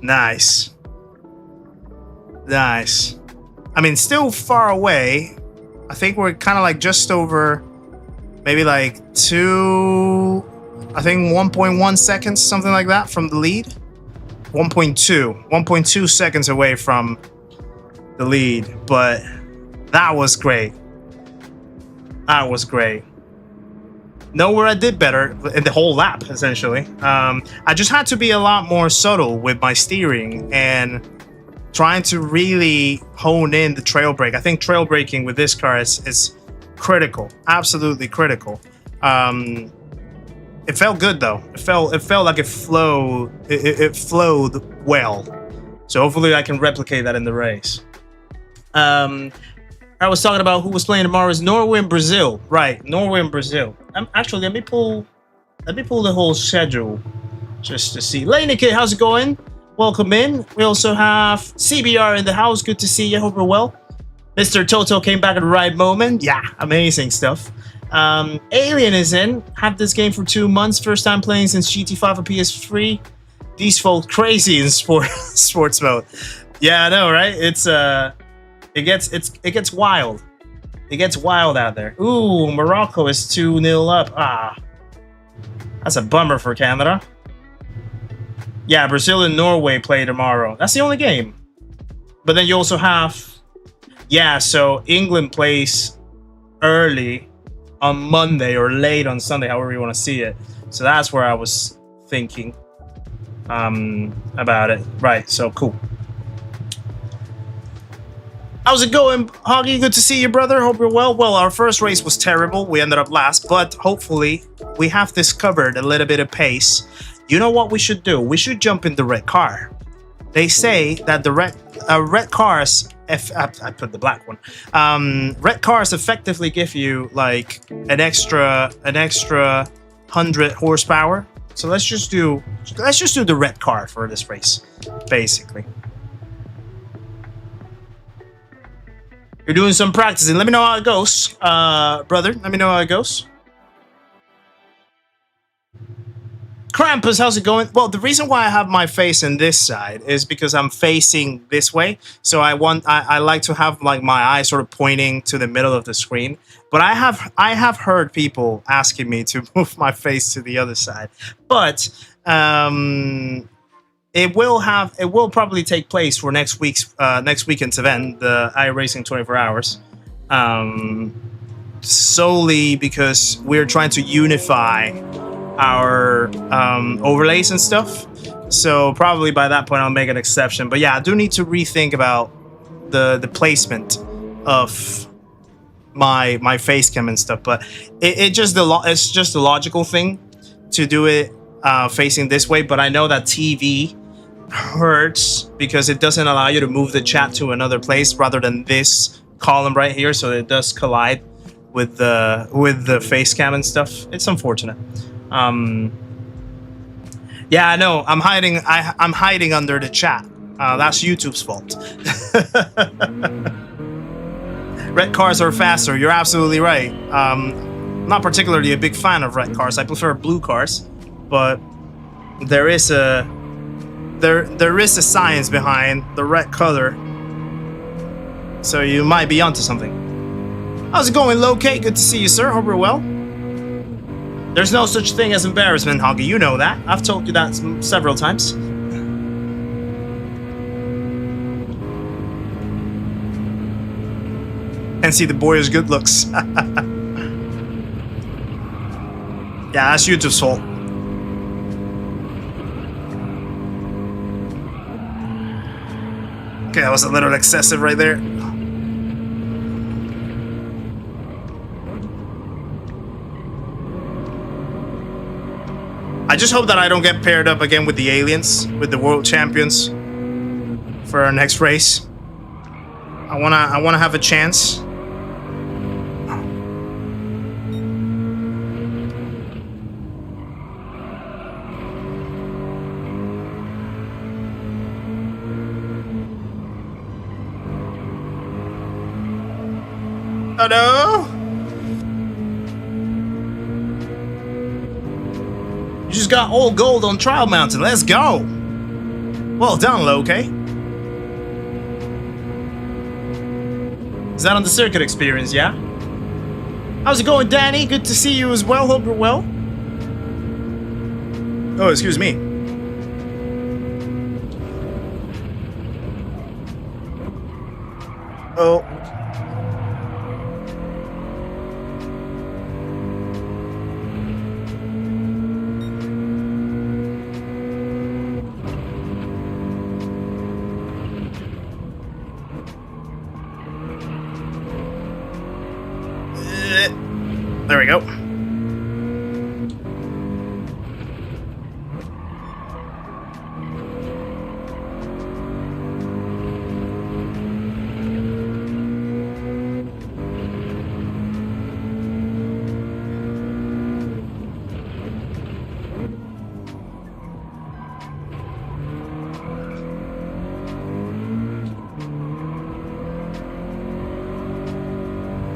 Nice. Nice. I mean, still far away. I think we're kind of like just over, maybe like 1.1 seconds, something like that from the lead. 1.2 seconds away from the lead, but that was great. That was great. Nowhere I did better in the whole lap, essentially. I just had to be a lot more subtle with my steering and trying to really hone in the trail brake. I think trail braking with this car is critical, absolutely critical. It felt good though. It felt like it flowed. It flowed well. So hopefully I can replicate that in the race. I was talking about who was playing tomorrow is Norway and Brazil. Right, Norway and Brazil. Actually, let me pull the whole schedule just to see. Laney Kid, how's it going? Welcome in. We also have CBR in the house. Good to see you. Hope you're well. Mr. Toto came back at the right moment. Yeah, amazing stuff. Alien is in. Had this game for 2 months. First time playing since GT5 on PS3. These folk crazy in sports mode. Yeah, I know, right? It gets wild. It gets wild out there. Ooh, Morocco is 2-0 up. Ah, that's a bummer for Canada. Yeah, Brazil and Norway play tomorrow. That's the only game. But then you also have, yeah, so England plays early on Monday or late on Sunday, however you want to see it. So that's where I was thinking about it. Right, so cool. How's it going, Hoggy? Good to see you, brother. Hope you're well. Well, our first race was terrible. We ended up last, but hopefully we have this covered a little bit of pace. You know what we should do? We should jump in the red car. they say that the red cars, if I put the black one, red cars effectively give you like an extra 100 horsepower. So let's just do the red car for this race, basically. You're doing some practicing. Let me know how it goes, brother. Let me know how it goes. Krampus, how's it going? Well, the reason why I have my face in this side is because I'm facing this way. So I like to have like my eyes sort of pointing to the middle of the screen. But I have heard people asking me to move my face to the other side. But it will probably take place for next weekend's event, the iRacing 24 Hours. Solely because we're trying to unify our overlays and stuff, so probably by that point I'll make an exception. But yeah, I do need to rethink about the placement of my face cam and stuff. But it's just a logical thing to do it facing this way. But I know that TV hurts because it doesn't allow you to move the chat to another place rather than this column right here, so it does collide with the face cam and stuff. It's unfortunate. Yeah, I know. I'm hiding under the chat. That's YouTube's fault. Red cars are faster. You're absolutely right. Not particularly a big fan of red cars. I prefer blue cars, but there is a science behind the red color. So you might be onto something. How's it going, Low-K? Good to see you, sir. Hope you're well. There's no such thing as embarrassment, Hoggy. You know that. I've told you that several times. And see the boy's good looks. Yeah, that's YouTube's fault. Okay, that was a little excessive right there. I just hope that I don't get paired up again with the aliens, with the world champions for our next race. I wanna have a chance. Oh no! You just got all gold on Trial Mountain. Let's go. Well done, Low-K. Is that on the circuit experience, yeah? How's it going, Danny? Good to see you as well. Hope you're well. Oh, excuse me. Oh. There we go.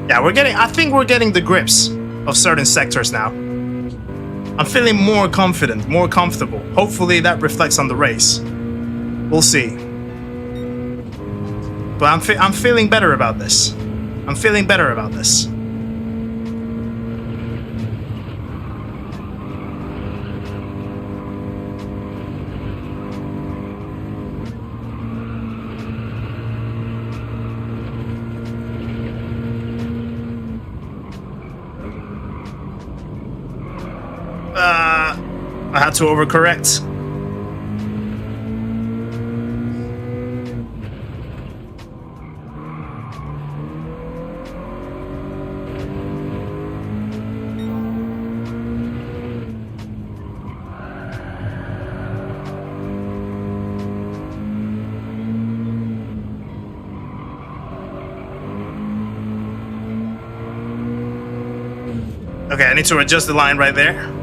Yeah, I think we're getting the grips of certain sectors now. I'm feeling more confident, more comfortable. Hopefully that reflects on the race. We'll see. But I'm feeling better about this. I'm feeling better about this. I had to overcorrect. Okay, I need to adjust the line right there.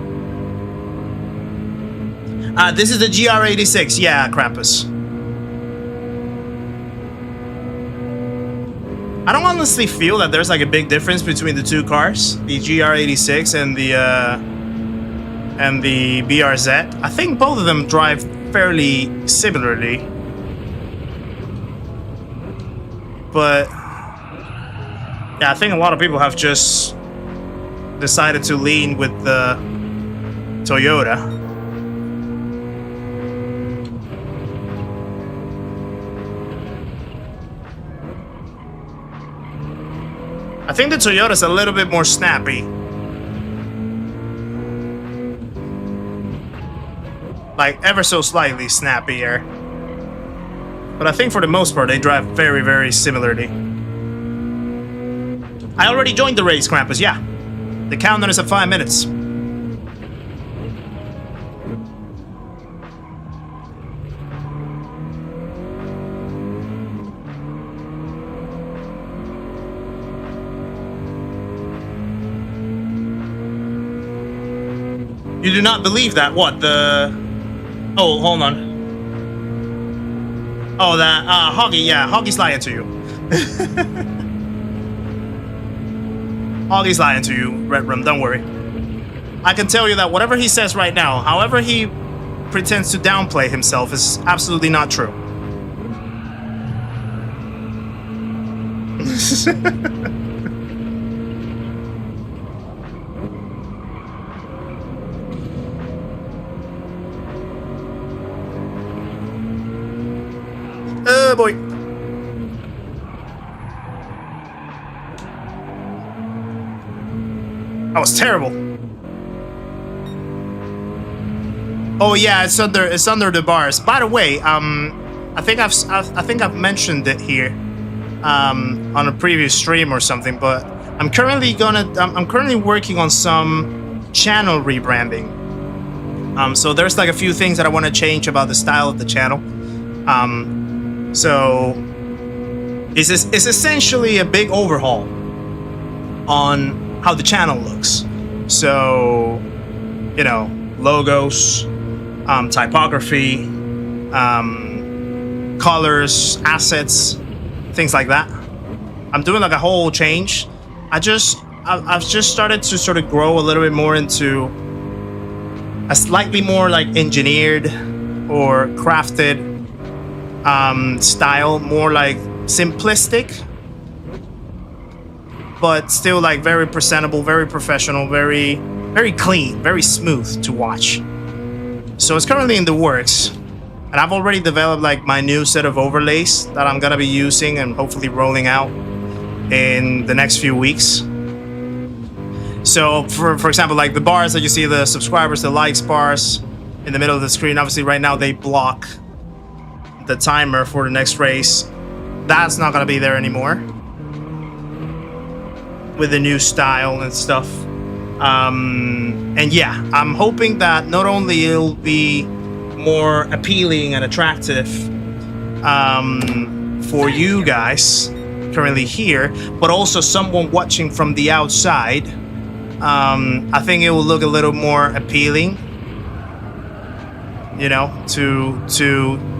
This is the GR86. Yeah, Krampus. I don't honestly feel that there's like a big difference between the two cars, the GR86 and the BRZ. I think both of them drive fairly similarly, but yeah, I think a lot of people have just decided to lean with the Toyota. I think the Toyota's a little bit more snappy. Like, ever so slightly snappier. But I think for the most part, they drive very, very similarly. I already joined the race, Krampus, yeah. The countdown is at 5 minutes. You do not believe that? What? Oh, hold on. Oh, that, Hoggy, yeah, Hoggy's lying to you. Hoggy's lying to you, Red Rum, don't worry. I can tell you that whatever he says right now, however he pretends to downplay himself, is absolutely not true. Oh boy. That was terrible. Oh yeah, it's under the bars. By the way, I think I've mentioned it here on a previous stream or something, but I'm currently working on some channel rebranding. So there's like a few things that I want to change about the style of the channel. So it's essentially a big overhaul on how the channel looks. So, you know, logos, typography, colors, assets, things like that. I'm doing like a whole change. I've just started to sort of grow a little bit more into a slightly more like engineered or crafted style, more like simplistic, but still like very presentable, very professional, very clean, very smooth to watch. So it's currently in the works, and I've already developed like my new set of overlays that I'm gonna be using and hopefully rolling out in the next few weeks. So for example, like the bars that you see, the subscribers, the likes bars in the middle of the screen, obviously right now they block the timer for the next race. That's not gonna be there anymore with the new style and stuff. And yeah, I'm hoping that not only it'll be more appealing and attractive for you guys currently here, but also someone watching from the outside. I think it will look a little more appealing, you know, to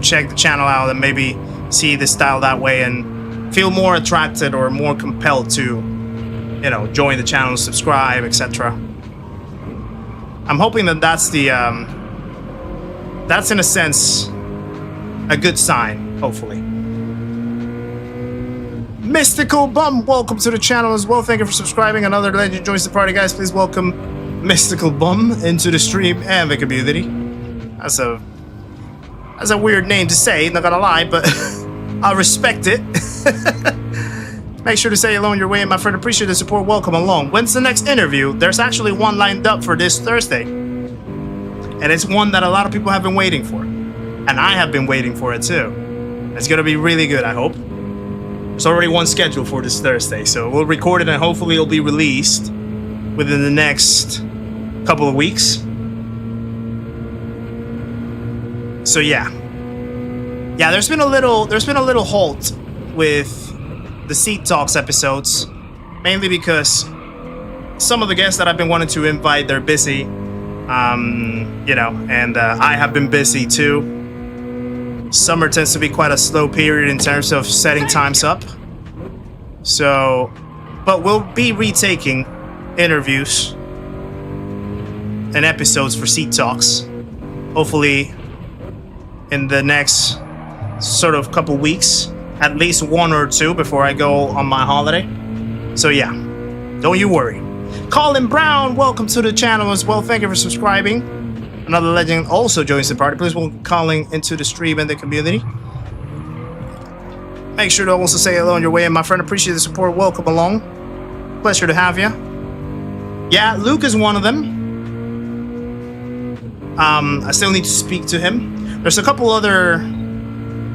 check the channel out and maybe see the style that way and feel more attracted or more compelled to, you know, join the channel, subscribe, etc. I'm hoping that that's in a sense a good sign, hopefully. Mystical Bum, welcome to the channel as well. Thank you for subscribing. Another legend joins the party, guys. Please welcome Mystical Bum into the stream and the community. That's a weird name to say, not gonna lie, but I respect it. Make sure to say hello on your way, my friend. Appreciate the support. Welcome along. When's the next interview? There's actually one lined up for this Thursday, and it's one that a lot of people have been waiting for, and I have been waiting for it too. It's gonna be really good, I hope. There's already one scheduled for this Thursday, so we'll record it and hopefully it'll be released within the next couple of weeks. So yeah, there's been a little halt with the Seat Talks episodes, mainly because some of the guests that I've been wanting to invite, they're busy. You know, and I have been busy too. Summer tends to be quite a slow period in terms of setting times up. So, but we'll be retaking interviews and episodes for Seat Talks. Hopefully in the next sort of couple weeks, at least 1 or 2 before I go on my holiday. So yeah, don't you worry. Colin Brown, welcome to the channel as well. Thank you for subscribing. Another legend also joins the party. Please welcome Colin into the stream and the community. Make sure to also say hello on your way in, my friend. Appreciate the support. Welcome along. Pleasure to have you. Yeah, Luke is one of them. I still need to speak to him. There's a couple other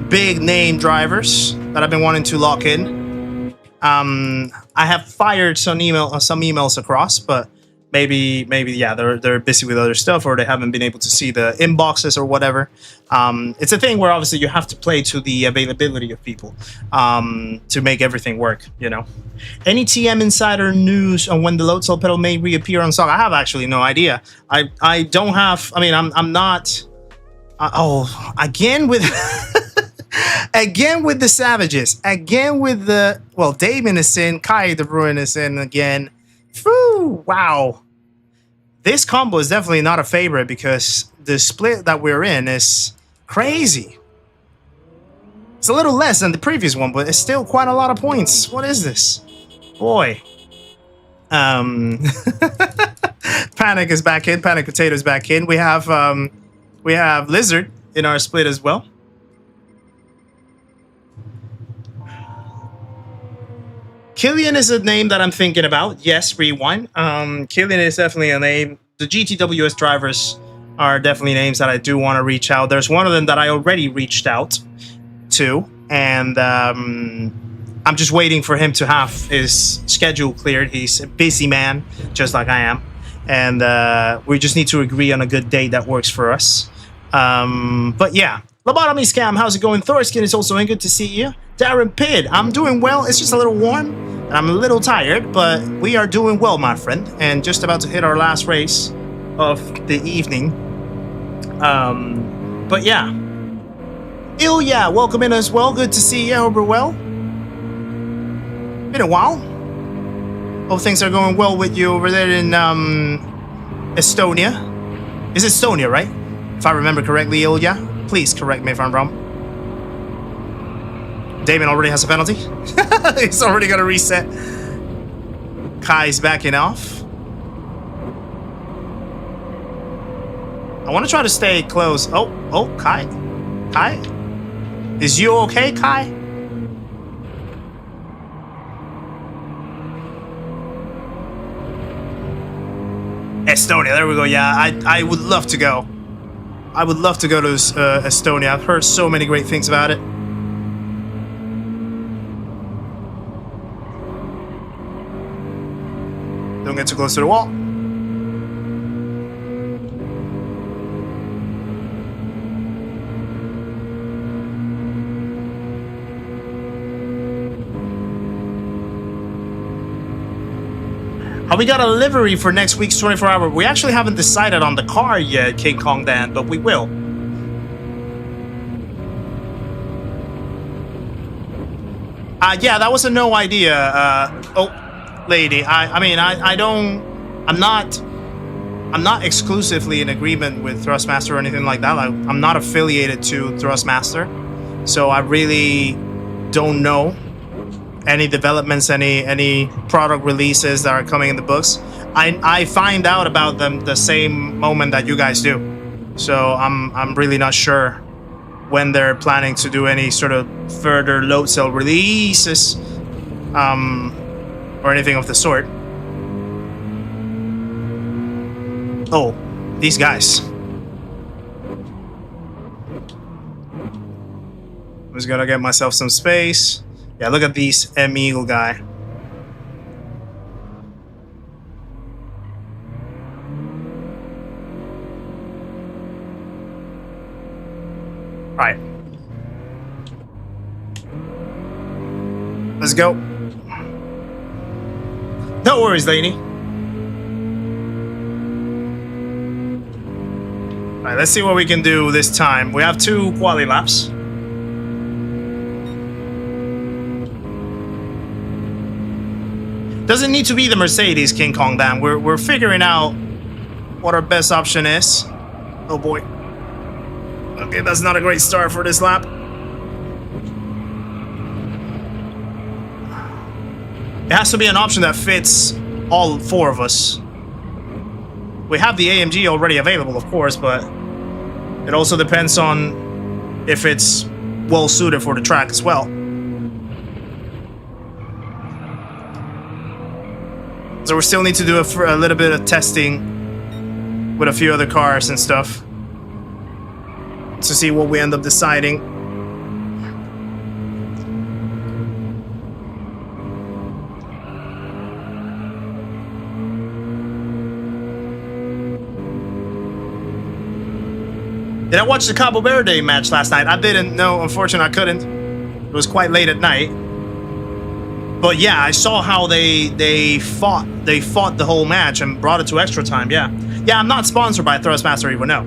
big name drivers that I've been wanting to lock in. I have fired some emails across, but maybe yeah, they're busy with other stuff, or they haven't been able to see the inboxes or whatever. It's a thing where obviously you have to play to the availability of people to make everything work, you know. Any TM insider news on when the load cell pedal may reappear on stock? I have actually no idea. I don't have. I mean, I'm not. Oh, again with. Again with the savages. Again with the... Well, Damon is in. Kai the Ruin is in again. Whew, wow. This combo is definitely not a favorite because the split that we're in is crazy. It's a little less than the previous one, but it's still quite a lot of points. What is this? Boy. Panic is back in. Panic Potato is back in. We have Lizard in our split as well. Killian is a name that I'm thinking about. Yes, rewind. Killian is definitely a name. The GTWS drivers are definitely names that I do want to reach out. There's one of them that I already reached out to, and I'm just waiting for him to have his schedule cleared. He's a busy man, just like I am, and we just need to agree on a good date that works for us. But yeah, Lobotomy Scam, how's it going? Thorskin is also in. Good to see you. Darren Pidd, I'm doing well. It's just a little warm, and I'm a little tired, but we are doing well, my friend, and just about to hit our last race of the evening. But yeah. Ilya, welcome in as well. Good to see you. Hope you're well. Been a while. Hope things are going well with you over there in Estonia. Is Estonia, right? If I remember correctly, Ilya. Please correct me if I'm wrong. Damon already has a penalty. He's already going to reset. Kai's backing off. I want to try to stay close. Oh, Kai. Kai? Is you okay, Kai? Estonia, there we go. Yeah, I would love to go. I would love to go to Estonia. I've heard so many great things about it. Don't get too close to the wall. We got a livery for next week's 24-hour. We actually haven't decided on the car yet, King Kong Dan, but we will. Yeah, that was a no idea. Oh, lady. I'm not exclusively in agreement with Thrustmaster or anything like that. I'm not affiliated to Thrustmaster, so I really don't know any developments, any product releases that are coming in the books. I find out about them the same moment that you guys do, so I'm really not sure when they're planning to do any sort of further load cell releases, or anything of the sort. Oh, these guys. I'm just gonna get myself some space. Yeah, look at these M-Eagle guy. Right. Let's go. No worries, lady. Alright, let's see what we can do this time. We have 2 quali laps. Doesn't need to be the Mercedes, King Kong Dan. We're figuring out what our best option is. Oh boy. Okay, that's not a great start for this lap. It has to be an option that fits all 4 of us. We have the AMG already available, of course, but it also depends on if it's well suited for the track as well. So we still need to do a little bit of testing with a few other cars and stuff to see what we end up deciding. Did I watch the Cabo Verde match last night? I didn't. No, unfortunately I couldn't. It was quite late at night. But yeah, I saw how they fought the whole match and brought it to extra time. Yeah, I'm not sponsored by Thrustmaster even now.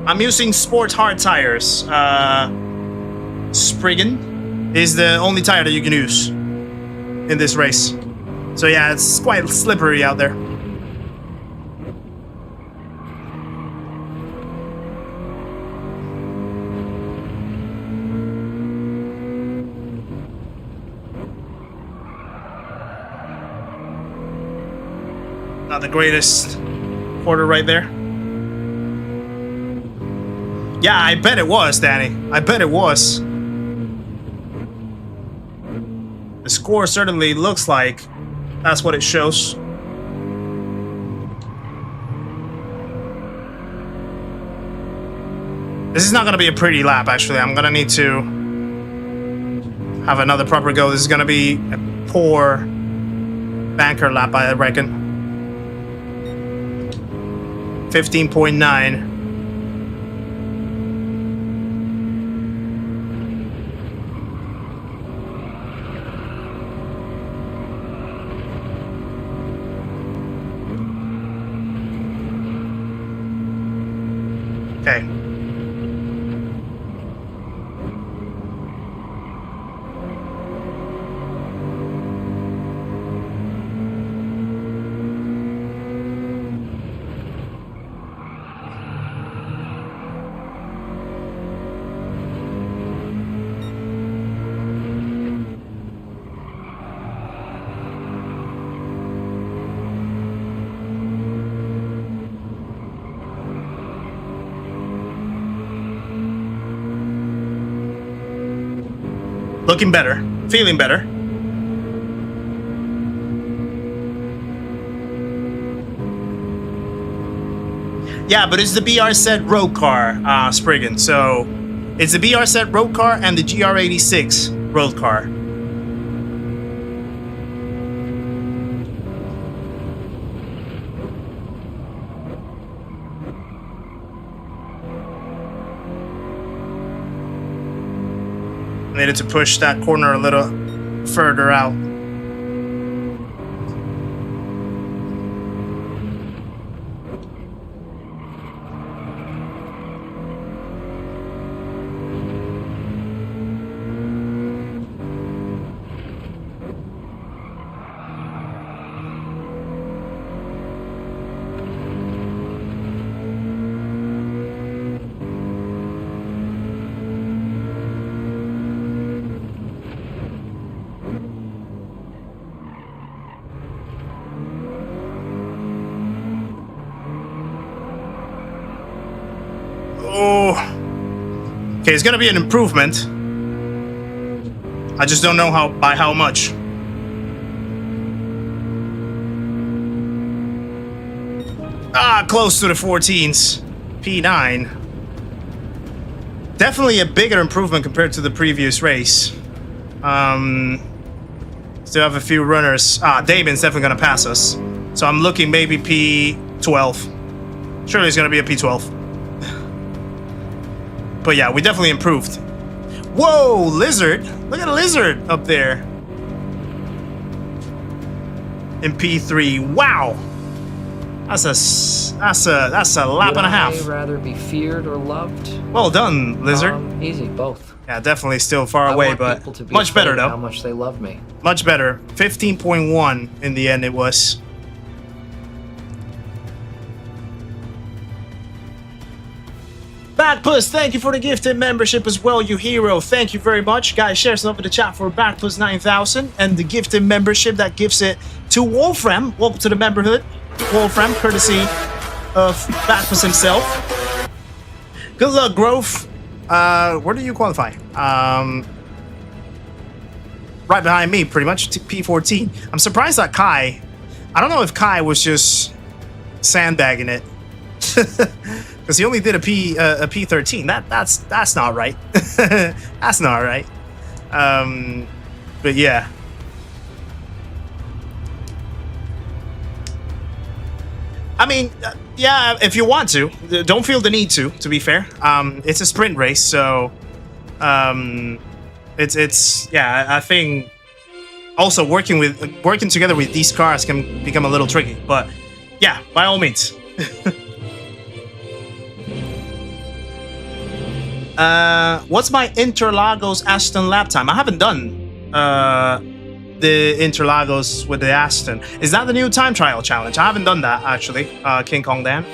I'm using Sport Hard tires. Spriggan is the only tire that you can use in this race. So yeah, it's quite slippery out there. Not the greatest quarter right there. Yeah, I bet it was, Danny. I bet it was. The score certainly looks like that's what it shows. This is not going to be a pretty lap, actually. I'm going to need to have another proper go. This is going to be a poor banker lap, I reckon. 15.9. Okay. Looking better. Feeling better. Yeah, but it's the BRZ road car, Spriggan. So it's the BRZ road car and the GR86 road car. Needed to push that corner a little further out. Okay, it's gonna be an improvement. I just don't know by how much. Close to the 14s. P9. Definitely a bigger improvement compared to the previous race. Still have a few runners. Damon's definitely gonna pass us. So I'm looking maybe P12. Surely it's gonna be a P12. But yeah, we definitely improved. Whoa, lizard! Look at a lizard up there. In P3. Wow. That's a lap and a half. Would I rather be feared or loved? Well done, lizard. Easy, both. Yeah, definitely still far I away, want but people to be much better afraid though. How much they love me. Much better. 15.1 in the end it was. Backpuss, thank you for the gifted membership as well, you hero. Thank you very much. Guys, share some up in the chat for Backpuss 9000 and the gifted membership that gives it to Wolfram. Welcome to the memberhood. Wolfram, courtesy of Backpuss himself. Good luck, Grove. Where do you qualify? Right behind me, pretty much, P14. I'm surprised that Kai... I don't know if Kai was just sandbagging it. Because he only did a P13. That's not right. That's not right. But yeah. I mean, yeah, if you want to, don't feel the need to be fair. It's a sprint race, so it's yeah, I think also working together with these cars can become a little tricky, but yeah, by all means. What's my Interlagos Aston lap time? I haven't done the Interlagos with the Aston. Is that the new time trial challenge? I haven't done that actually. King Kong Dan.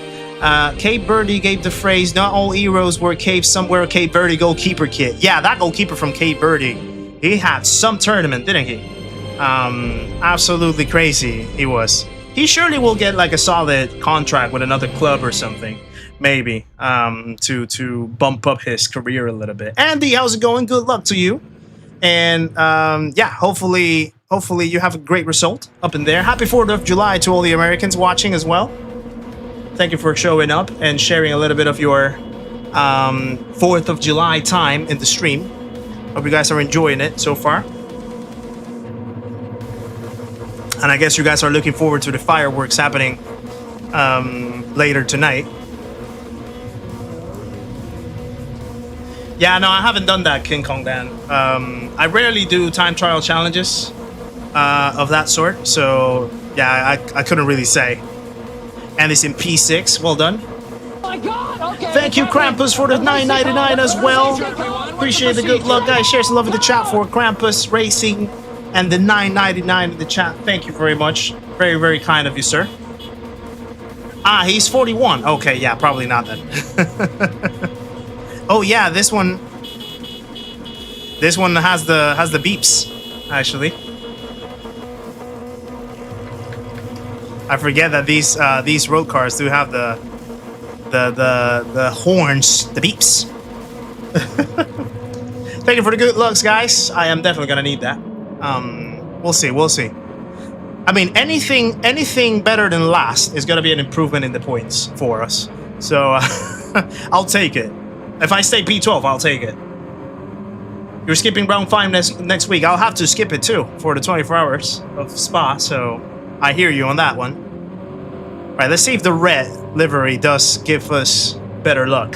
Cape Verde gave the phrase, not all heroes were caved somewhere. Cape Verde goalkeeper kit. Yeah, that goalkeeper from Cape Verde, he had some tournament, didn't he? Absolutely crazy he was. He surely will get like a solid contract with another club or something. Maybe to bump up his career a little bit. Andy, how's it going? Good luck to you. And yeah, hopefully you have a great result up in there. Happy 4th of July to all the Americans watching as well. Thank you for showing up and sharing a little bit of your 4th of July time in the stream. Hope you guys are enjoying it so far. And I guess you guys are looking forward to the fireworks happening later tonight. Yeah, no, I haven't done that, King Kong Dan. I rarely do time trial challenges of that sort, so yeah, I couldn't really say. And it's in P6. Well done. Oh my God, okay. Thank you, Krampus, for the $9.99 as well. Appreciate the good luck, guys. Share some love in the chat for Krampus Racing and the $9.99 in the chat. Thank you very much. Very, very kind of you, sir. Ah, he's 41. Okay, yeah, probably not then. Oh yeah, this one has the beeps, actually. I forget that these road cars do have the horns, the beeps. Thank you for the good looks, guys. I am definitely gonna need that. We'll see. I mean, anything better than last is gonna be an improvement in the points for us. So I'll take it. If I stay P12, I'll take it. You're skipping round 5 next week. I'll have to skip it too for the 24 hours of Spa, so I hear you on that one. All right, let's see if the red livery does give us better luck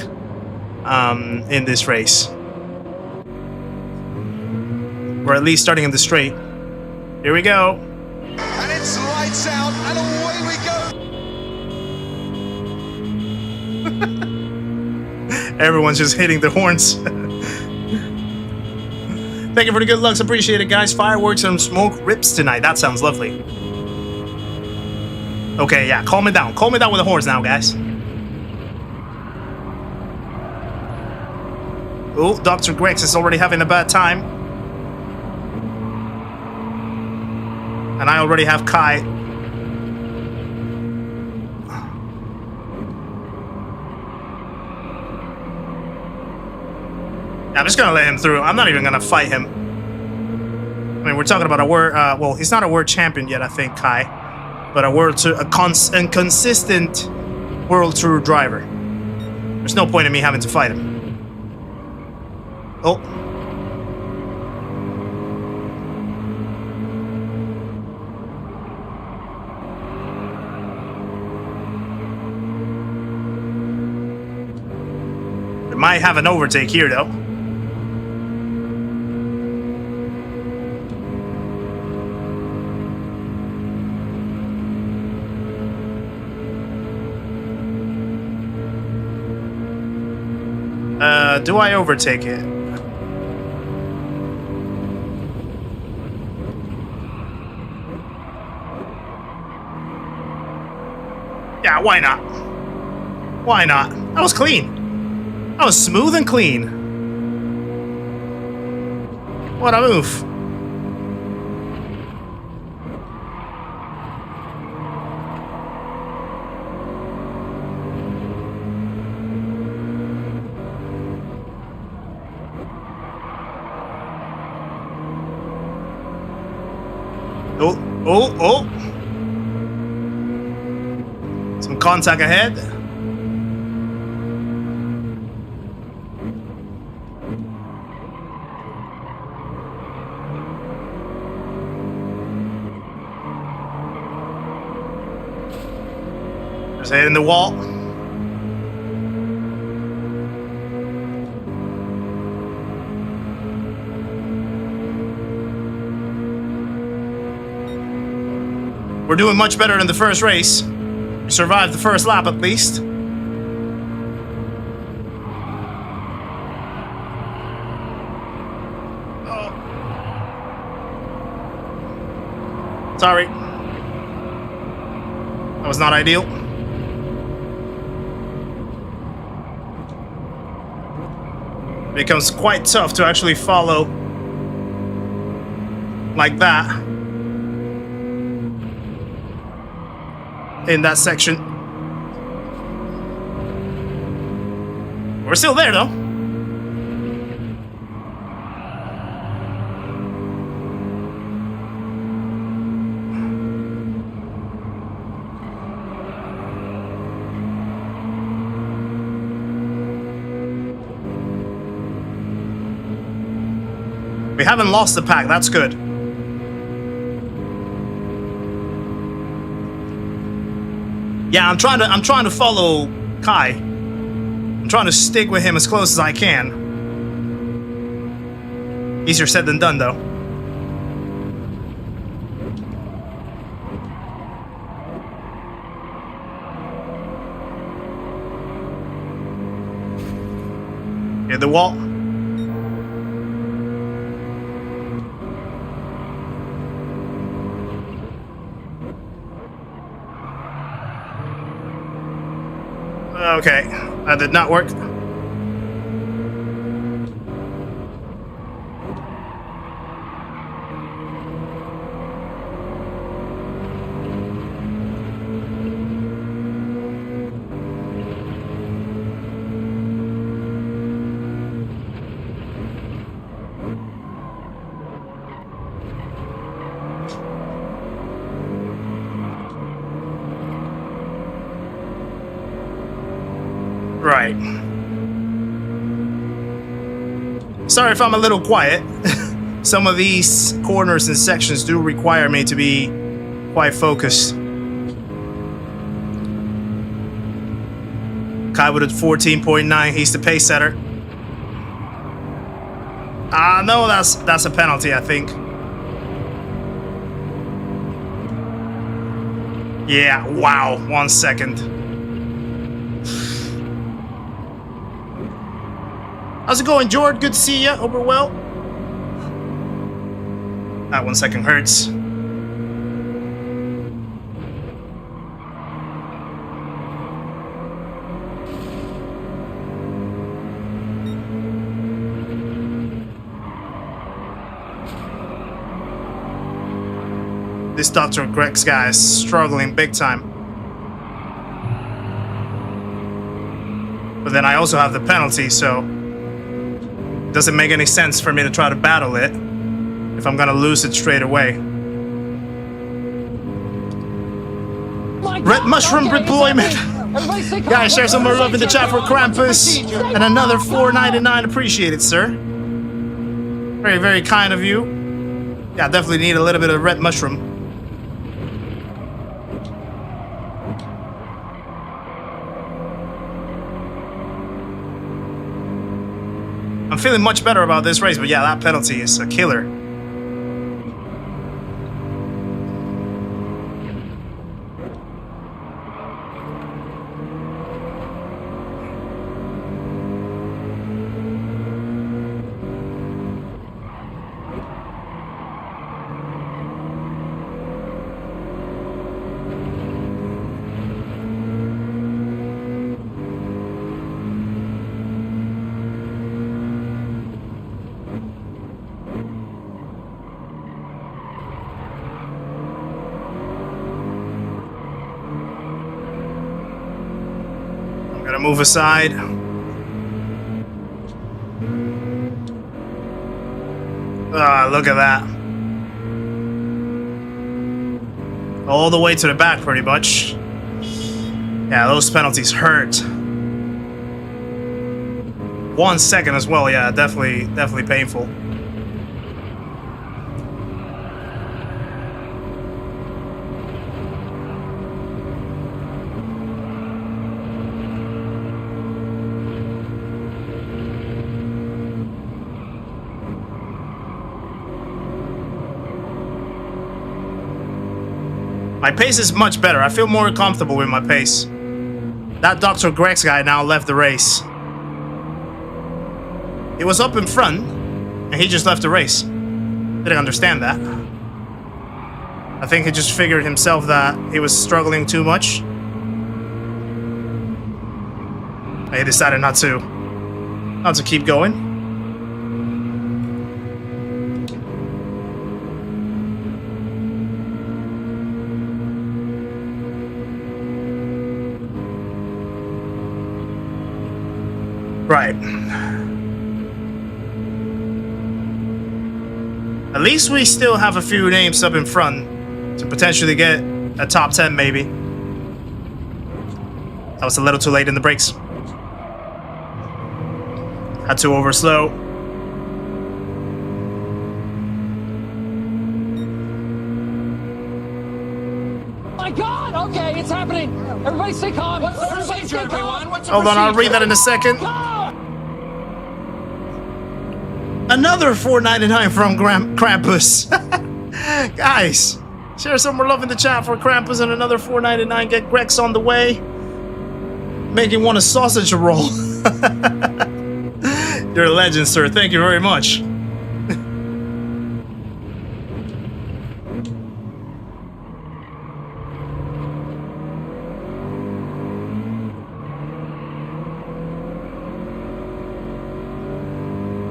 in this race. Or at least starting in the straight. Here we go. And it's lights out, and away we go. Everyone's just hitting the horns. Thank you for the good looks. Appreciate it, guys. Fireworks and smoke rips tonight. That sounds lovely. Okay, yeah. Calm it down. Calm it down with the horns now, guys. Oh, Dr. Grex is already having a bad time. And I already have Kai. I'm just gonna let him through. I'm not even gonna fight him. I mean, we're talking about a world. Well, he's not a world champion yet, I think, Kai, but a consistent world tour driver. There's no point in me having to fight him. Oh. Might have an overtake here, though. Do I overtake it? Yeah, why not? Why not? That was clean. That was smooth and clean. What a move. Oh. Some contact ahead. Just hitting the wall. We're doing much better than the first race. We survived the first lap at least. Oh. Sorry. That was not ideal. It becomes quite tough to actually follow like that. In that section. We're still there though. We haven't lost the pack, that's good. Yeah, I'm trying to follow Kai. I'm trying to stick with him as close as I can. Easier said than done, though. Hit the wall. Okay, that did not work. Right. Sorry if I'm a little quiet. Some of these corners and sections do require me to be quite focused. Kai with a 14.9, he's the pace setter. No, that's a penalty, I think. Yeah, wow, 1 second. How's it going, Jord? Good to see you. Hope you're well. That 1 second hurts. This Dr. Greg's guy is struggling big time. But then I also have the penalty, so it doesn't make any sense for me to try to battle it if I'm gonna lose it straight away. Red mushroom deployment. Guys, share some more love in the chat for Krampus. And another $4.99. Appreciate it, sir. Very, very kind of you. Yeah, I definitely need a little bit of red mushroom. I'm feeling much better about this race, but yeah, that penalty is a killer. Gotta move aside. Ah, look at that. All the way to the back, pretty much. Yeah, those penalties hurt. 1 second as well, yeah, definitely painful. My pace is much better. I feel more comfortable with my pace. That Dr. Greg's guy now left the race. He was up in front, and he just left the race. Didn't understand that. I think he just figured himself that he was struggling too much. He decided not to keep going. Right. At least we still have a few names up in front to potentially get a top 10 maybe. That was a little too late in the brakes. Had to overslow. My God! Okay, it's happening. Everybody stay calm. Everybody stay calm. Hold on, I'll read that in a second. Another $4.99 from Krampus. Guys, share some more love in the chat for Krampus and another $4.99. Get Grex on the way. Making one a sausage roll. You're a legend, sir. Thank you very much.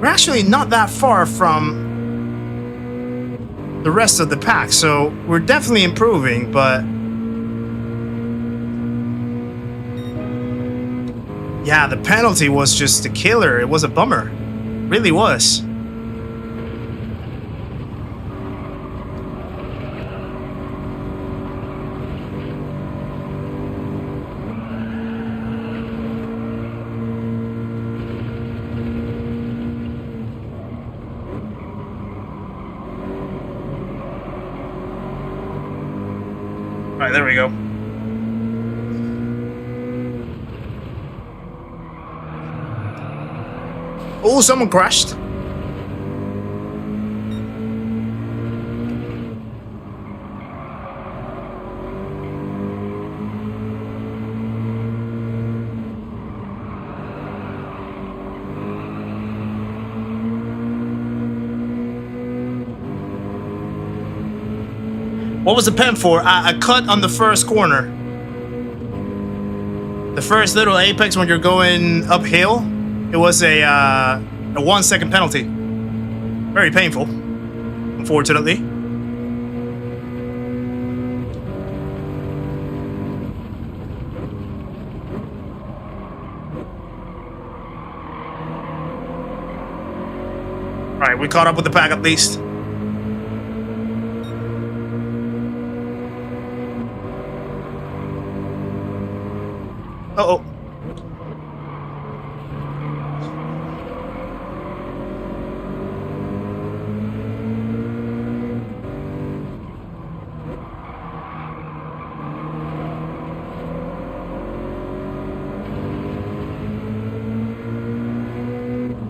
We're actually not that far from the rest of the pack, so we're definitely improving, but yeah, the penalty was just a killer. It was a bummer. It really was. Alright, there we go. Oh, someone crashed. What was the pen for? A cut on the first corner. The first little apex when you're going uphill. It was a 1 second penalty. Very painful, unfortunately. Alright, we caught up with the pack at least. Uh-oh.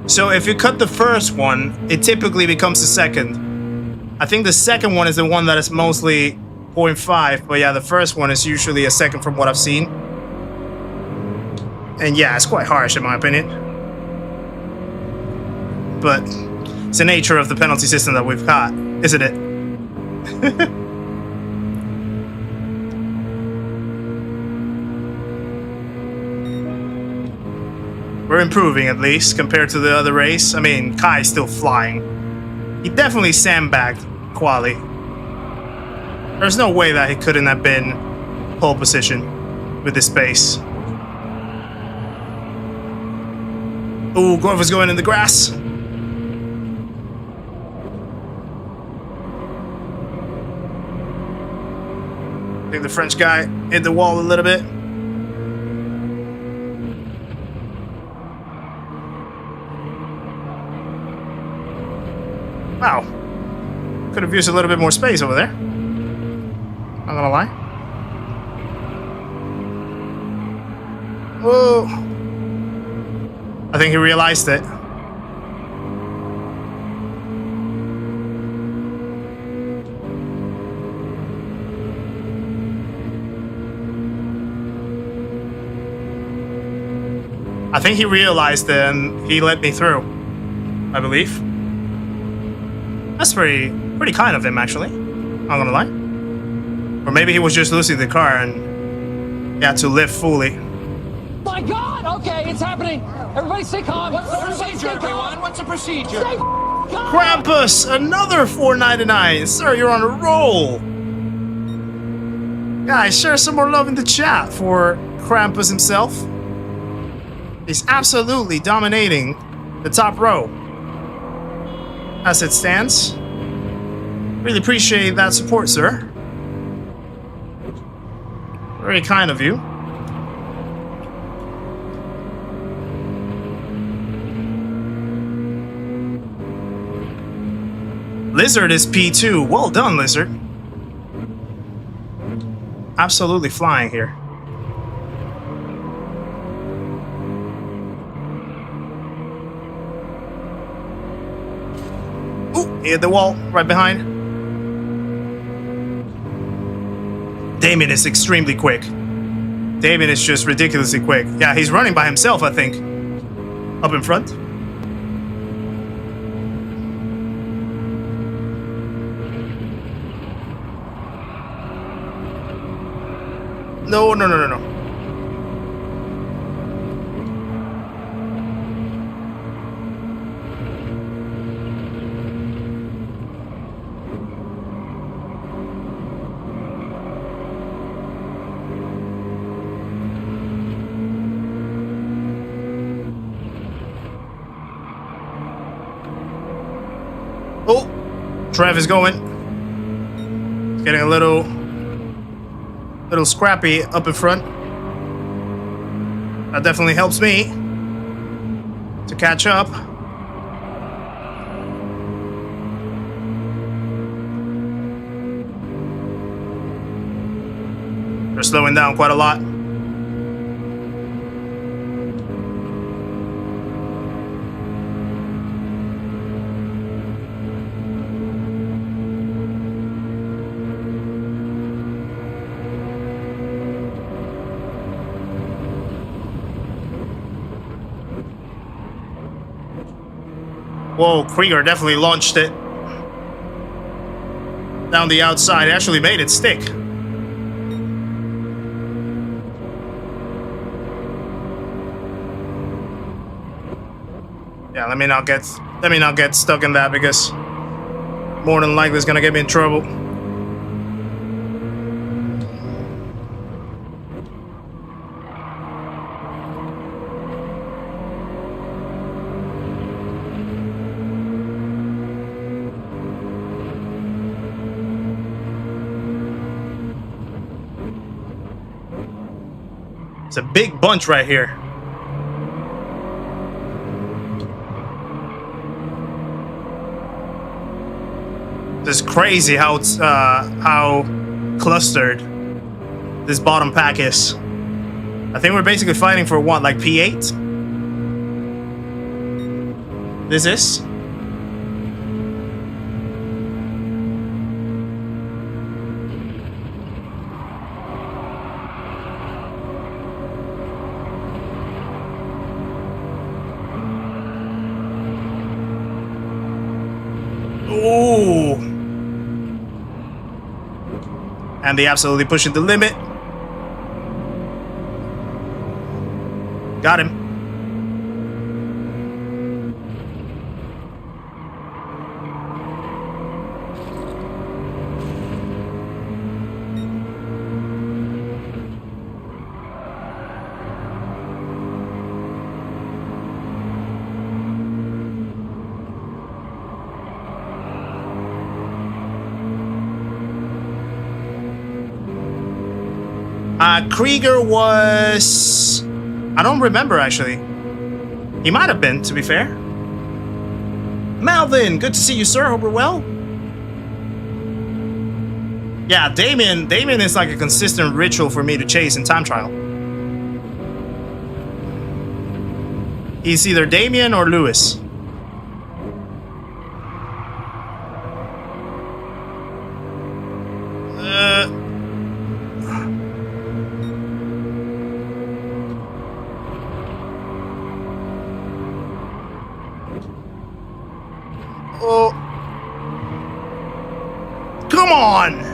So if you cut the first one, it typically becomes the second. I think the second one is the one that is mostly 0.5, but yeah, the first one is usually a second from what I've seen. And yeah, it's quite harsh in my opinion. But it's the nature of the penalty system that we've got, isn't it? We're improving at least compared to the other race. I mean, Kai's still flying. He definitely sandbagged Quali. There's no way that he couldn't have been pole position with this pace. Ooh, Grover's going in the grass. I think the French guy hit the wall a little bit. Wow. Could have used a little bit more space over there. Not gonna lie. Oh. I think he realized it. I think he realized it and he let me through, I believe. That's pretty kind of him, actually. Not gonna lie. Or maybe he was just losing the car and he had to live fully. My God! Okay, it's happening. Everybody stay calm. What's the procedure, everyone? What's the procedure? Stay calm. Krampus, another $4.99. Sir, you're on a roll. Guys, share some more love in the chat for Krampus himself. He's absolutely dominating the top row as it stands. Really appreciate that support, sir. Very kind of you. Lizard is P2. Well done, Lizard. Absolutely flying here. Ooh, he hit the wall right behind. Damien is extremely quick. Damien is just ridiculously quick. Yeah, he's running by himself, I think. Up in front. No. Oh, Trev is going. He's getting a little scrappy up in front. That definitely helps me to catch up. They're slowing down quite a lot. Whoa, Krieger definitely launched it down the outside. It actually made it stick. Yeah, let me not get stuck in that, because more than likely it's gonna get me in trouble. It's a big bunch right here. It's crazy how it's how clustered this bottom pack is. I think we're basically fighting for what, like P8? This is? Ooh. And they absolutely pushing the limit. Got him. Krieger was... I don't remember, actually. He might have been, to be fair. Malvin, good to see you, sir. Hope you're well. Yeah, Damien is like a consistent ritual for me to chase in time trial. He's either Damien or Lewis. Oh. Come on!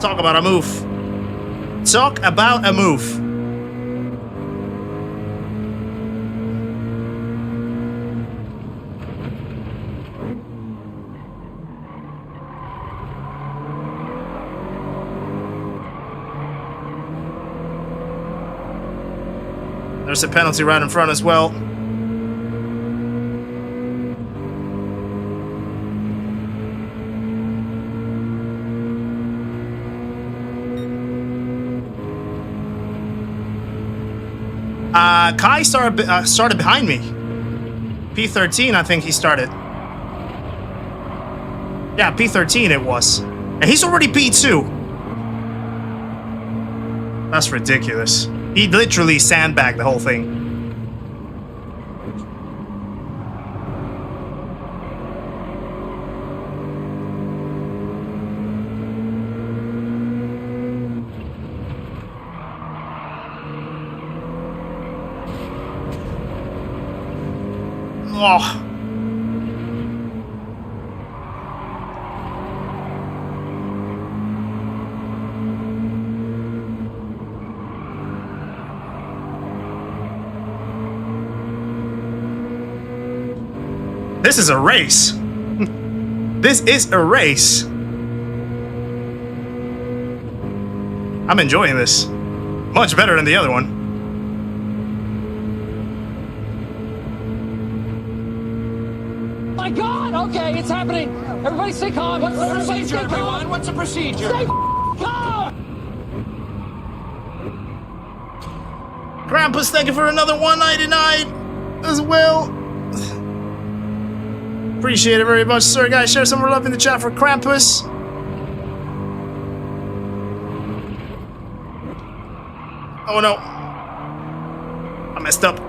Talk about a move. Talk about a move. There's a penalty right in front as well. Kai started behind me. P13, I think he started. Yeah, P13 it was. And he's already P2. That's ridiculous. He literally sandbagged the whole thing. Oh. This is a race. This is a race. I'm enjoying this. Much better than the other one. My God! Okay, it's happening. Everybody stay calm. What's the procedure, everyone? What's the procedure? Stay calm. Krampus, thank you for another 199 as well. Appreciate it very much, sir. Guys, share some more love in the chat for Krampus. Oh no. I messed up.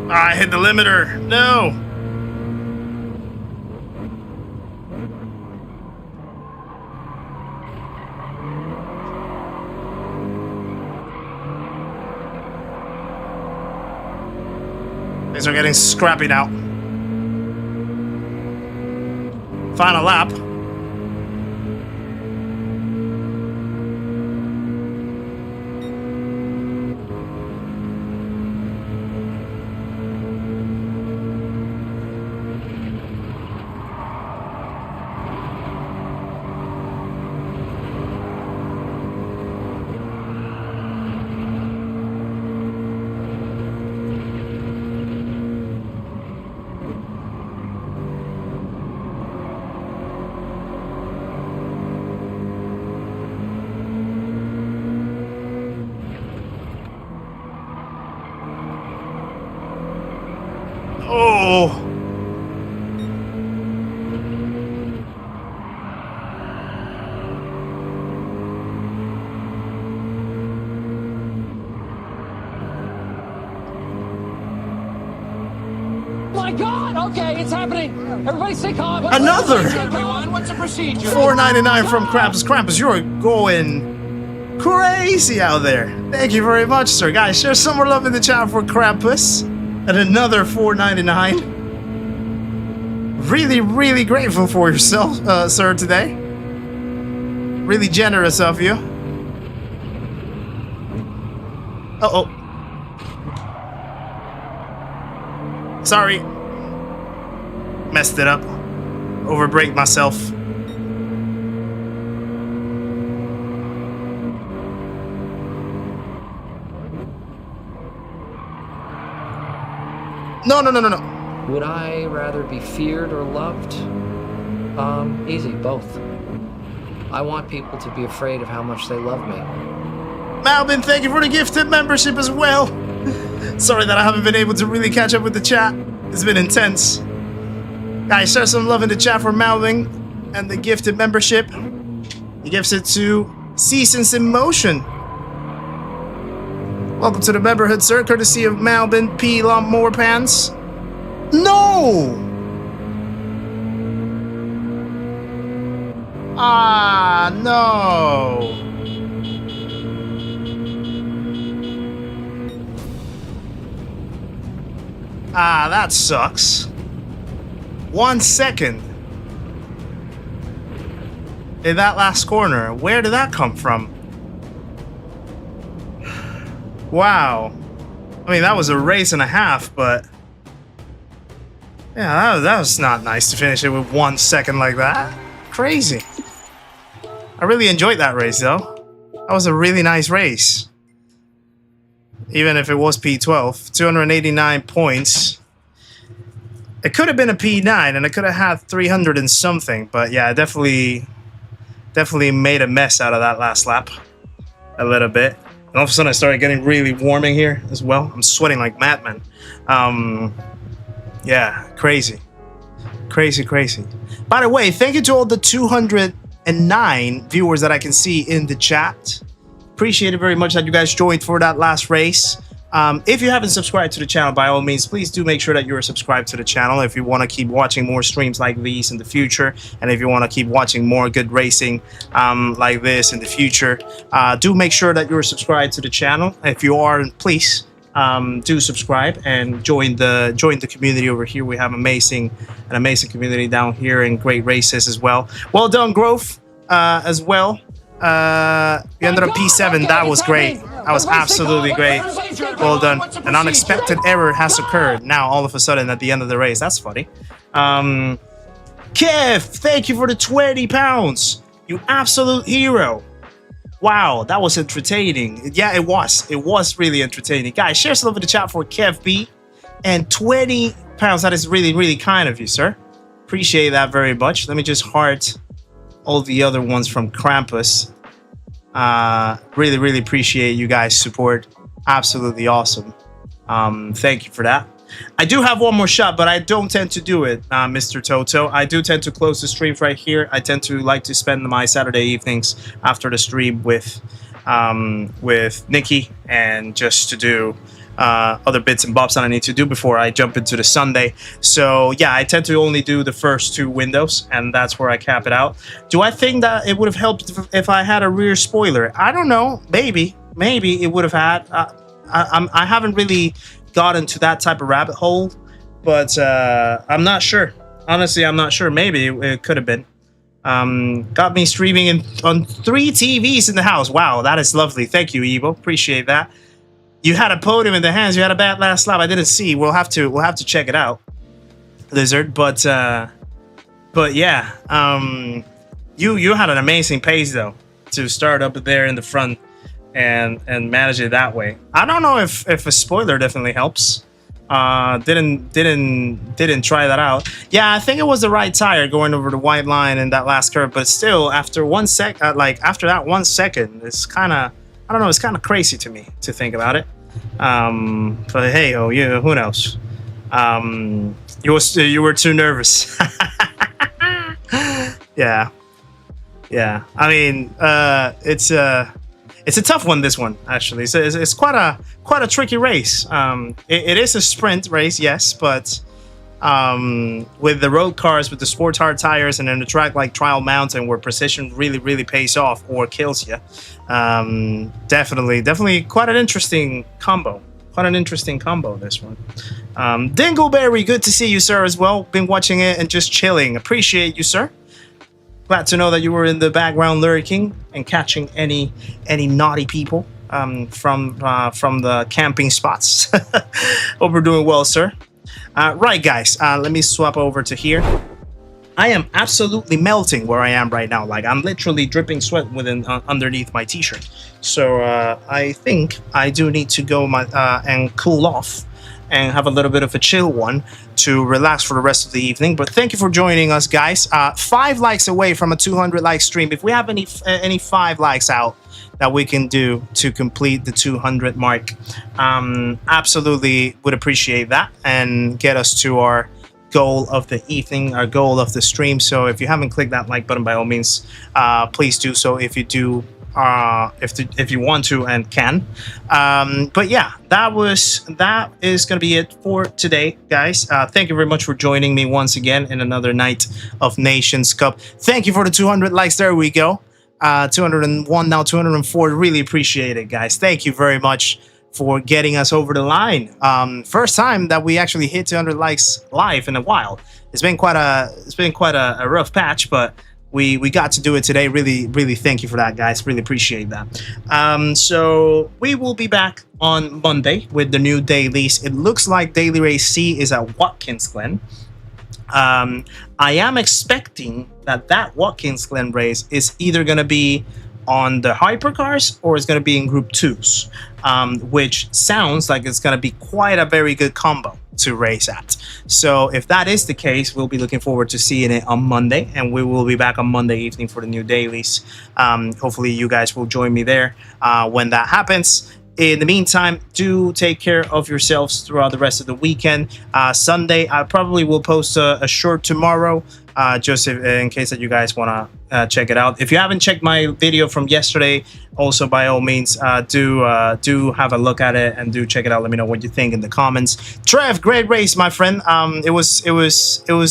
I hit the limiter. No. Things are getting scrappy now. Final lap. Oh. My God! Okay, it's happening. Everybody stay calm. Another Everyone, what's the procedure? $4.99 from Krampus. Krampus, you're going crazy out there. Thank you very much, sir. Guys, share some more love in the chat for Krampus. And another $4.99. Really, really grateful for yourself, sir, today. Really generous of you. Uh-oh. Sorry. Messed it up. Overbrake myself. No. Would I rather be feared or loved? Easy, both. I want people to be afraid of how much they love me. Malvin, thank you for the gifted membership as well. Sorry that I haven't been able to really catch up with the chat. It's been intense. Guys, share some love in the chat for Malvin and the gifted membership. He gives it to Seasons in Motion. Welcome to the memberhood, sir, courtesy of Malvin P. Lawnmower Pants. No! Ah, no. Ah, that sucks. 1 second. In that last corner. Where did that come from? Wow. I mean, that was a race and a half, but... yeah, that was not nice to finish it with 1 second like that. Crazy. I really enjoyed that race, though. That was a really nice race. Even if it was P12. 289 points. It could have been a P9, and it could have had 300 and something. But yeah, I definitely made a mess out of that last lap. A little bit. And all of a sudden, I started getting really warm in here as well. I'm sweating like madman. Yeah, crazy. Crazy. By the way, thank you to all the 209 viewers that I can see in the chat. Appreciate it very much that you guys joined for that last race. If you haven't subscribed to the channel, by all means, please do make sure that you're subscribed to the channel if you want to keep watching more streams like these in the future, and if you want to keep watching more good racing like this in the future. Do make sure that you're subscribed to the channel. If you are, please do subscribe and join the community over here. We have an amazing community down here and great races as well. Well done, Grove, as well. You ended up P7. That was great. That was absolutely great. Well done. An unexpected error has occurred now all of a sudden at the end of the race. That's funny. Kev, thank you for the 20 pounds. You absolute hero. Wow, that was entertaining. Yeah, it was. It was really entertaining. Guys, share some love in the chat for Kev B. And 20 pounds. That is really, really kind of you, sir. Appreciate that very much. Let me just heart all the other ones from Krampus. Really appreciate you guys' support. Absolutely awesome. Thank you for that. I do have one more shot, but I don't tend to do it, Mr. Toto. I do tend to close the streams right here. I tend to like to spend my Saturday evenings after the stream with Nikki, and just to do other bits and bobs that I need to do before I jump into the Sunday. So yeah, I tend to only do the first 2 windows, and that's where I cap it out. Do I think that it would have helped if I had a rear spoiler? I don't know. Maybe it would have had. I haven't really gotten to that type of rabbit hole, but I'm not sure. Honestly, I'm not sure. Maybe it could have been. Got me streaming on 3 TVs in the house. Wow, that is lovely. Thank you, Evo. Appreciate that. You had a podium in the hands. You had a bad last lap. I didn't see. We'll have to check it out, Lizard. But yeah, you had an amazing pace though to start up there in the front and manage it that way. I don't know if a spoiler definitely helps. Didn't try that out. Yeah, I think it was the right tire going over the white line in that last curve. But still, after 1 sec, after that 1 second, it's kind of. I don't know, it's kind of crazy to me to think about it. But hey, who knows? You were too nervous. Yeah. I mean, it's a tough one. This one actually, it's quite a tricky race. It is a sprint race, yes, but with the road cars, with the sport hard tires, and then the track like Trial Mountain, where precision really pays off or kills you. Definitely quite an interesting combo. This one. Dingleberry, good to see you, sir, as well. Been watching it and just chilling. Appreciate you, sir. Glad to know that you were in the background lurking and catching any naughty people from the camping spots. Hope we're doing well, sir. Right, guys, let me swap over to here. I am absolutely melting where I am right now. Like, I'm literally dripping sweat within underneath my t-shirt. So I think I do need to go and cool off and have a little bit of a chill one to relax for the rest of the evening. But thank you for joining us, guys. 5 likes away from a 200 like stream. If we have any 5 likes out that we can do to complete the 200 mark, absolutely would appreciate that and get us to our goal of the evening, our goal of the stream. So if you haven't clicked that like button, by all means, please do so if you do, if you want to and can. But yeah, that is gonna be it for today, guys. Thank you very much for joining me once again in another night of Nations Cup. Thank you for the 200 likes. There we go. 201 now, 204. Really appreciate it, guys. Thank you very much for getting us over the line. First time that we actually hit 200 likes live in a while. It's been quite a rough patch, but we got to do it today. Really thank you for that, guys. Really appreciate that. So we will be back on Monday with the new dailies. It looks like Daily Race C is at Watkins Glen. I am expecting that Watkins Glen race is either going to be on the hypercars or it's going to be in group 2s, which sounds like it's going to be quite a very good combo to race at. So if that is the case, we'll be looking forward to seeing it on Monday, and we will be back on Monday evening for the new dailies. Hopefully you guys will join me there when that happens. In the meantime, do take care of yourselves throughout the rest of the weekend. Sunday, I probably will post a short tomorrow, just in case that you guys want to check it out. If you haven't checked my video from yesterday, also by all means, do have a look at it and do check it out. Let me know what you think in the comments. Trev, great race, my friend. It was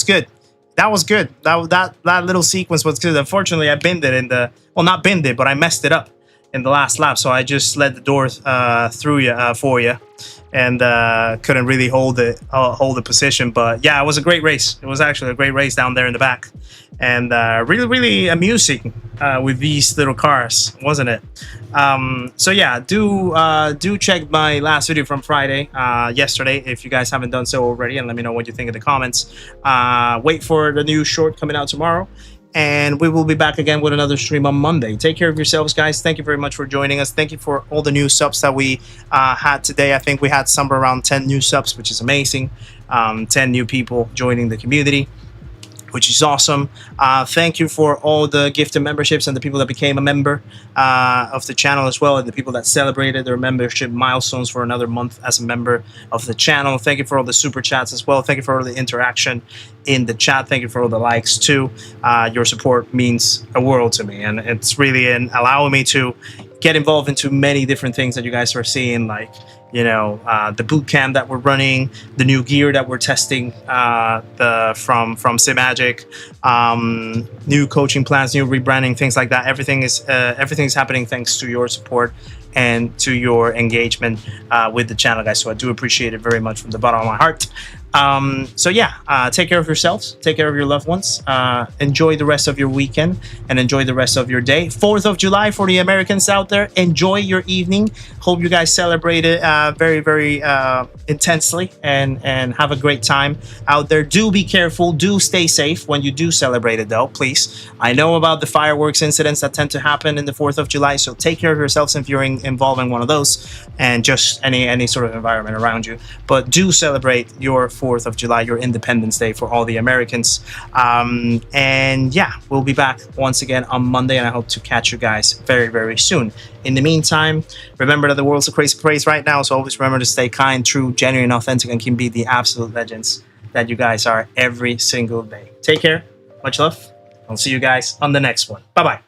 good. That was good. That little sequence was good. Unfortunately, I binned it in the, well, not binned it, but I messed it up in the last lap, so I just let the door through for you, and couldn't really hold the position. But yeah, it was a great race. It was actually a great race down there in the back, and really amusing with these little cars, wasn't it? So yeah, do check my last video from Friday, yesterday, if you guys haven't done so already, and let me know what you think in the comments. Wait for the new short coming out tomorrow. And we will be back again with another stream on Monday. Take care of yourselves, guys. Thank you very much for joining us. Thank you for all the new subs that we had today. I think we had somewhere around 10 new subs, which is amazing. 10 new people joining the community, which is awesome. Thank you for all the gifted memberships and the people that became a member of the channel as well, and the people that celebrated their membership milestones for another month as a member of the channel. Thank you for all the super chats as well. Thank you for all the interaction in the chat. Thank you for all the likes too. Your support means a world to me, and it's really allowing me to get involved into many different things that you guys are seeing, like, you know, the boot camp that we're running, the new gear that we're testing, from SimMagic, new coaching plans, new rebranding, things like that. Everything is happening thanks to your support and to your engagement with the channel, guys. So I do appreciate it very much from the bottom of my heart. So yeah, take care of yourselves, take care of your loved ones, enjoy the rest of your weekend and enjoy the rest of your day. 4th of July for the Americans out there. Enjoy your evening. Hope you guys celebrate it very intensely and have a great time out there. Do be careful, do stay safe when you do celebrate it though, please. I know about the fireworks incidents that tend to happen in the 4th of July, so take care of yourselves if you're involved in one of those, and just any sort of environment around you. But do celebrate your 4th of July, your Independence Day for all the Americans. And yeah, we'll be back once again on Monday, and I hope to catch you guys very soon. In the meantime, remember that the world's a crazy place right now, so always remember to stay kind, true, genuine, authentic, and can be the absolute legends that you guys are every single day. Take care, much love. I'll see you guys on the next one. Bye-bye.